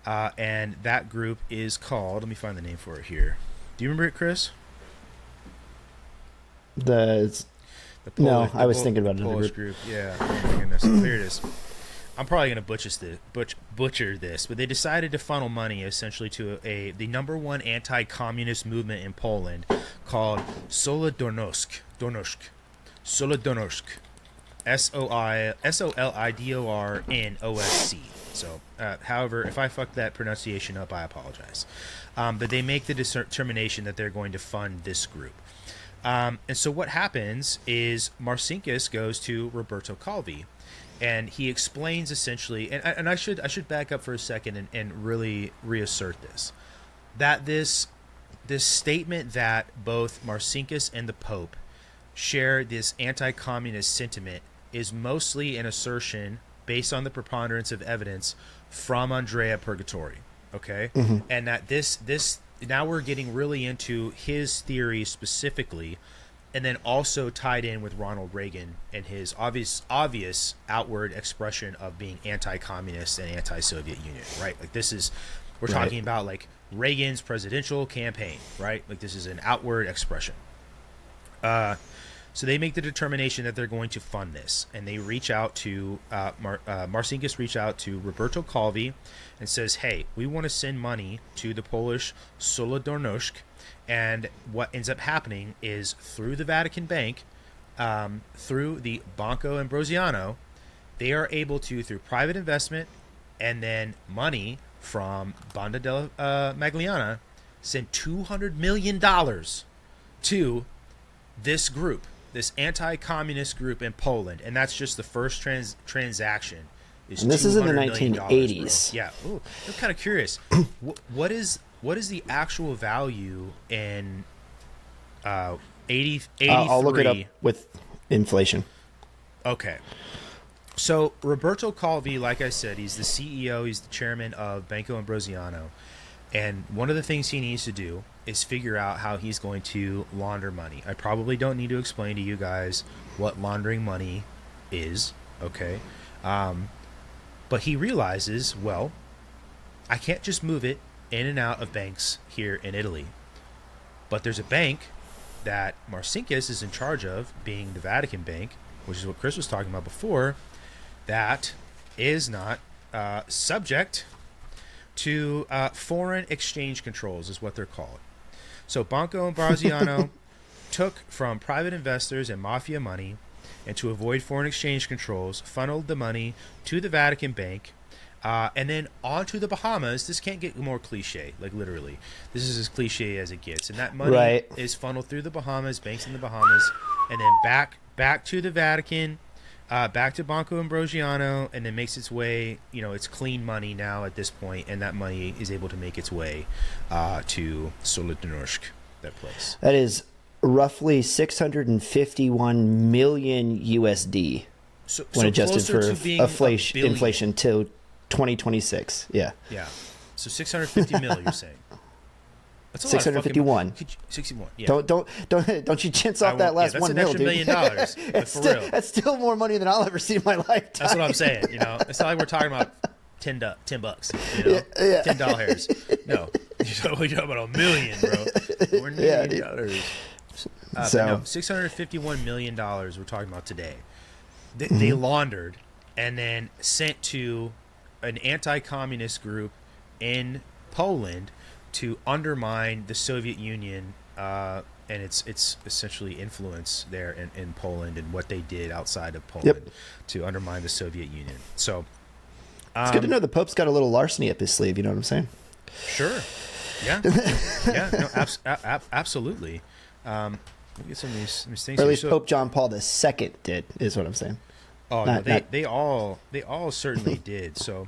and that group is called, let me find the name for it here. Do you remember it, Chris? I was thinking about another group. Yeah, oh my goodness. Here it is. I'm probably going to butcher this, but they decided to funnel money essentially to the number one anti-communist movement in Poland called Solidarnosc. Solidarnosc. Solidornosc. So, however, if I fucked that pronunciation up, I apologize. But they make the determination that they're going to fund this group. And so what happens is Marcinkus goes to Roberto Calvi, and he explains essentially, and I should back up for a second and really reassert this, that this statement that both Marcinkus and the Pope share this anti-communist sentiment is mostly an assertion based on the preponderance of evidence from Andrea Purgatori, okay? Mm-hmm. And that this now we're getting really into his theory specifically, and then also tied in with Ronald Reagan and his obvious outward expression of being anti-communist and anti-Soviet Union, right? Like we're talking about like Reagan's presidential campaign, right? Like this is an outward expression. So they make the determination that they're going to fund this, and they reach out to Marcinkus reach out to Roberto Calvi and says, hey, we want to send money to the Polish Solidarnosc. And what ends up happening is through the Vatican Bank, through the Banco Ambrosiano, they are able to, through private investment and then money from Banda della Magliana, send $200 million to this group, this anti-communist group in Poland. And that's just the first transaction. And this is in the 1980s. Yeah. Ooh, I'm kind of curious. What is what is the actual value in 83? I'll look it up with inflation. Okay. So Roberto Calvi, like I said, he's the CEO, he's the chairman of Banco Ambrosiano. And one of the things he needs to do is figure out how he's going to launder money. I probably don't need to explain to you guys what laundering money is, okay? But he realizes, well, I can't just move it in and out of banks here in Italy. But there's a bank that Marcinkus is in charge of, being the Vatican Bank, which is what Chris was talking about before, that is not subject to foreign exchange controls, is what they're called. So Banco Ambrosiano took from private investors and mafia money, and to avoid foreign exchange controls, funneled the money to the Vatican Bank, and then on to the Bahamas. This can't get more cliche, like literally. This is as cliche as it gets. And that money is funneled through the Bahamas, banks in the Bahamas, and then back to the Vatican, back to Banco Ambrosiano, and then makes its way, it's clean money now at this point, and that money is able to make its way to Solidarnosc, that place. That is roughly 651 million USD when adjusted for inflation till 2026. Yeah. Yeah. So 650 mil, you're saying? That's 651. 61. Yeah. Don't you chintz off that last $1 million, dude. That's still more money than I'll ever see in my lifetime. That's what I'm saying. It's not like we're talking about $10. Yeah. $10. No, you're talking about $1 million, bro. We're $1 million. $651 million we're talking about today. They laundered and then sent to an anti-communist group in Poland to undermine the Soviet Union and its essentially influence there in Poland, and what they did outside of Poland to undermine the Soviet Union. So it's good to know the Pope's got a little larceny up his sleeve. You know what I'm saying? Sure. Yeah. No, absolutely. Let me get some of these things. Or at least Pope John Paul II did, is what I'm saying. Oh, no, they all certainly did. So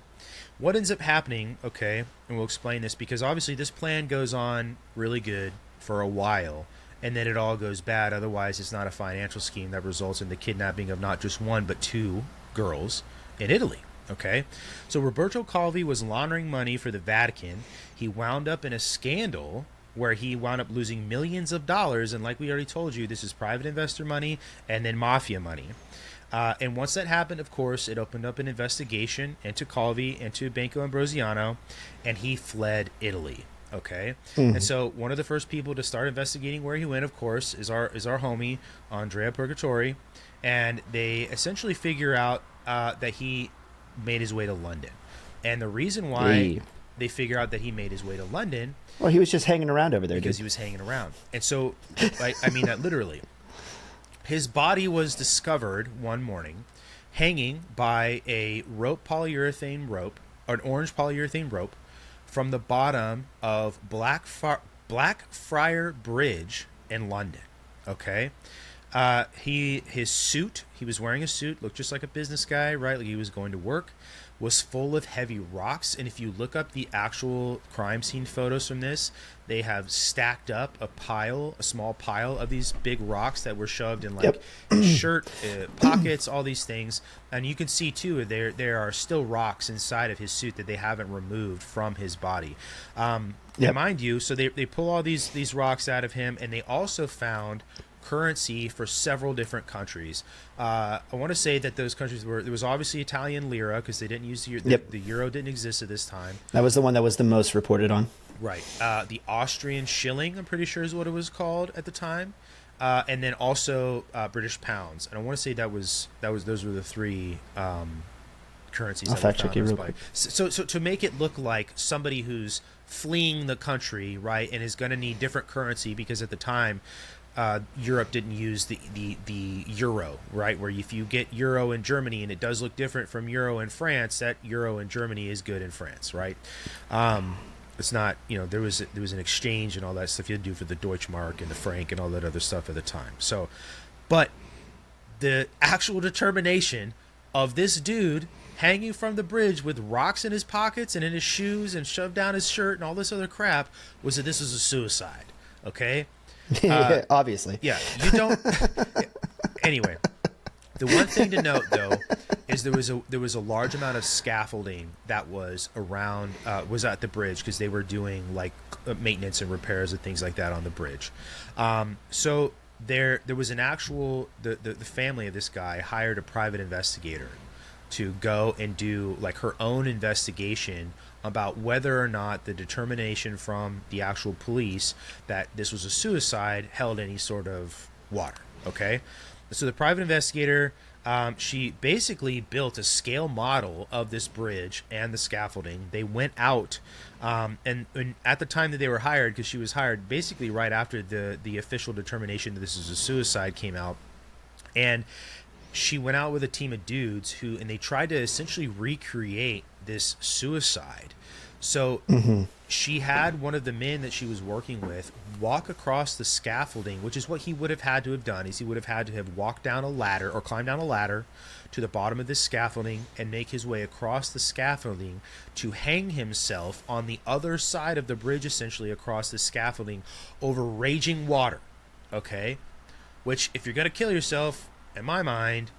what ends up happening, okay, and we'll explain this, because obviously this plan goes on really good for a while, and then it all goes bad. Otherwise, it's not a financial scheme that results in the kidnapping of not just one, but two girls in Italy, okay? So Roberto Calvi was laundering money for the Vatican. He wound up in a scandal where he wound up losing millions of dollars, and like we already told you, this is private investor money and then mafia money. And once that happened, of course, it opened up an investigation into Calvi, into Banco Ambrosiano, and he fled Italy. Okay, and so one of the first people to start investigating where he went, of course, is our homie Andrea Purgatori, and they essentially figure out that he made his way to London, and the reason why they figure out that he made his way to London, well, he was just hanging around over there, because he was hanging around, and so I mean that literally. His body was discovered one morning hanging by a an orange polyurethane rope from the bottom of Blackfriar Bridge in London. Okay. His suit, he was wearing a suit, looked just like a business guy, right? Like he was going to work, was full of heavy rocks. And if you look up the actual crime scene photos from this, they have stacked up a small pile of these big rocks that were shoved in like shirt pockets, all these things. And you can see too, there are still rocks inside of his suit that they haven't removed from his body. And mind you, so they pull all these rocks out of him, and they also found currency for several different countries. I want to say that those countries there was obviously Italian lira, because they didn't use the euro didn't exist at this time. That was the one that was the most reported on. Right. The Austrian shilling, I'm pretty sure, is what it was called at the time, and then also British pounds. And I want to say those were the three currencies. I'll fact check you real quick. So to make it look like somebody who's fleeing the country, right, and is going to need different currency, because at the time Europe didn't use the euro, right? Where if you get euro in Germany and it does look different from euro in France, that euro in Germany is good in France, right? It's not, there was an exchange and all that stuff you had to do for the Deutschmark and the franc and all that other stuff at the time. So, but the actual determination of this dude hanging from the bridge with rocks in his pockets and in his shoes and shoved down his shirt and all this other crap was that this was a suicide. Okay? Obviously. Yeah, you don't... Anyway, the one thing to note, though, is there was a large amount of scaffolding that was around, was at the bridge, because they were doing, like, maintenance and repairs and things like that on the bridge. So there was an actual... The family of this guy hired a private investigator to go and do like her own investigation about whether or not the determination from the actual police that this was a suicide held any sort of water. Okay, so the private investigator, she basically built a scale model of this bridge and the scaffolding. They went out, and at the time that they were hired, because she was hired basically right after the official determination that this is a suicide came out, and she went out with a team of dudes and they tried to essentially recreate this suicide. So she had one of the men that she was working with walk across the scaffolding, which is what he would have had to have done, is he would have had to have walked down a ladder or climbed down a ladder to the bottom of this scaffolding and make his way across the scaffolding to hang himself on the other side of the bridge, essentially across the scaffolding over raging water. Okay? Which, if you're going to kill yourself, in my mind,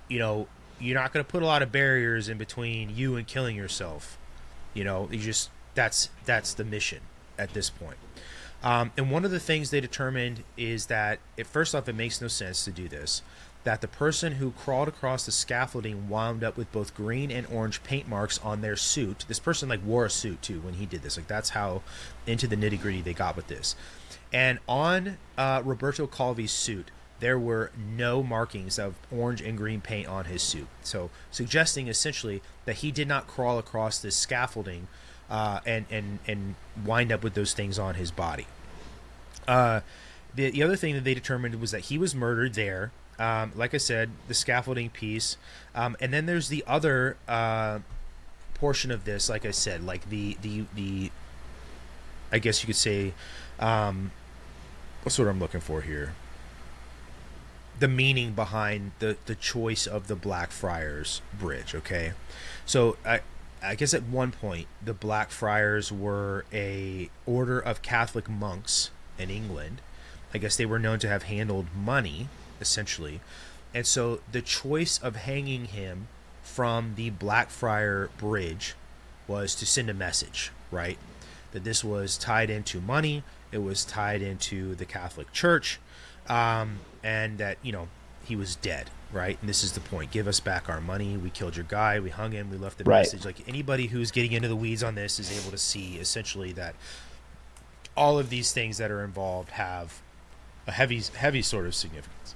you know, you're not going to put a lot of barriers in between you and killing yourself. You know, that's the mission at this point. And one of the things they determined is that, first off, it makes no sense to do this, that the person who crawled across the scaffolding wound up with both green and orange paint marks on their suit. This person, like, wore a suit, too, when he did this. Like, that's how into the nitty-gritty they got with this. And on Roberto Calvi's suit, there were no markings of orange and green paint on his suit. So suggesting essentially that he did not crawl across this scaffolding and wind up with those things on his body. The other thing that they determined was that he was murdered there. Like I said, the scaffolding piece. And then there's the other portion of this, like I said, like the I guess you could say, what's what I'm looking for here? The meaning behind the choice of the Blackfriars Bridge, okay? So I guess at one point the Blackfriars were a order of Catholic monks in England. I guess they were known to have handled money, essentially. And so the choice of hanging him from the Blackfriar Bridge was to send a message, right? That this was tied into money, it was tied into the Catholic Church, and that, you know, he was dead, right? And this is the point. Give us back our money. We killed your guy. We hung him. We left the message. Like, anybody who's getting into the weeds on this is able to see, essentially, that all of these things that are involved have a heavy sort of significance.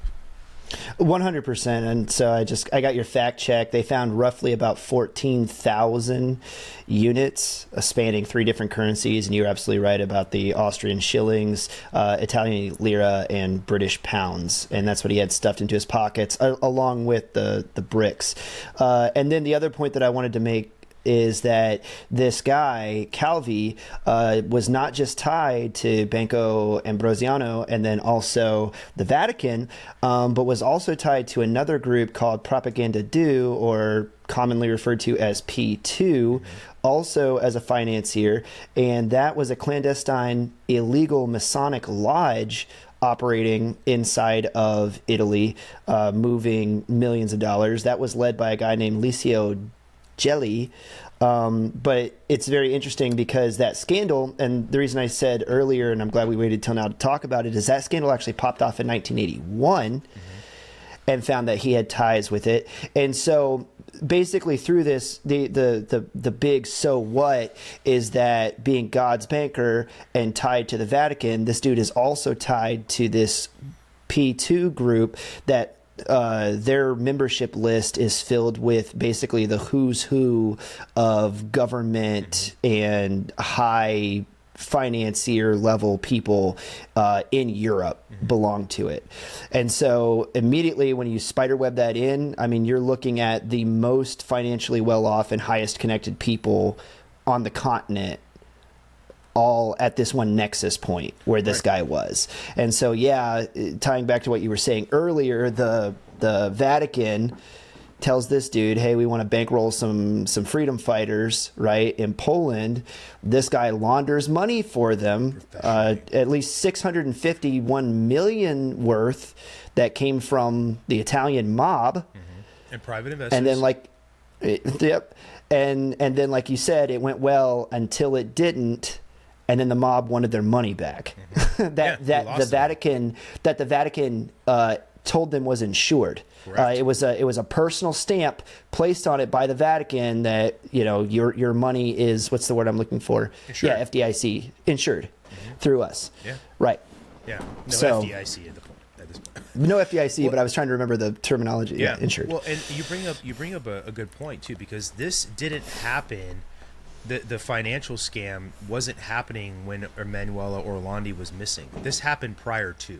100%. And so I got your fact check. They found roughly about 14,000 units spanning 3 different currencies. And you're absolutely right about the Austrian shillings, Italian lira, and British pounds. And that's what he had stuffed into his pockets, along with the bricks. And then the other point that I wanted to make is that this guy, Calvi, was not just tied to Banco Ambrosiano and then also the Vatican, but was also tied to another group called Propaganda Do, or commonly referred to as P2, also as a financier. And that was a clandestine, illegal Masonic lodge operating inside of Italy, moving millions of dollars. That was led by a guy named Licio Jelly. But it's very interesting because that scandal, and the reason I said earlier, and I'm glad we waited till now to talk about it, is that scandal actually popped off in 1981 and found that he had ties with it. And so basically through this, the big so what is that being God's banker and tied to the Vatican, this dude is also tied to this P2 group that their membership list is filled with basically the who's who of government and high financier level people in Europe belong to it. And so immediately when you spiderweb that in, I mean, you're looking at the most financially well-off and highest connected people on the continent, all at this one nexus point where this guy was. And so, yeah, tying back to what you were saying earlier, the Vatican tells this dude, hey, we want to bankroll some freedom fighters, right, in Poland. This guy launders money for them, at least 651 million worth that came from the Italian mob. And private investors. And then and then like you said, it went well until it didn't. And then the mob wanted their money back. The Vatican told them was insured. It was a personal stamp placed on it by the Vatican that your money is, what's the word I'm looking for? Insured. Yeah, FDIC insured through us. Yeah. Right. Yeah. No FDIC at this point. No FDIC, but I was trying to remember the terminology. Yeah, insured. Well, and you bring up a good point too, because this didn't happen. The financial scam wasn't happening when Emanuela Orlandi was missing. This happened prior to.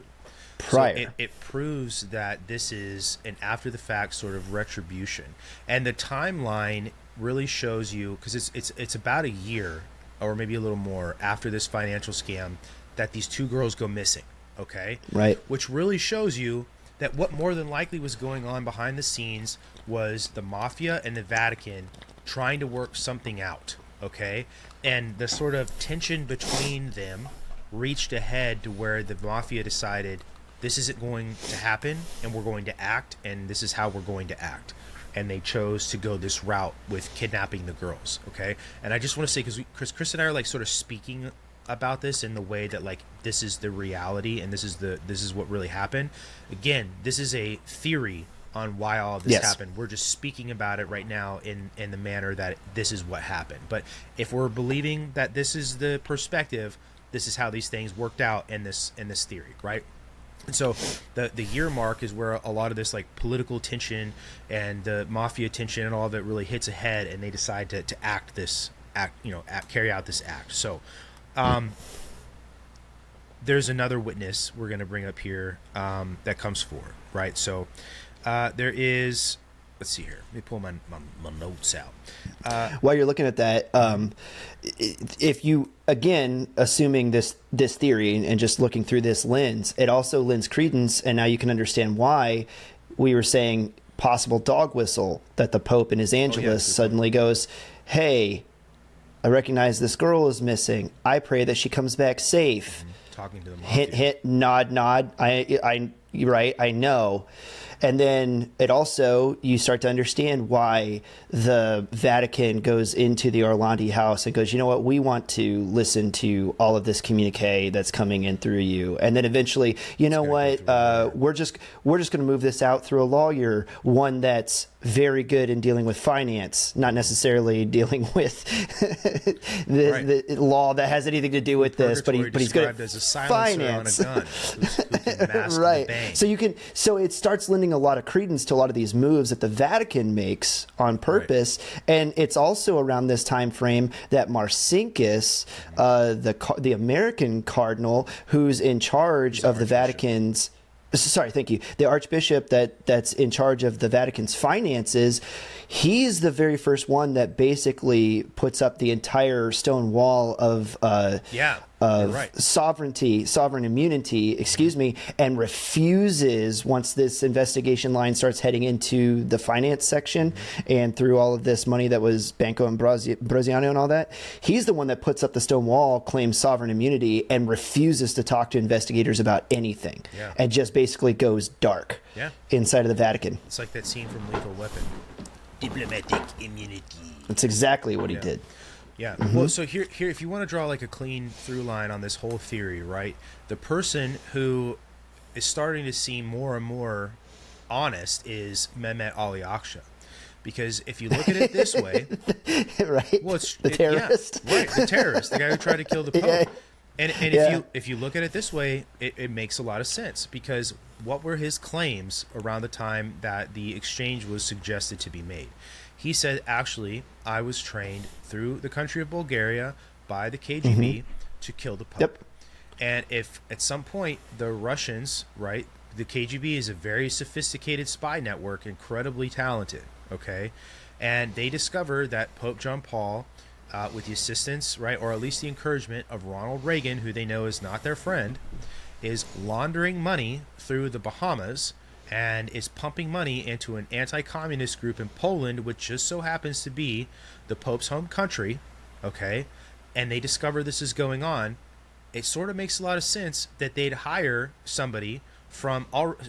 So it proves that this is an after-the-fact sort of retribution. And the timeline really shows you, because it's about a year or maybe a little more after this financial scam that these two girls go missing, okay? Right. Which really shows you that what more than likely was going on behind the scenes was the mafia and the Vatican trying to work something out. Okay, and the sort of tension between them reached ahead to where the mafia decided this isn't going to happen and we're going to act, and this is how we're going to act. And they chose to go this route with kidnapping the girls. Okay, and I just want to say, because Chris and I are like sort of speaking about this in the way that like this is the reality and this is what really happened. Again, this is a theory on why all of this happened. We're just speaking about it right now in the manner that this is what happened. But if we're believing that this is the perspective, this is how these things worked out in this theory, right? And so the year mark is where a lot of this like political tension and the mafia tension and all of it really hits ahead, and they decide to carry out this act. So there's another witness we're going to bring up here that comes forward, right? So there is, let's see here. Let me pull my notes out. While you're looking at that, if you, again, assuming this theory and just looking through this lens, it also lends credence, and now you can understand why we were saying possible dog whistle, that the Pope in his Angelus suddenly goes, hey, I recognize this girl is missing. I pray that she comes back safe. Talking to the mafia. Hint, nod. You're right, I know. And then it also, you start to understand why the Vatican goes into the Orlandi house and goes, you know what, we want to listen to all of this communique that's coming in through you. And then eventually, you know what, we're just going to move this out through a lawyer, one that's very good in dealing with finance, not necessarily dealing with the law that has anything to do with this, but he's good at as a finance. On a gun who can mask right. the bang. So it starts lending a lot of credence to a lot of these moves that the Vatican makes on purpose, and it's also around this time frame that Marcinkus, the American cardinal who's in charge of the Vatican's. Sorry, thank you. The Archbishop that's in charge of the Vatican's finances, he's the very first one that basically puts up the entire stone wall of sovereign immunity, and refuses, once this investigation line starts heading into the finance section and through all of this money that was Banco and Brosiano and all that, he's the one that puts up the stone wall, claims sovereign immunity, and refuses to talk to investigators about anything, and just basically goes dark inside of the Vatican. It's like that scene from Lethal Weapon. Diplomatic immunity. That's exactly what he did. Yeah. Well, so here, if you want to draw like a clean through line on this whole theory, right? The person who is starting to seem more and more honest is Mehmet Ali Akşa. Because if you look at it this way, right? Well, the terrorist. The terrorist, the guy who tried to kill the Pope. And if you look at it this way, it makes a lot of sense, because what were his claims around the time that the exchange was suggested to be made? He said, actually, I was trained through the country of Bulgaria by the KGB to kill the Pope. Yep. And if at some point the Russians, right, the KGB is a very sophisticated spy network, incredibly talented, okay? And they discover that Pope John Paul, with the assistance, right, or at least the encouragement of Ronald Reagan, who they know is not their friend, is laundering money through the Bahamas and is pumping money into an anti-communist group in Poland, which just so happens to be the Pope's home country, okay, and they discover this is going on, it sort of makes a lot of sense that they'd hire somebody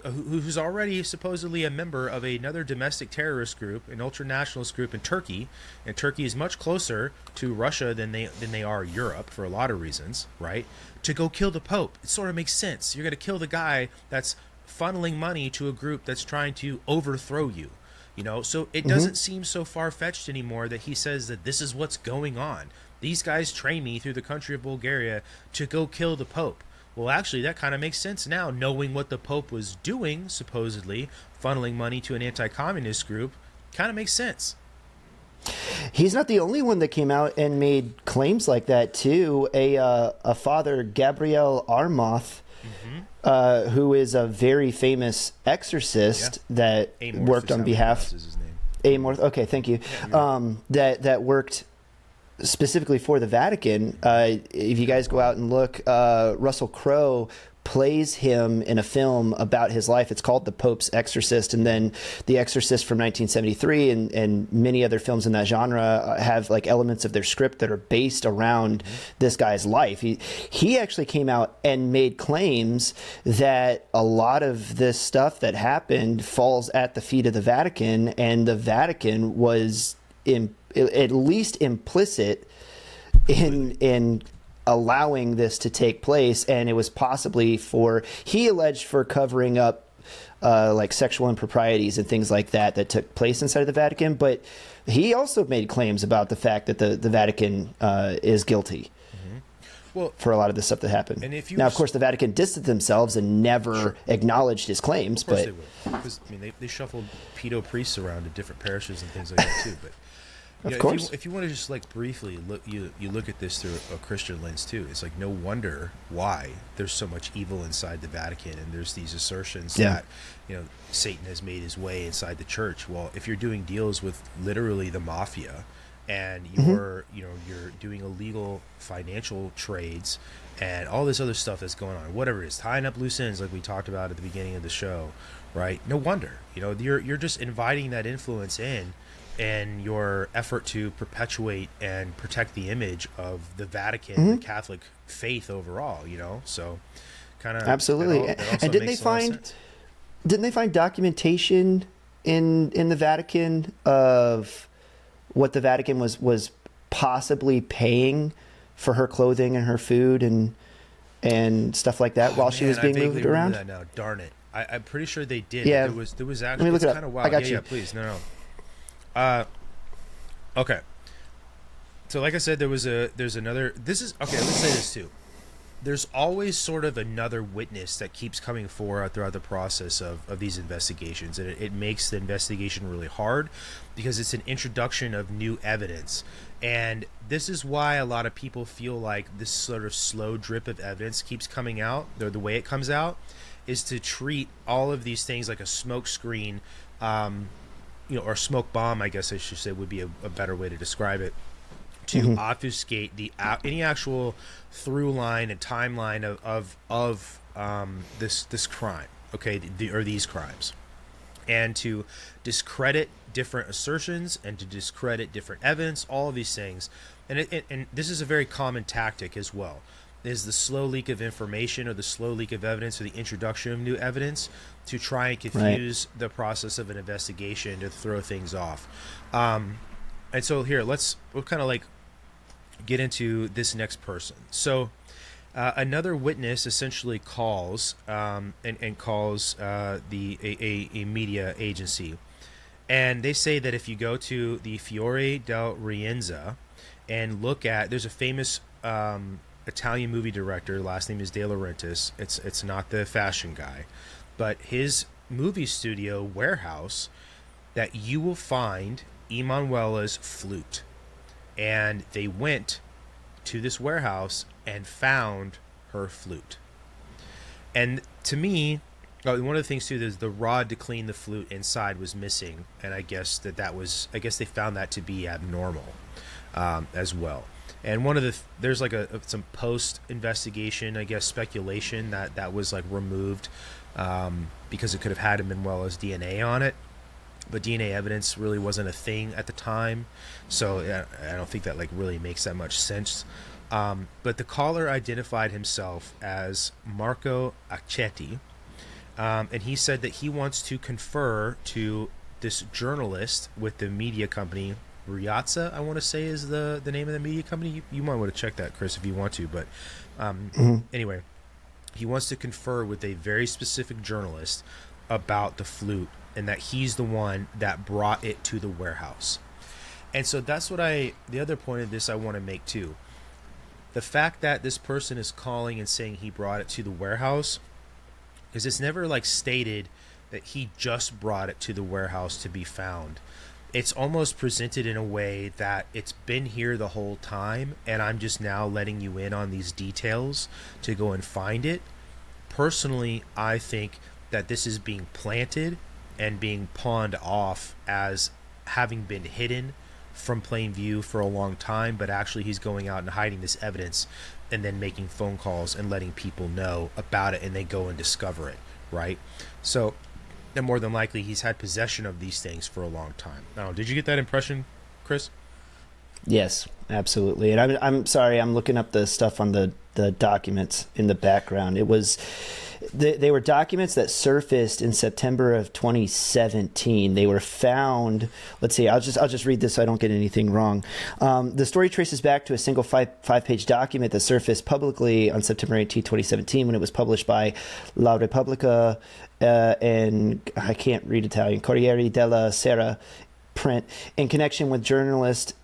who's already supposedly a member of another domestic terrorist group, an ultranationalist group in Turkey, and Turkey is much closer to Russia than they are Europe for a lot of reasons, right? To go kill the Pope. It sort of makes sense. You're going to kill the guy that's funneling money to a group that's trying to overthrow you. So it doesn't seem so far-fetched anymore that he says that this is what's going on. These guys train me through the country of Bulgaria to go kill the Pope. Well, actually, that kind of makes sense now, knowing what the Pope was doing, supposedly, funneling money to an anti-communist group, kind of makes sense. He's not the only one that came out and made claims like that, too. A father, Gabriel Armoth, who is a very famous exorcist that worked on behalf... Amorth, okay, thank you. That worked specifically for the Vatican. If you guys go out and look, Russell Crowe plays him in a film about his life. It's called The Pope's Exorcist, and then The Exorcist from 1973 and many other films in that genre have like elements of their script that are based around this guy's life. He actually came out and made claims that a lot of this stuff that happened falls at the feet of the Vatican, and the Vatican was at least implicit in allowing this to take place, and it was possibly he alleged for covering up like sexual improprieties and things like that took place inside of the Vatican, but he also made claims about the fact that the Vatican is guilty for a lot of the stuff that happened. And of course, the Vatican distanced themselves and never acknowledged his claims. Of course but they will, because they shuffled pedo priests around to different parishes and things like that too. But of course, if you want to just like briefly look, you look at this through a Christian lens too. It's like no wonder why there's so much evil inside the Vatican, and there's these assertions that Satan has made his way inside the church. Well, if you're doing deals with literally the mafia, and you're doing illegal financial trades and all this other stuff that's going on, whatever it is, tying up loose ends like we talked about at the beginning of the show, right? No wonder you're just inviting that influence in. And your effort to perpetuate and protect the image of the Vatican, the Catholic faith overall, so kind of absolutely. And didn't they find documentation in the Vatican of what the Vatican was possibly paying for her clothing and her food and stuff like that while she was being moved around? That now, darn it! I'm pretty sure they did. Yeah, there was actually. It's kind of wild. I got you. Yeah, please, no. Okay. So like I said, there's another, this is, okay, let's say this too. There's always sort of another witness that keeps coming forward throughout the process of these investigations. And it makes the investigation really hard because it's an introduction of new evidence. And this is why a lot of people feel like this sort of slow drip of evidence keeps coming out, or the way it comes out, is to treat all of these things like a smoke screen, or smoke bomb, I guess I should say, would be a better way to describe it, to obfuscate any actual through line and timeline of this crime, okay, or these crimes, and to discredit different assertions and to discredit different evidence, all of these things, and this is a very common tactic as well. Is the slow leak of information or the slow leak of evidence or the introduction of new evidence to try and confuse the process of an investigation to throw things off. And so here, we'll kind of like get into this next person. So another witness essentially calls and calls a media agency. And they say that if you go to the Fiore del Rienza and look at, there's a famous Italian movie director, last name is De Laurentiis. It's not the fashion guy, but his movie studio warehouse, that you will find Emanuela's flute. And they went to this warehouse and found her flute. And to me, one of the things too is the rod to clean the flute inside was missing, and I guess they found that to be abnormal as well. And there's like some post investigation, I guess, speculation that was like removed because it could have had Emanuela's DNA on it, but DNA evidence really wasn't a thing at the time, so I don't think that like really makes that much sense. But the caller identified himself as Marco Accetti, and he said that he wants to confer to this journalist with the media company Riazza, I want to say is the name of the media company. You might want to check that, Chris, if you want to. But anyway, he wants to confer with a very specific journalist about the flute, and that he's the one that brought it to the warehouse. And so that's what the other point of this I want to make too. The fact that this person is calling and saying he brought it to the warehouse, because it's never like stated that he just brought it to the warehouse to be found. It's almost presented in a way that it's been here the whole time, and I'm just now letting you in on these details to go and find it. Personally, I think that this is being planted and being pawned off as having been hidden from plain view for a long time, but actually he's going out and hiding this evidence and then making phone calls and letting people know about it, and they go and discover it, right? So and more than likely he's had possession of these things for a long time. Now, did you get that impression, Chris? Yes, absolutely. And I'm sorry, I'm looking up the stuff on the documents in the background. It was they were documents that surfaced in September of 2017. They were found. Let's see. I'll just read this so I don't get anything wrong. The story traces back to a single five-page document that surfaced publicly on September 18, 2017, when it was published by La Repubblica and I can't read Italian, Corriere della Sera print, in connection with journalist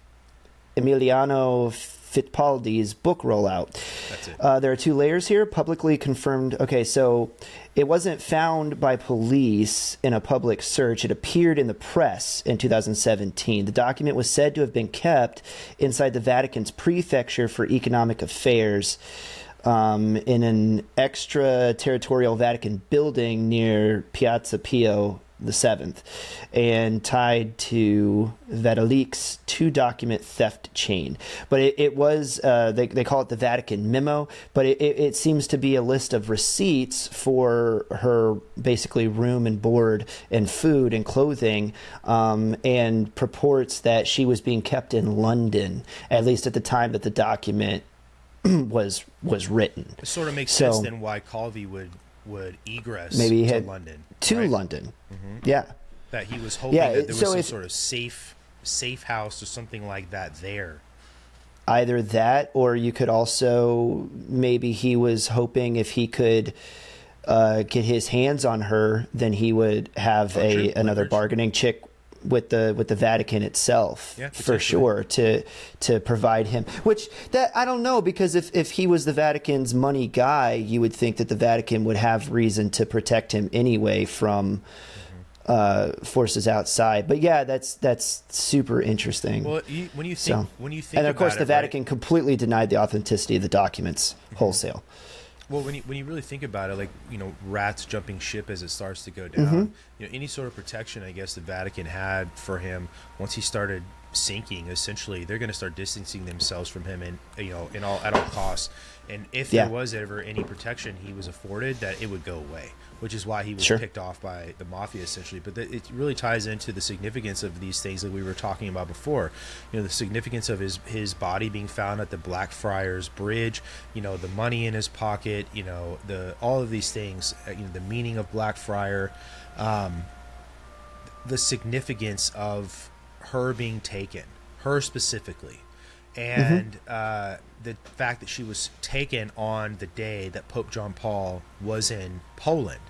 Emiliano Fittipaldi's book rollout. That's it. There are two layers here. Publicly confirmed. Okay, so it wasn't found by police in a public search. It appeared in the press in 2017. The document was said to have been kept inside the Vatican's Prefecture for Economic Affairs in an extraterritorial Vatican building near Piazza Pio VII, and tied to Vatican's two-document theft chain. But it was, they call it the Vatican memo, but it seems to be a list of receipts for her basically room and board and food and clothing, and purports that she was being kept in London, at least at the time that the document was written. It sort of makes sense then why Calvi would egress maybe to London. To right? London. Mm-hmm. Yeah. That he was hoping that there was some sort of safe house or something like that there. Either that, or you could also, maybe he was hoping if he could get his hands on her, then he would have another bargaining chip with the Vatican itself, for sure, to provide him. Which that I don't know, because if he was the Vatican's money guy, you would think that the Vatican would have reason to protect him anyway from forces outside. But yeah, that's super interesting. Well, when you think, and of course, the Vatican completely denied the authenticity of the documents wholesale. Well, when you really think about it, like, rats jumping ship as it starts to go down, any sort of protection, I guess, the Vatican had for him once he started sinking, essentially, they're going to start distancing themselves from him, and at all costs. And if there was ever any protection he was afforded, that it would go away, which is why he was picked off by the mafia, essentially. But it really ties into the significance of these things that we were talking about before. The significance of his body being found at the Blackfriars Bridge, the money in his pocket, all of these things, the meaning of Blackfriar, the significance of her being taken, her specifically, and the fact that she was taken on the day that Pope John Paul was in Poland.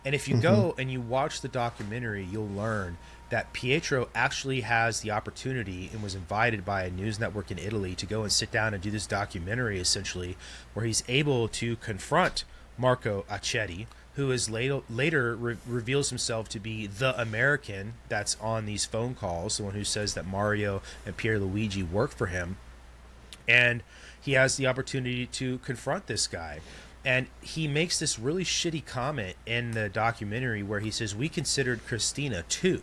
And if you go and you watch the documentary, you'll learn that Pietro actually has the opportunity and was invited by a news network in Italy to go and sit down and do this documentary, essentially, where he's able to confront Marco Accetti, who is later reveals himself to be the American that's on these phone calls, the one who says that Mario and Pierluigi work for him. And he has the opportunity to confront this guy. And he makes this really shitty comment in the documentary where he says, we considered Christina too.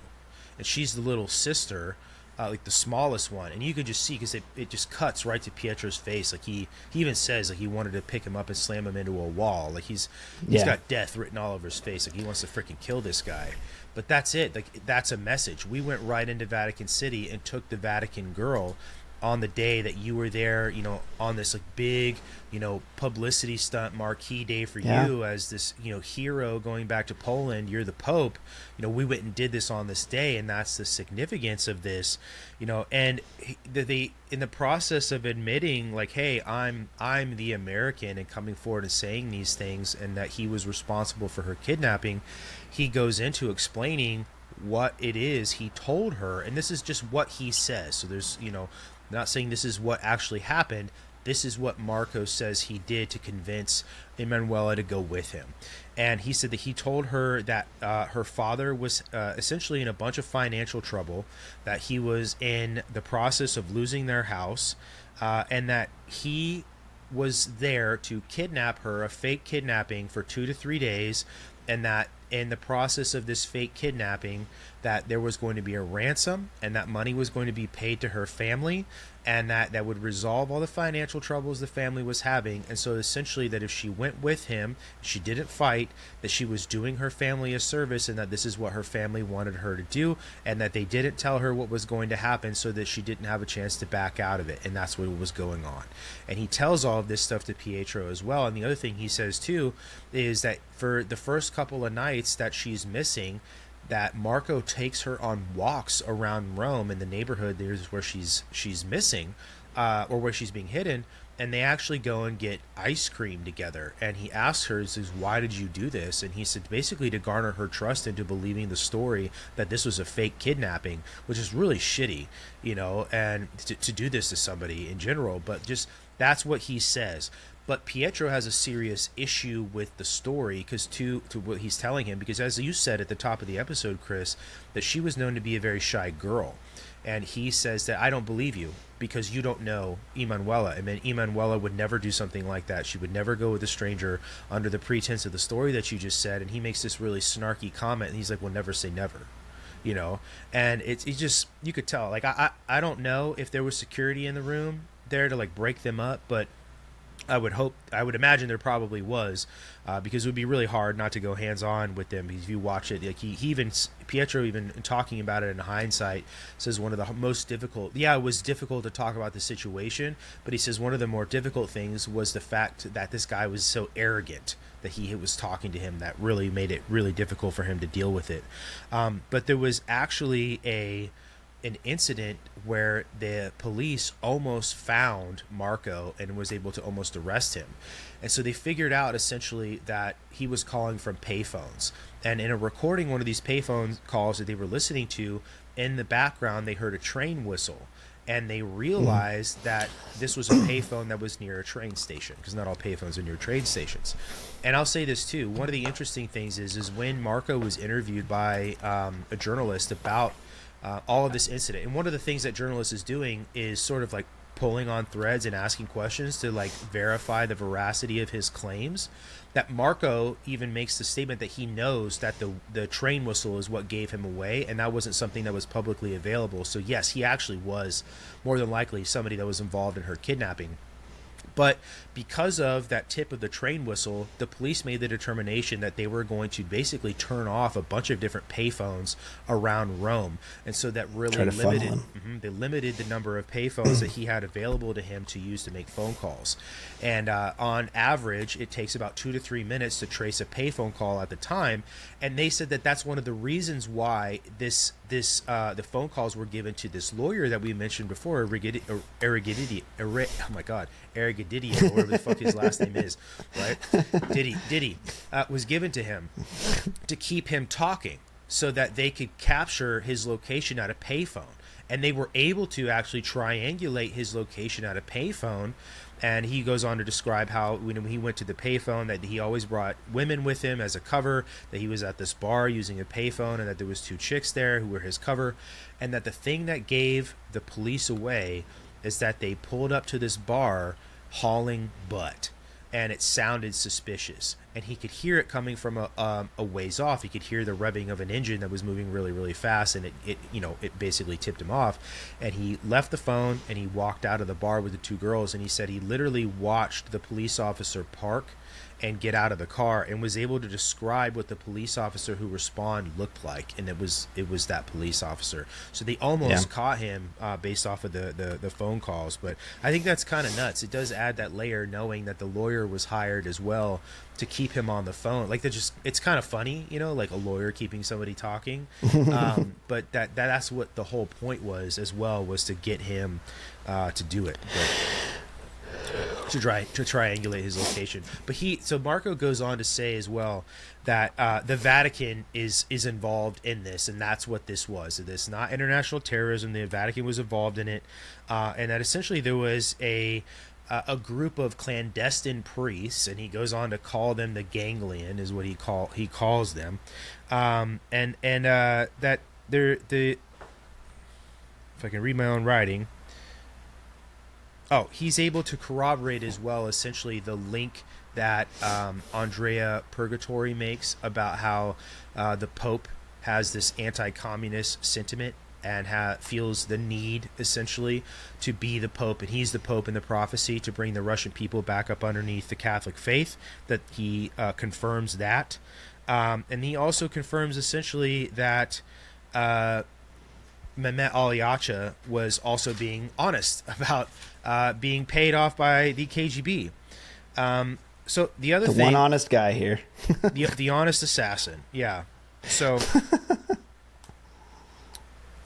And she's the little sister like the smallest one, and you could just see because it just cuts right to Pietro's face. Like he even says like he wanted to pick him up and slam him into a wall. Like he's got death written all over his face. Like he wants to freaking kill this guy. But that's it. Like that's a message. We went right into Vatican City and took the Vatican girl on the day that you were there, you know, on this like big, you know, publicity stunt marquee day for you as this, you know, hero going back to Poland. You're the Pope. You know, we went and did this on this day, and that's the significance of this, you know. And they in the process of admitting like, hey, I'm the American, and coming forward and saying these things, and that he was responsible for her kidnapping, he goes into explaining what it is he told her, and this is just what he says. So there's, you know, not saying this is what actually happened. This is what Marco says he did to convince Emanuela to go with him. And he said that he told her that her father was essentially in a bunch of financial trouble, that he was in the process of losing their house, and that he was there to kidnap her, a fake kidnapping for 2 to 3 days, and that in the process of this fake kidnapping that there was going to be a ransom, and that money was going to be paid to her family, and that would resolve all the financial troubles the family was having. And so essentially that if she went with him, she didn't fight, that she was doing her family a service, and that this is what her family wanted her to do, and that they didn't tell her what was going to happen so that she didn't have a chance to back out of it. And that's what was going on. And he tells all of this stuff to Pietro as well. And the other thing he says too is that for the first couple of nights that she's missing, that Marco takes her on walks around Rome in the neighborhood there's where she's missing, or where she's being hidden, and they actually go and get ice cream together. And he asks her, he says, why did you do this? And he said basically to garner her trust into believing the story that this was a fake kidnapping, which is really shitty, you know, and to do this to somebody in general. But just that's what he says. But Pietro has a serious issue with the story because to what he's telling him, because as you said at the top of the episode, Chris, that she was known to be a very shy girl. And he says that I don't believe you because you don't know Emanuela. I mean, Emanuela would never do something like that. She would never go with a stranger under the pretense of the story that you just said. And he makes this really snarky comment, and he's like, well, never say never. You know, and it's just, you could tell. Like, I don't know if there was security in the room there to like break them up, but I would imagine there probably was, because it would be really hard not to go hands-on with them. Because if you watch it, like Pietro even talking about it in hindsight says one of the most difficult, it was difficult to talk about the situation, but he says one of the more difficult things was the fact that this guy was so arrogant that he was talking to him that really made it really difficult for him to deal with it. But there was actually an incident where the police almost found Marco and was able to almost arrest him. And so they figured out essentially that he was calling from payphones. And in a recording, one of these payphone calls that they were listening to, in the background, they heard a train whistle. And they realized that this was a payphone that was near a train station, because not all payphones are near train stations. And I'll say this too, one of the interesting things is when Marco was interviewed by a journalist about all of this incident, and one of the things that journalists is doing is sort of like pulling on threads and asking questions to like verify the veracity of his claims, that Marco even makes the statement that he knows that the train whistle is what gave him away, and that wasn't something that was publicly available. So yes, he actually was more than likely somebody that was involved in her kidnapping. But because of that tip of the train whistle, the police made the determination that they were going to basically turn off a bunch of different payphones around Rome. And so that really they limited the number of payphones that he had available to him to use to make phone calls. And on average, it takes about 2 to 3 minutes to trace a payphone call at the time. And they said that that's one of the reasons why the phone calls were given to this lawyer that we mentioned before, Erigidity, or whatever the fuck his last name is, right? Diddy was given to him to keep him talking so that they could capture his location at a payphone. And they were able to actually triangulate his location at a payphone. And he goes on to describe how when he went to the payphone, that he always brought women with him as a cover, that he was at this bar using a payphone, and that there was 2 chicks there who were his cover. And that the thing that gave the police away is that they pulled up to this bar hauling butt, and it sounded suspicious. and he could hear it coming from a ways off. He could hear the revving of an engine that was moving really, really fast, and it basically tipped him off. And he left the phone and he walked out of the bar with the two girls, and he said he literally watched the police officer park and get out of the car, and was able to describe what the police officer who responded looked like, and it was that police officer. So they almost caught him based off of the phone calls. But I think that's kind of nuts. It does add that layer, knowing that the lawyer was hired as well to keep him on the phone. Like, it's kind of funny, like a lawyer keeping somebody talking. But that's what the whole point was as well, was to get him to do it. To triangulate his location. But so Marco goes on to say as well that the Vatican is involved in this, and that's what this was. This not international terrorism. The Vatican was involved in it, and that essentially there was a group of clandestine priests, and he goes on to call them the ganglion, is what he calls them, and that they're if I can read my own writing. Oh, he's able to corroborate as well, essentially, the link that Andrea Purgatori makes about how the Pope has this anti-communist sentiment and feels the need, essentially, to be the Pope. And he's the Pope in the prophecy to bring the Russian people back up underneath the Catholic faith, that he confirms that. And he also confirms, essentially, that Mehmet Aliacha was also being honest about being paid off by the KGB. So the other thing, one honest guy here, the honest assassin, yeah. So,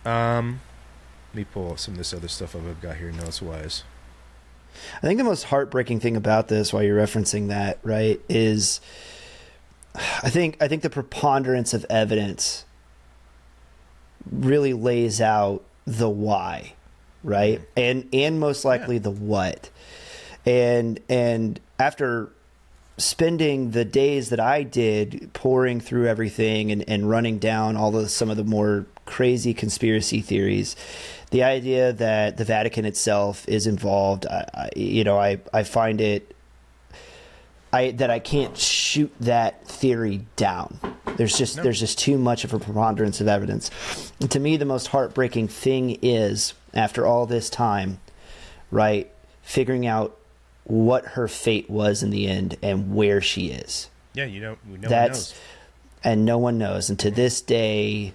let me pull some of this other stuff I've got here notes wise. I think the most heartbreaking thing about this, while you're referencing that, right, is I think the preponderance of evidence really lays out the why, right? And most likely the what. And after spending the days that I did poring through everything and running down some of the more crazy conspiracy theories, the idea that the Vatican itself is involved, I find it that I can't shoot that theory down. There's just too much of a preponderance of evidence. And to me, the most heartbreaking thing is, after all this time, right, figuring out what her fate was in the end and where she is. Yeah, no one knows. And no one knows. And to this day,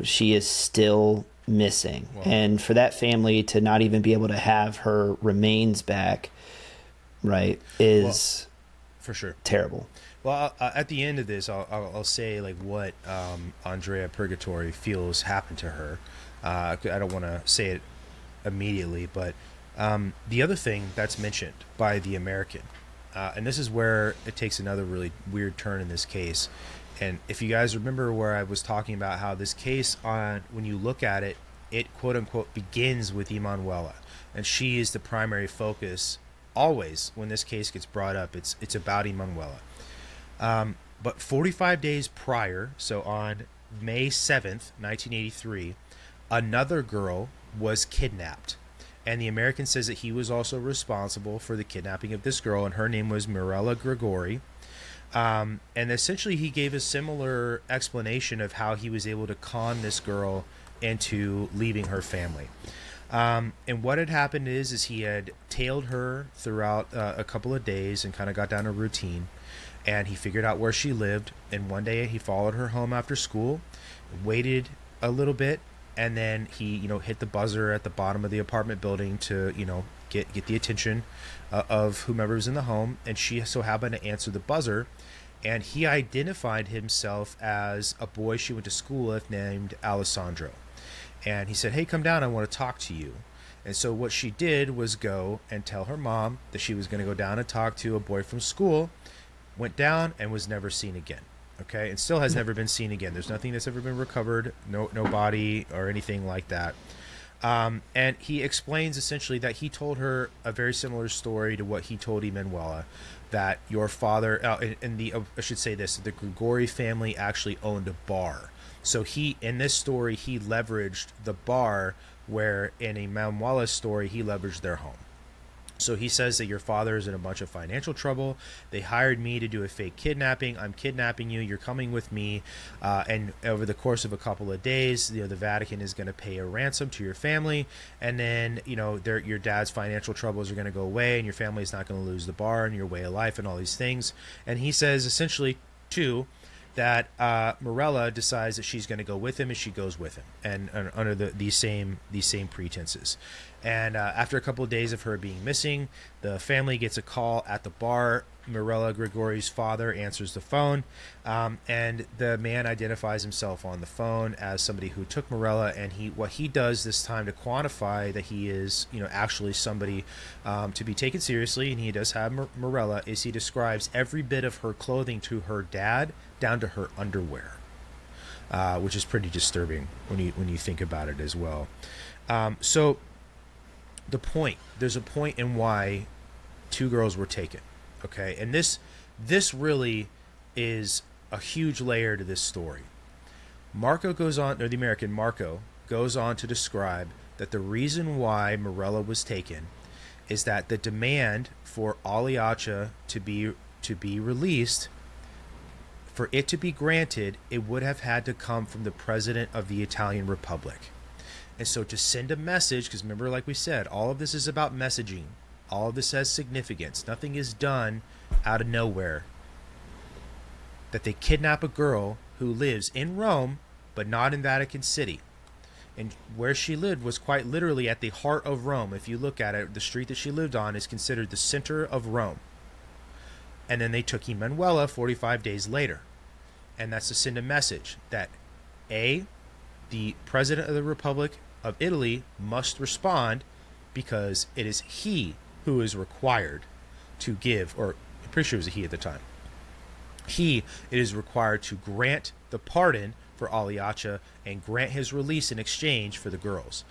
she is still missing. Well, and for that family to not even be able to have her remains back, right, is for sure terrible. Well, at the end of this, I'll say like what Andrea Purgatori feels happened to her. I don't want to say it immediately, but the other thing that's mentioned by the American, and this is where it takes another really weird turn in this case. And if you guys remember where I was talking about how this case, when you look at it, it quote unquote begins with Emanuela, and she is the primary focus always when this case gets brought up. It's about Emanuela. But 45 days prior, so on May 7th, 1983, another girl was kidnapped. And the American says that he was also responsible for the kidnapping of this girl, and her name was Mirella Grigori. And essentially he gave a similar explanation of how he was able to con this girl into leaving her family. And what had happened is he had tailed her throughout a couple of days and kind of got down a routine. And he figured out where she lived, and one day he followed her home after school, waited a little bit, and then he, hit the buzzer at the bottom of the apartment building to, get the attention of whomever was in the home. And she so happened to answer the buzzer, and he identified himself as a boy she went to school with named Alessandro. And he said, "Hey, come down, I want to talk to you." And so what she did was go and tell her mom that she was going to go down and talk to a boy from school. Went down and was never seen again. Okay, and still has never been seen again. There's nothing that's ever been recovered, no body or anything like that. And he explains essentially that he told her a very similar story to what he told Emanuela, that your father, I should say this, the Grigori family actually owned a bar. So in this story, he leveraged the bar, where in Emanuela's story, he leveraged their home. So he says that your father is in a bunch of financial trouble. They hired me to do a fake kidnapping. I'm kidnapping you. You're coming with me. And over the course of a couple of days, the Vatican is going to pay a ransom to your family. And then, your dad's financial troubles are going to go away and your family's not going to lose the bar and your way of life and all these things. And he says essentially, too, that Mirella decides that she's going to go with him, and she goes with him, and under these same pretenses. And after a couple of days of her being missing, the family gets a call at the bar. Mirella Gregori's father answers the phone, and the man identifies himself on the phone as somebody who took Mirella. And what he does this time to quantify that he is, actually somebody to be taken seriously, and he does have Mirella, is he describes every bit of her clothing to her dad, down to her underwear, which is pretty disturbing when you think about it as well. So there's a point in why two girls were taken. Okay. And this really is a huge layer to this story. The American Marco goes on to describe that the reason why Mirella was taken is that the demand for Aliacha to be released, for it to be granted, it would have had to come from the president of the Italian Republic. And so to send a message, because remember, like we said, all of this is about messaging. All of this has significance. Nothing is done out of nowhere. That they kidnap a girl who lives in Rome, but not in Vatican City. And where she lived was quite literally at the heart of Rome. If you look at it, the street that she lived on is considered the center of Rome. And then they took Emanuela 45 days later. And that's to send a message that the president of the Republic of Italy must respond, because it is he who is required to give, or I'm pretty sure it was a he at the time. It is required to grant the pardon for Aliacha and grant his release in exchange for the girls.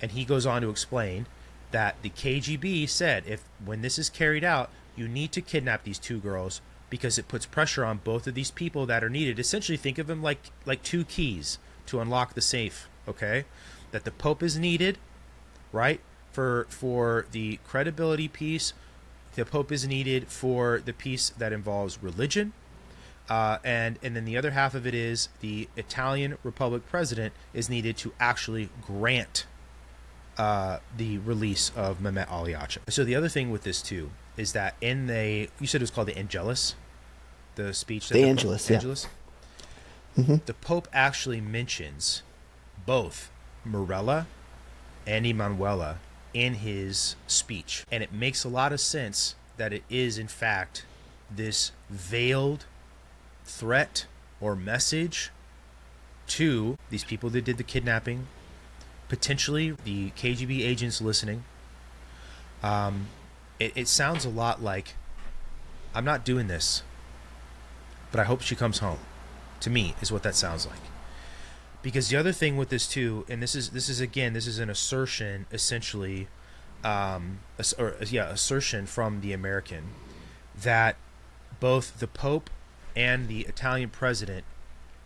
And he goes on to explain that the KGB said, when this is carried out, you need to kidnap these two girls, because it puts pressure on both of these people that are needed. Essentially, think of them like two keys to unlock the safe. Okay, that the Pope is needed, right, for the credibility piece. The Pope is needed for the piece that involves religion, and then the other half of it is the Italian Republic president is needed to actually grant the release of Mehmet Aliacha. So the other thing with this too is that you said it was called the Angelus, the speech. The Angelus, yeah. Angelus. Mm-hmm. The Pope actually mentions both Mirella and Emanuela in his speech. And it makes a lot of sense that it is, in fact, this veiled threat or message to these people that did the kidnapping, potentially the KGB agents listening. It sounds a lot like, I'm not doing this, but I hope she comes home. To me, is what that sounds like. Because the other thing with this too, and this is an assertion, essentially, assertion from the American, that both the Pope and the Italian president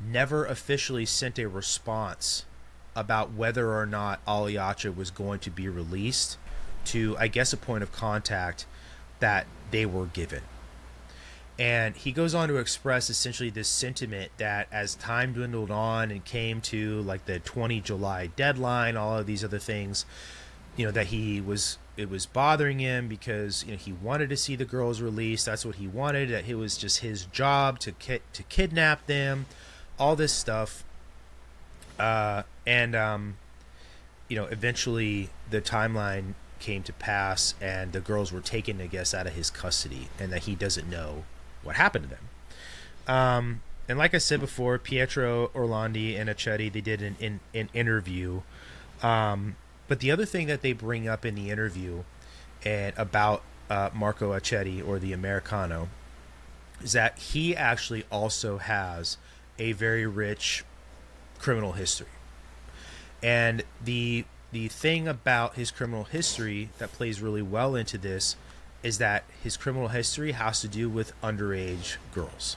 never officially sent a response about whether or not Aliacha was going to be released to, I guess, a point of contact that they were given. And he goes on to express essentially this sentiment that as time dwindled on and came to like the 20 July deadline, all of these other things, that it was bothering him because, he wanted to see the girls released. That's what he wanted. That it was just his job to kidnap them, all this stuff. Eventually the timeline came to pass and the girls were taken, I guess, out of his custody, and that he doesn't know what happened to them. And like I said before, Pietro Orlandi and Accetti, they did an interview. But the other thing that they bring up in the interview and about Marco Accetti, or the Americano, is that he actually also has a very rich criminal history. And the thing about his criminal history that plays really well into this is that his criminal history has to do with underage girls.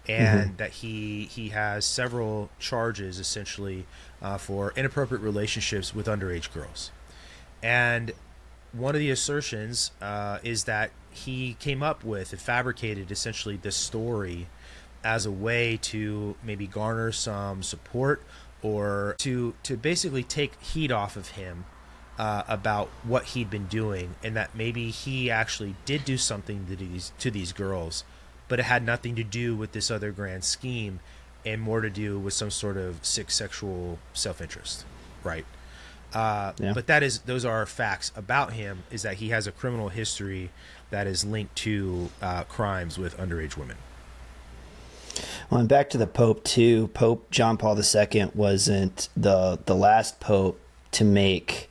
And that he has several charges, essentially, for inappropriate relationships with underage girls. And one of the assertions is that he came up with and fabricated essentially this story as a way to maybe garner some support or to basically take heat off of him about what he'd been doing, and that maybe he actually did do something to these girls, but it had nothing to do with this other grand scheme and more to do with some sort of sick sexual self-interest, right? But those are facts about him, is that he has a criminal history that is linked to crimes with underage women. Well, and back to the Pope too. Pope John Paul II wasn't the last Pope to make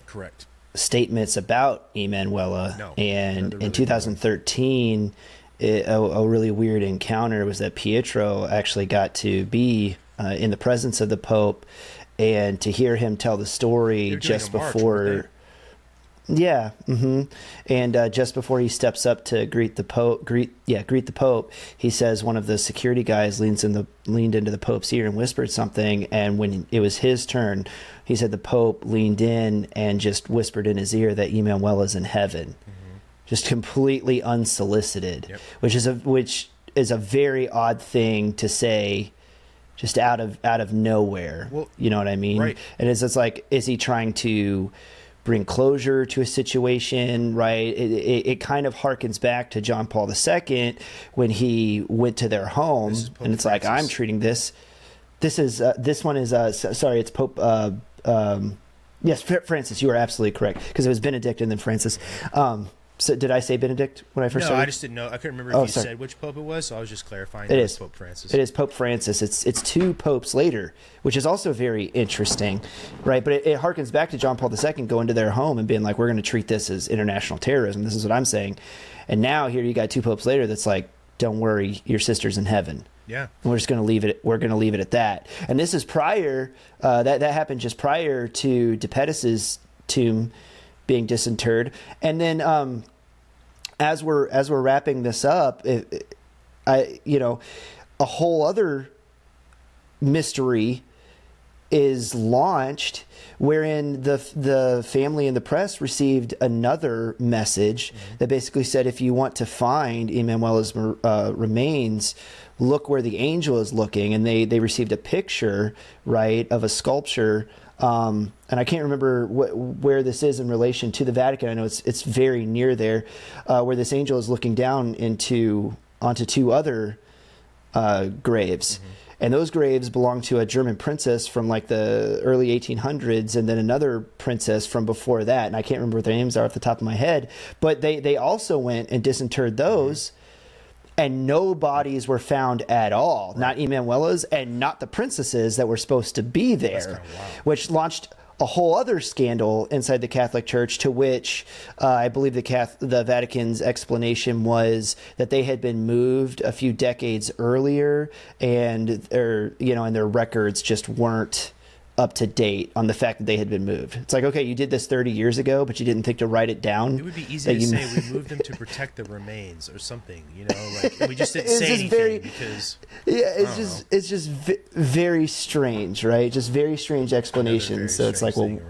correct statements about Emanuela. No, and in 2013, a really weird encounter was that Pietro actually got to be in the presence of the Pope and to hear him tell the story just before. Yeah, and just before he steps up to greet the Pope, he says one of the security guys leaned into the Pope's ear and whispered something, and when it was his turn, he said the Pope leaned in and just whispered in his ear that Emanuela's in heaven, just completely unsolicited, which is a very odd thing to say, just out of nowhere. Well, you know what I mean? Right. And it's like, is he trying to bring closure to a situation, right? It kind of harkens back to John Paul II when he went to their home, and it's Francis. Like, I'm treating this. This one is sorry, it's Pope. Yes, Francis. You are absolutely correct, because it was Benedict and then Francis. So did I say Benedict when I first started? No, I just didn't know. I couldn't remember if you said which pope it was, so I was just clarifying. It is Pope Francis. It is Pope Francis. It's two popes later, which is also very interesting, right? But it harkens back to John Paul II going to their home and being like, we're going to treat this as international terrorism. This is what I'm saying. And now here you got two popes later that's like, don't worry, your sister's in heaven. Yeah. And we're just going to leave it. We're going to leave it at that. And this is prior. That happened just prior to DePettis's tomb being disinterred. And then as we're wrapping this up, a whole other mystery is launched, wherein the family and the press received another message that basically said, if you want to find Emanuela's remains, look where the angel is looking. And they received a picture, right, of a sculpture. And I can't remember where this is in relation to the Vatican. I know it's very near there, where this angel is looking down onto two other graves. And those graves belong to a German princess from like the early 1800s, and then another princess from before that. And I can't remember what their names are off the top of my head. But they also went and disinterred those. And no bodies were found at all, not Emanuela's and not the princesses that were supposed to be there, which launched a whole other scandal inside the Catholic Church, to which I believe the Vatican's explanation was that they had been moved a few decades earlier, and their records just weren't up to date on the fact that they had been moved. It's like, okay, you did this 30 years ago, but you didn't think to write it down. It would be easy to say we moved them to protect the remains or something, like we just didn't say anything because it's just very strange, right? Just very strange explanations. So it's like, well,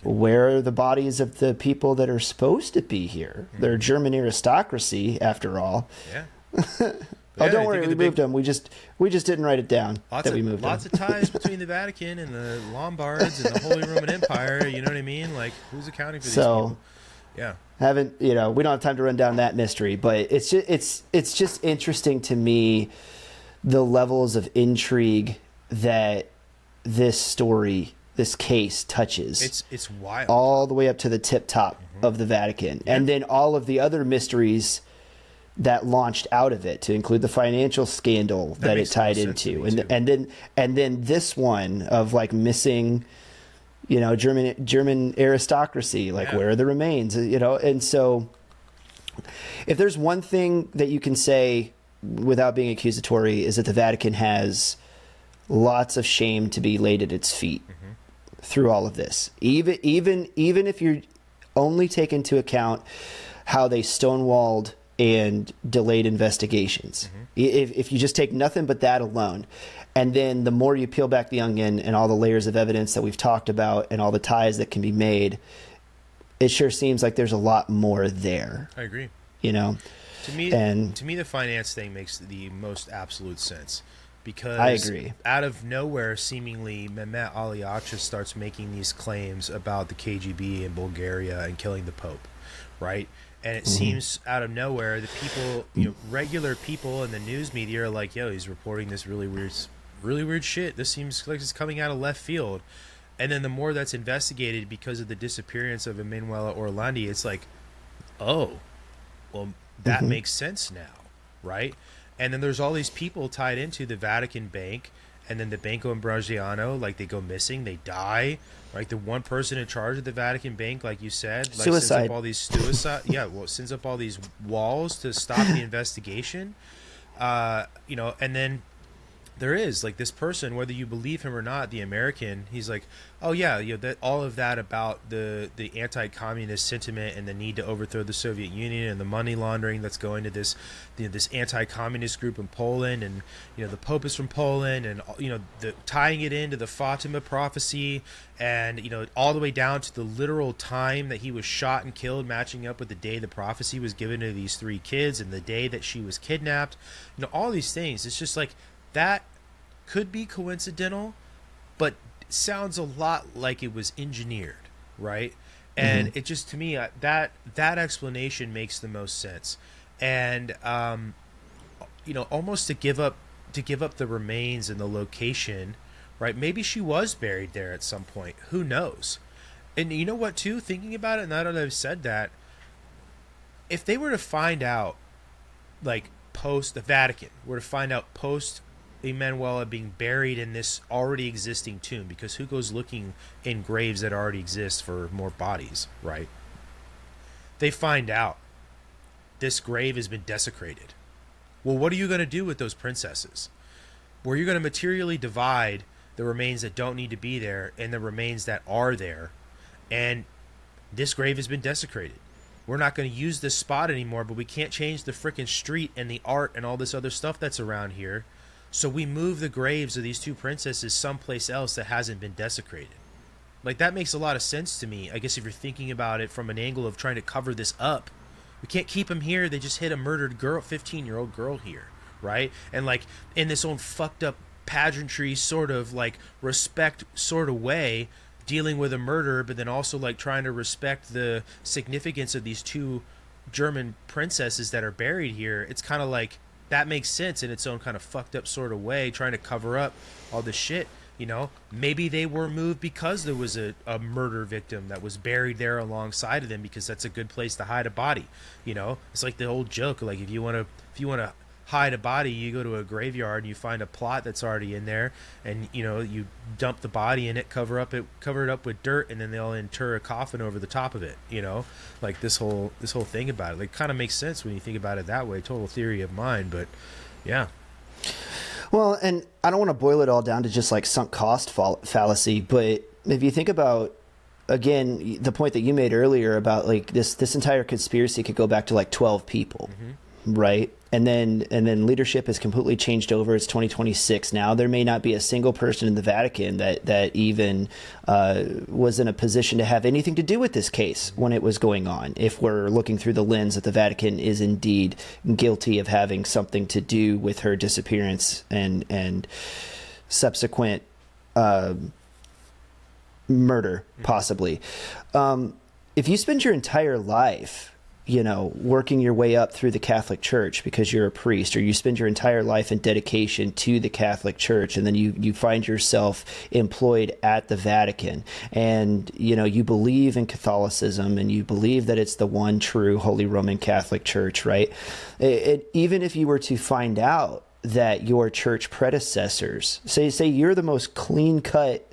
where are the bodies of the people that are supposed to be here? They're German aristocracy, after all. Yeah. Don't worry, we moved them. We just didn't write it down that we moved them. Lots of ties between the Vatican and the Lombards and the Holy Roman Empire. You know what I mean? Like, who's accounting for these people? Yeah. We don't have time to run down that mystery, but it's just interesting to me, the levels of intrigue that this case touches. It's wild. All the way up to the tip top of the Vatican, and then all of the other mysteries that launched out of it, to include the financial scandal that it tied into, and then this one of like missing, German aristocracy, like where are the remains, and so if there's one thing that you can say without being accusatory, is that the Vatican has lots of shame to be laid at its feet through all of this, even if you only take into account how they stonewalled and delayed investigations. If you just take nothing but that alone, and then the more you peel back the onion and all the layers of evidence that we've talked about and all the ties that can be made, it sure seems like there's a lot more there. I agree. You know, to me, the finance thing makes the most absolute sense, because I agree. Out of nowhere, seemingly, Mehmet Ali Akça starts making these claims about the KGB in Bulgaria and killing the Pope, right? And it seems out of nowhere, the people, regular people in the news media are like, yo, he's reporting this really weird shit. This seems like it's coming out of left field. And then the more that's investigated because of the disappearance of Emanuela Orlandi, it's like, oh, well, that makes sense now, right? And then there's all these people tied into the Vatican Bank, and then the Banco Ambrosiano, like, they go missing, they die. Like, the one person in charge of the Vatican Bank, like you said, like, suicide. sends up all these sends up all these walls to stop the investigation. And then there is, like, this person, whether you believe him or not, the American, he's like, oh yeah, that all of that about the anti-communist sentiment and the need to overthrow the Soviet Union and the money laundering that's going to this this anti-communist group in Poland, and the Pope is from Poland, and the tying it into the Fatima prophecy, and all the way down to the literal time that he was shot and killed, matching up with the day the prophecy was given to these 3 kids and the day that she was kidnapped. All these things, it's just like, that could be coincidental, but sounds a lot like it was engineered, right? And it just, to me, that explanation makes the most sense. And almost to give up the remains and the location, right? Maybe she was buried there at some point. Who knows? And you know what, too? Thinking about it, now that I've said that, if they were to find out, like, post the Vatican were to find out post Emanuela being buried in this already existing tomb, because who goes looking in graves that already exist for more bodies, right? They find out this grave has been desecrated. Well, what are you going to do with those princesses? Were you going to materially divide the remains that don't need to be there and the remains that are there? And this grave has been desecrated. We're not going to use this spot anymore, but we can't change the freaking street and the art and all this other stuff that's around here. So we move the graves of these 2 princesses someplace else that hasn't been desecrated. Like, that makes a lot of sense to me. I guess if you're thinking about it from an angle of trying to cover this up, we can't keep them here. They just hit a murdered girl, 15-year-old girl here, right? And, like, in this own fucked up pageantry sort of, like, respect sort of way, dealing with a murder, but then also, like, trying to respect the significance of these 2 German princesses that are buried here. It's kind of like, that makes sense in its own kind of fucked up sort of way, trying to cover up all this shit. Maybe they were moved because there was a murder victim that was buried there alongside of them, because that's a good place to hide a body. It's like the old joke, like, if you want to hide a body, you go to a graveyard and you find a plot that's already in there, and you dump the body in it, cover it up with dirt, and then they'll inter a coffin over the top of it. Like, this whole thing about it, like, kind of makes sense when you think about it that way. Total theory of mine, but yeah. Well, and I don't want to boil it all down to just like sunk cost fallacy, but if you think about, again, the point that you made earlier about, like, this entire conspiracy could go back to like 12 people, right? And then leadership has completely changed over. It's 2026 now. There may not be a single person in the Vatican that even was in a position to have anything to do with this case when it was going on, if we're looking through the lens that the Vatican is indeed guilty of having something to do with her disappearance and subsequent murder, possibly. If you spend your entire life working your way up through the Catholic Church because you're a priest, or you spend your entire life in dedication to the Catholic Church, and then you find yourself employed at the Vatican, and you believe in Catholicism, and you believe that it's the one true Holy Roman Catholic Church, right? Even if you were to find out that your church predecessors, say you're the most clean-cut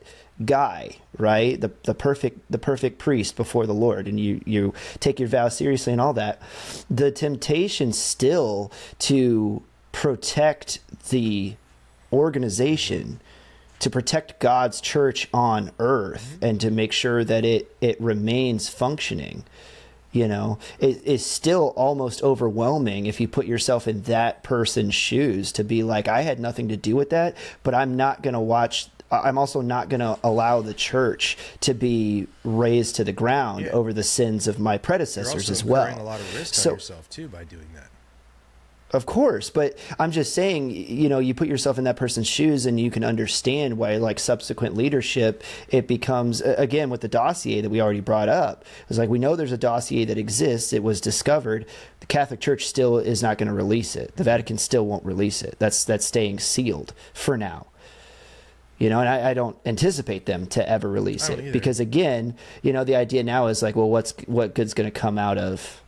guy, right? The perfect priest before the Lord, and you take your vows seriously and all that, the temptation still to protect the organization, to protect God's church on earth, and to make sure that it remains functioning, it is still almost overwhelming if you put yourself in that person's shoes, to be like, I had nothing to do with that, but I'm not going to watch I'm also not going to allow the church to be raised to the ground over the sins of my predecessors as well. You're also incurring a lot of risk on yourself too by doing that. Of course, but I'm just saying, you know, you put yourself in that person's shoes and you can understand why, like, subsequent leadership, it becomes, again, with the dossier that we already brought up, it's like, we know there's a dossier that exists. It was discovered. The Catholic Church still is not going to release it. The Vatican still won't release it. That's staying sealed for now. You know, and I don't anticipate them to ever release it because, again, you know, the idea now is like, well, what good's going to come out of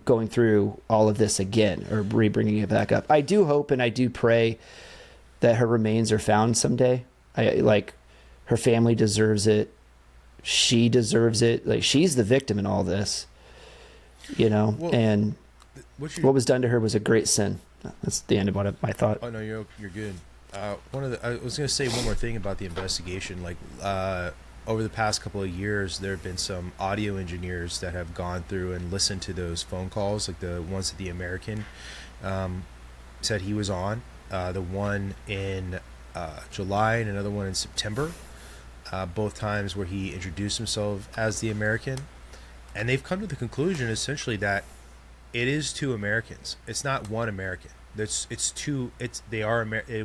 going through all of this again or bringing it back up? I do hope and I do pray that her remains are found someday. Her family deserves it. She deserves it. Like, she's the victim in all this, you know, and what was done to her was a great sin. That's the end of my thought. Oh no, you're good. I was going to say one more thing about the investigation. Like, over the past couple of years, there have been some audio engineers that have gone through and listened to those phone calls, like the ones that the American said he was on, the one in July and another one in September, both times where he introduced himself as the American. And they've come to the conclusion, essentially, that it is two Americans. It's not one American. It's two. It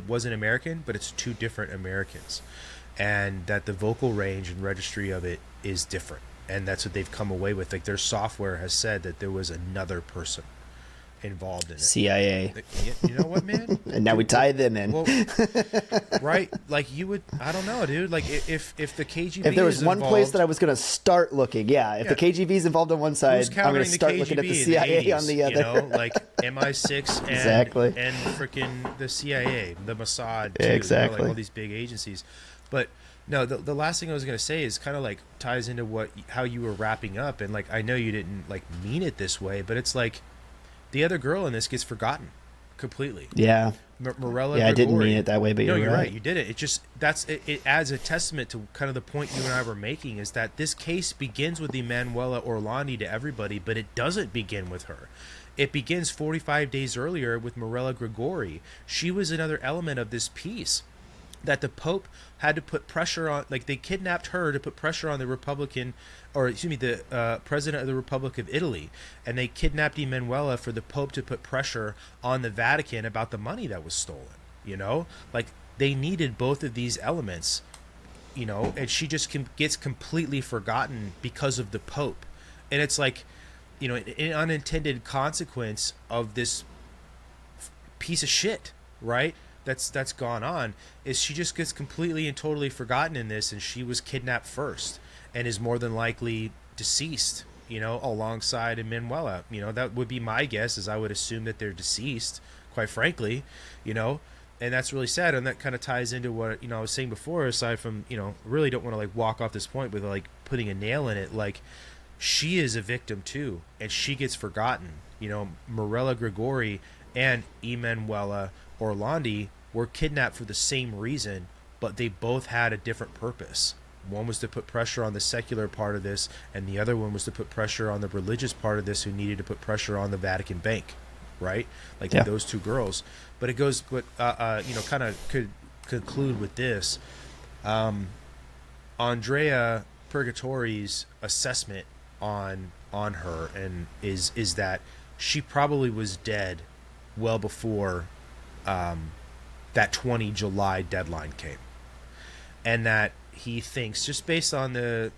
was an American, but it's two different Americans. And that the vocal range and registry of it is different, and that's what they've come away with. Like, their software has said that there was another person involved in it. CIA. You know what, man? And now we tie them in. Well, right? Like, you would, I don't know, dude. Like, if the KGB, if there was one place that I was going to start looking, if the KGB is involved on one side, I'm going to start looking at the CIA on the other. You know, like MI6 and exactly, and freaking the CIA, the Mossad, too, exactly, you know, like all these big agencies. But no, the last thing I was going to say is kind of like ties into how you were wrapping up. And like, I know you didn't like mean it this way, but it's like the other girl in this gets forgotten completely. Yeah. Mirella. Yeah, Gregori. I didn't mean it that way, but you're right. You did it. It just, it adds a testament to kind of the point you and I were making, is that this case begins with Emanuela Orlandi to everybody, but it doesn't begin with her. It begins 45 days earlier with Mirella Gregori. She was another element of this piece that the Pope had to put pressure on. Like, they kidnapped her to put pressure on the President of the Republic of Italy, and they kidnapped Emanuela for the Pope to put pressure on the Vatican about the money that was stolen. You know, like, they needed both of these elements, you know, and she just gets completely forgotten because of the Pope. And it's like, you know, an unintended consequence of this piece of shit, right? That's gone on, is she just gets completely and totally forgotten in this, and she was kidnapped first and is more than likely deceased, you know, alongside Emanuela. You know, that would be my guess, is I would assume that they're deceased, quite frankly, you know, and that's really sad. And that kind of ties into what, you know, I was saying before, aside from, you know, really don't want to like walk off this point with like putting a nail in it. Like, she is a victim too, and she gets forgotten. You know, Mirella Gregori and Emanuela Orlandi were kidnapped for the same reason, but they both had a different purpose. One was to put pressure on the secular part of this, and the other one was to put pressure on the religious part of this, who needed to put pressure on the Vatican Bank, right? Like, those two girls. But it goes, you know, kind of could conclude with this. Andrea Purgatori's assessment on her and is that she probably was dead well before that 20 July deadline came, and that he thinks, just based on the,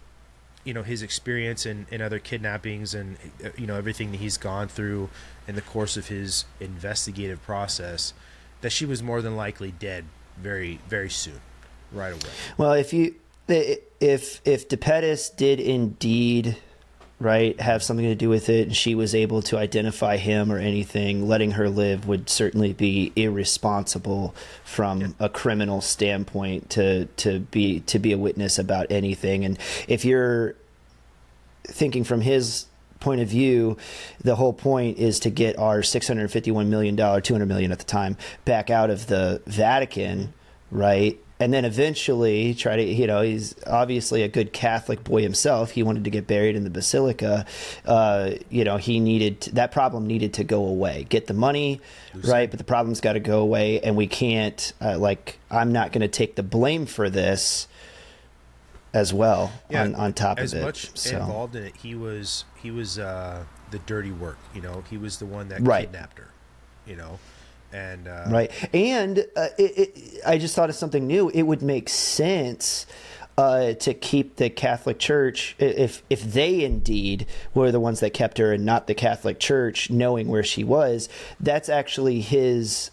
you know, his experience in other kidnappings and, you know, everything that he's gone through in the course of his investigative process, that she was more than likely dead very, very soon, right away. Well, if De Pettis did indeed, right, have something to do with it, and she was able to identify him or anything, letting her live would certainly be irresponsible from a criminal standpoint to be a witness about anything. And if you're thinking from his point of view, the whole point is to get our $651 million, $200 million at the time, back out of the Vatican, right? and then eventually try to, he's obviously a good Catholic boy himself. He wanted to get buried in the basilica. That problem needed to go away. Get the money, right? But the problem's got to go away, and we can't. I'm not going to take the blame for this as well. On top of it, as much involved in it, he was the dirty work. He was the one that kidnapped her. And right. And I just thought of something new. It would make sense to keep the Catholic Church, if they indeed were the ones that kept her and not the Catholic Church, knowing where she was. That's actually his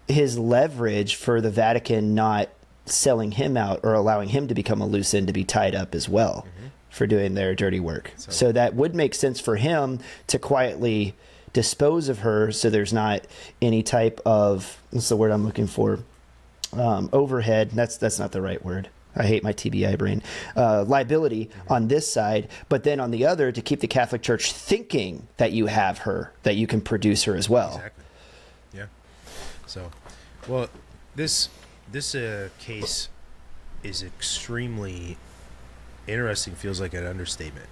leverage for the Vatican not selling him out or allowing him to become a loose end to be tied up as well for doing their dirty work. So that would make sense for him to quietly dispose of her, so there's not any type of, what's the word I'm looking for, overhead. That's not the right word. I hate my TBI brain. Liability on this side, but then on the other, to keep the Catholic Church thinking that you have her, that you can produce her as well. Exactly. Yeah. So, well, this case is extremely interesting. Feels like an understatement.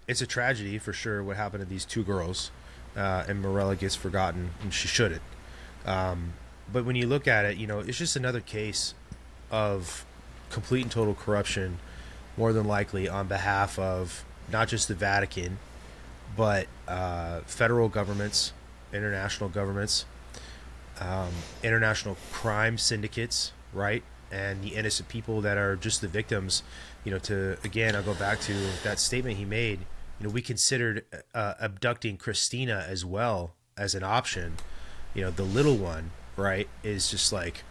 It's a tragedy for sure what happened to these two girls, and Mirella gets forgotten, and she shouldn't. But when you look at it, it's just another case of complete and total corruption, more than likely on behalf of not just the Vatican, but federal governments, international governments, international crime syndicates, right? And the innocent people that are just the victims. I'll go back to that statement he made. We considered abducting Christina as well as an option. The little one, right, is just like,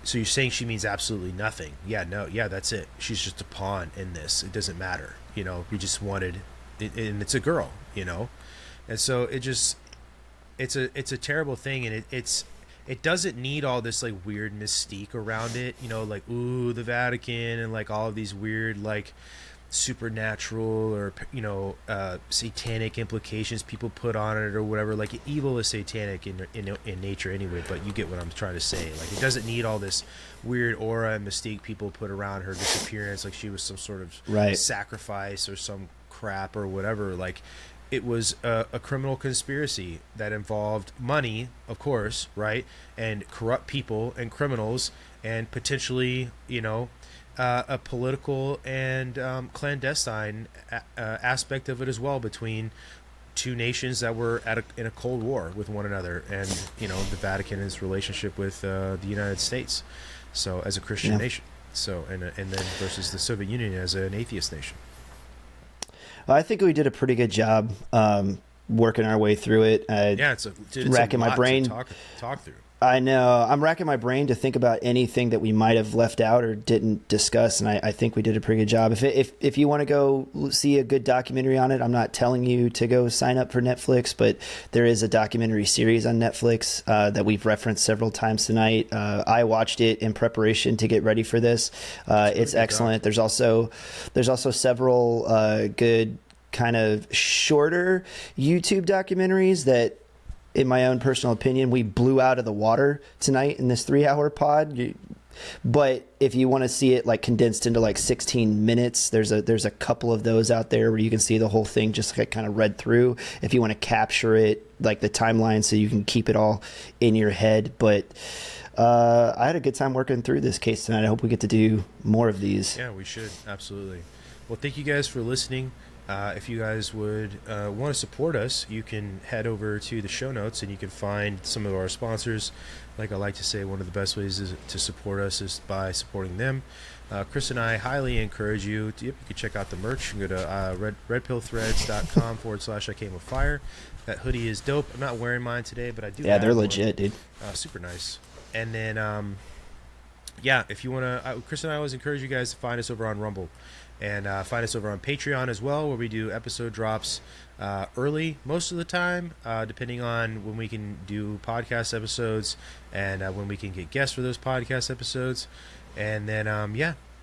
so you're saying she means absolutely nothing? Yeah, no, yeah, that's it. She's just a pawn in this. It doesn't matter. We just wanted, and it's a girl, and so it's a terrible thing, and it doesn't need all this like weird mystique around it, like, ooh, the Vatican, and like all of these weird like supernatural or satanic implications people put on it or whatever. Like, evil is satanic in nature anyway, but you get what I'm trying to say. Like, it doesn't need all this weird aura and mystique people put around her disappearance, like she was some sort of sacrifice or some crap or whatever. Like, it was a criminal conspiracy that involved money, of course, right, and corrupt people and criminals, and potentially a political and clandestine aspect of it as well, between two nations that were in a cold war with one another, and the Vatican and its relationship with the United States, so as a Christian nation, so and then versus the Soviet Union as an atheist nation. I think we did a pretty good job working our way through it. It's racking my brain to talk through. I know. I'm racking my brain to think about anything that we might have left out or didn't discuss, and I think we did a pretty good job. If you want to go see a good documentary on it, I'm not telling you to go sign up for Netflix, but there is a documentary series on Netflix that we've referenced several times tonight. I watched it in preparation to get ready for this. It's excellent. There's also several good kind of shorter YouTube documentaries that, in my own personal opinion, we blew out of the water tonight in this 3-hour pod. But if you want to see it like condensed into like 16 minutes, there's a couple of those out there where you can see the whole thing just like kind of read through. If you want to capture it, like the timeline, so you can keep it all in your head. But I had a good time working through this case tonight. I hope we get to do more of these. Yeah, we should. Absolutely. Well, thank you guys for listening. If you guys would want to support us, you can head over to the show notes and you can find some of our sponsors. Like I like to say, one of the best ways to support us is by supporting them. Chris and I highly encourage you to, you can check out the merch. You can go to redpillthreads.com/I came with fire. That hoodie is dope. I'm not wearing mine today, but I do. Yeah, they're one. legit, dude. Super nice. And then, if you want to, Chris and I always encourage you guys to find us over on Rumble. And find us over on Patreon as well, where we do episode drops early most of the time, depending on when we can do podcast episodes and when we can get guests for those podcast episodes. And then,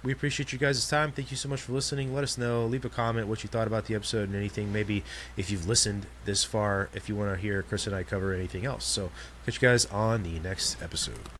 we appreciate you guys' time. Thank you so much for listening. Let us know. Leave a comment what you thought about the episode and anything. Maybe if you've listened this far, if you want to hear Chris and I cover anything else. So catch you guys on the next episode.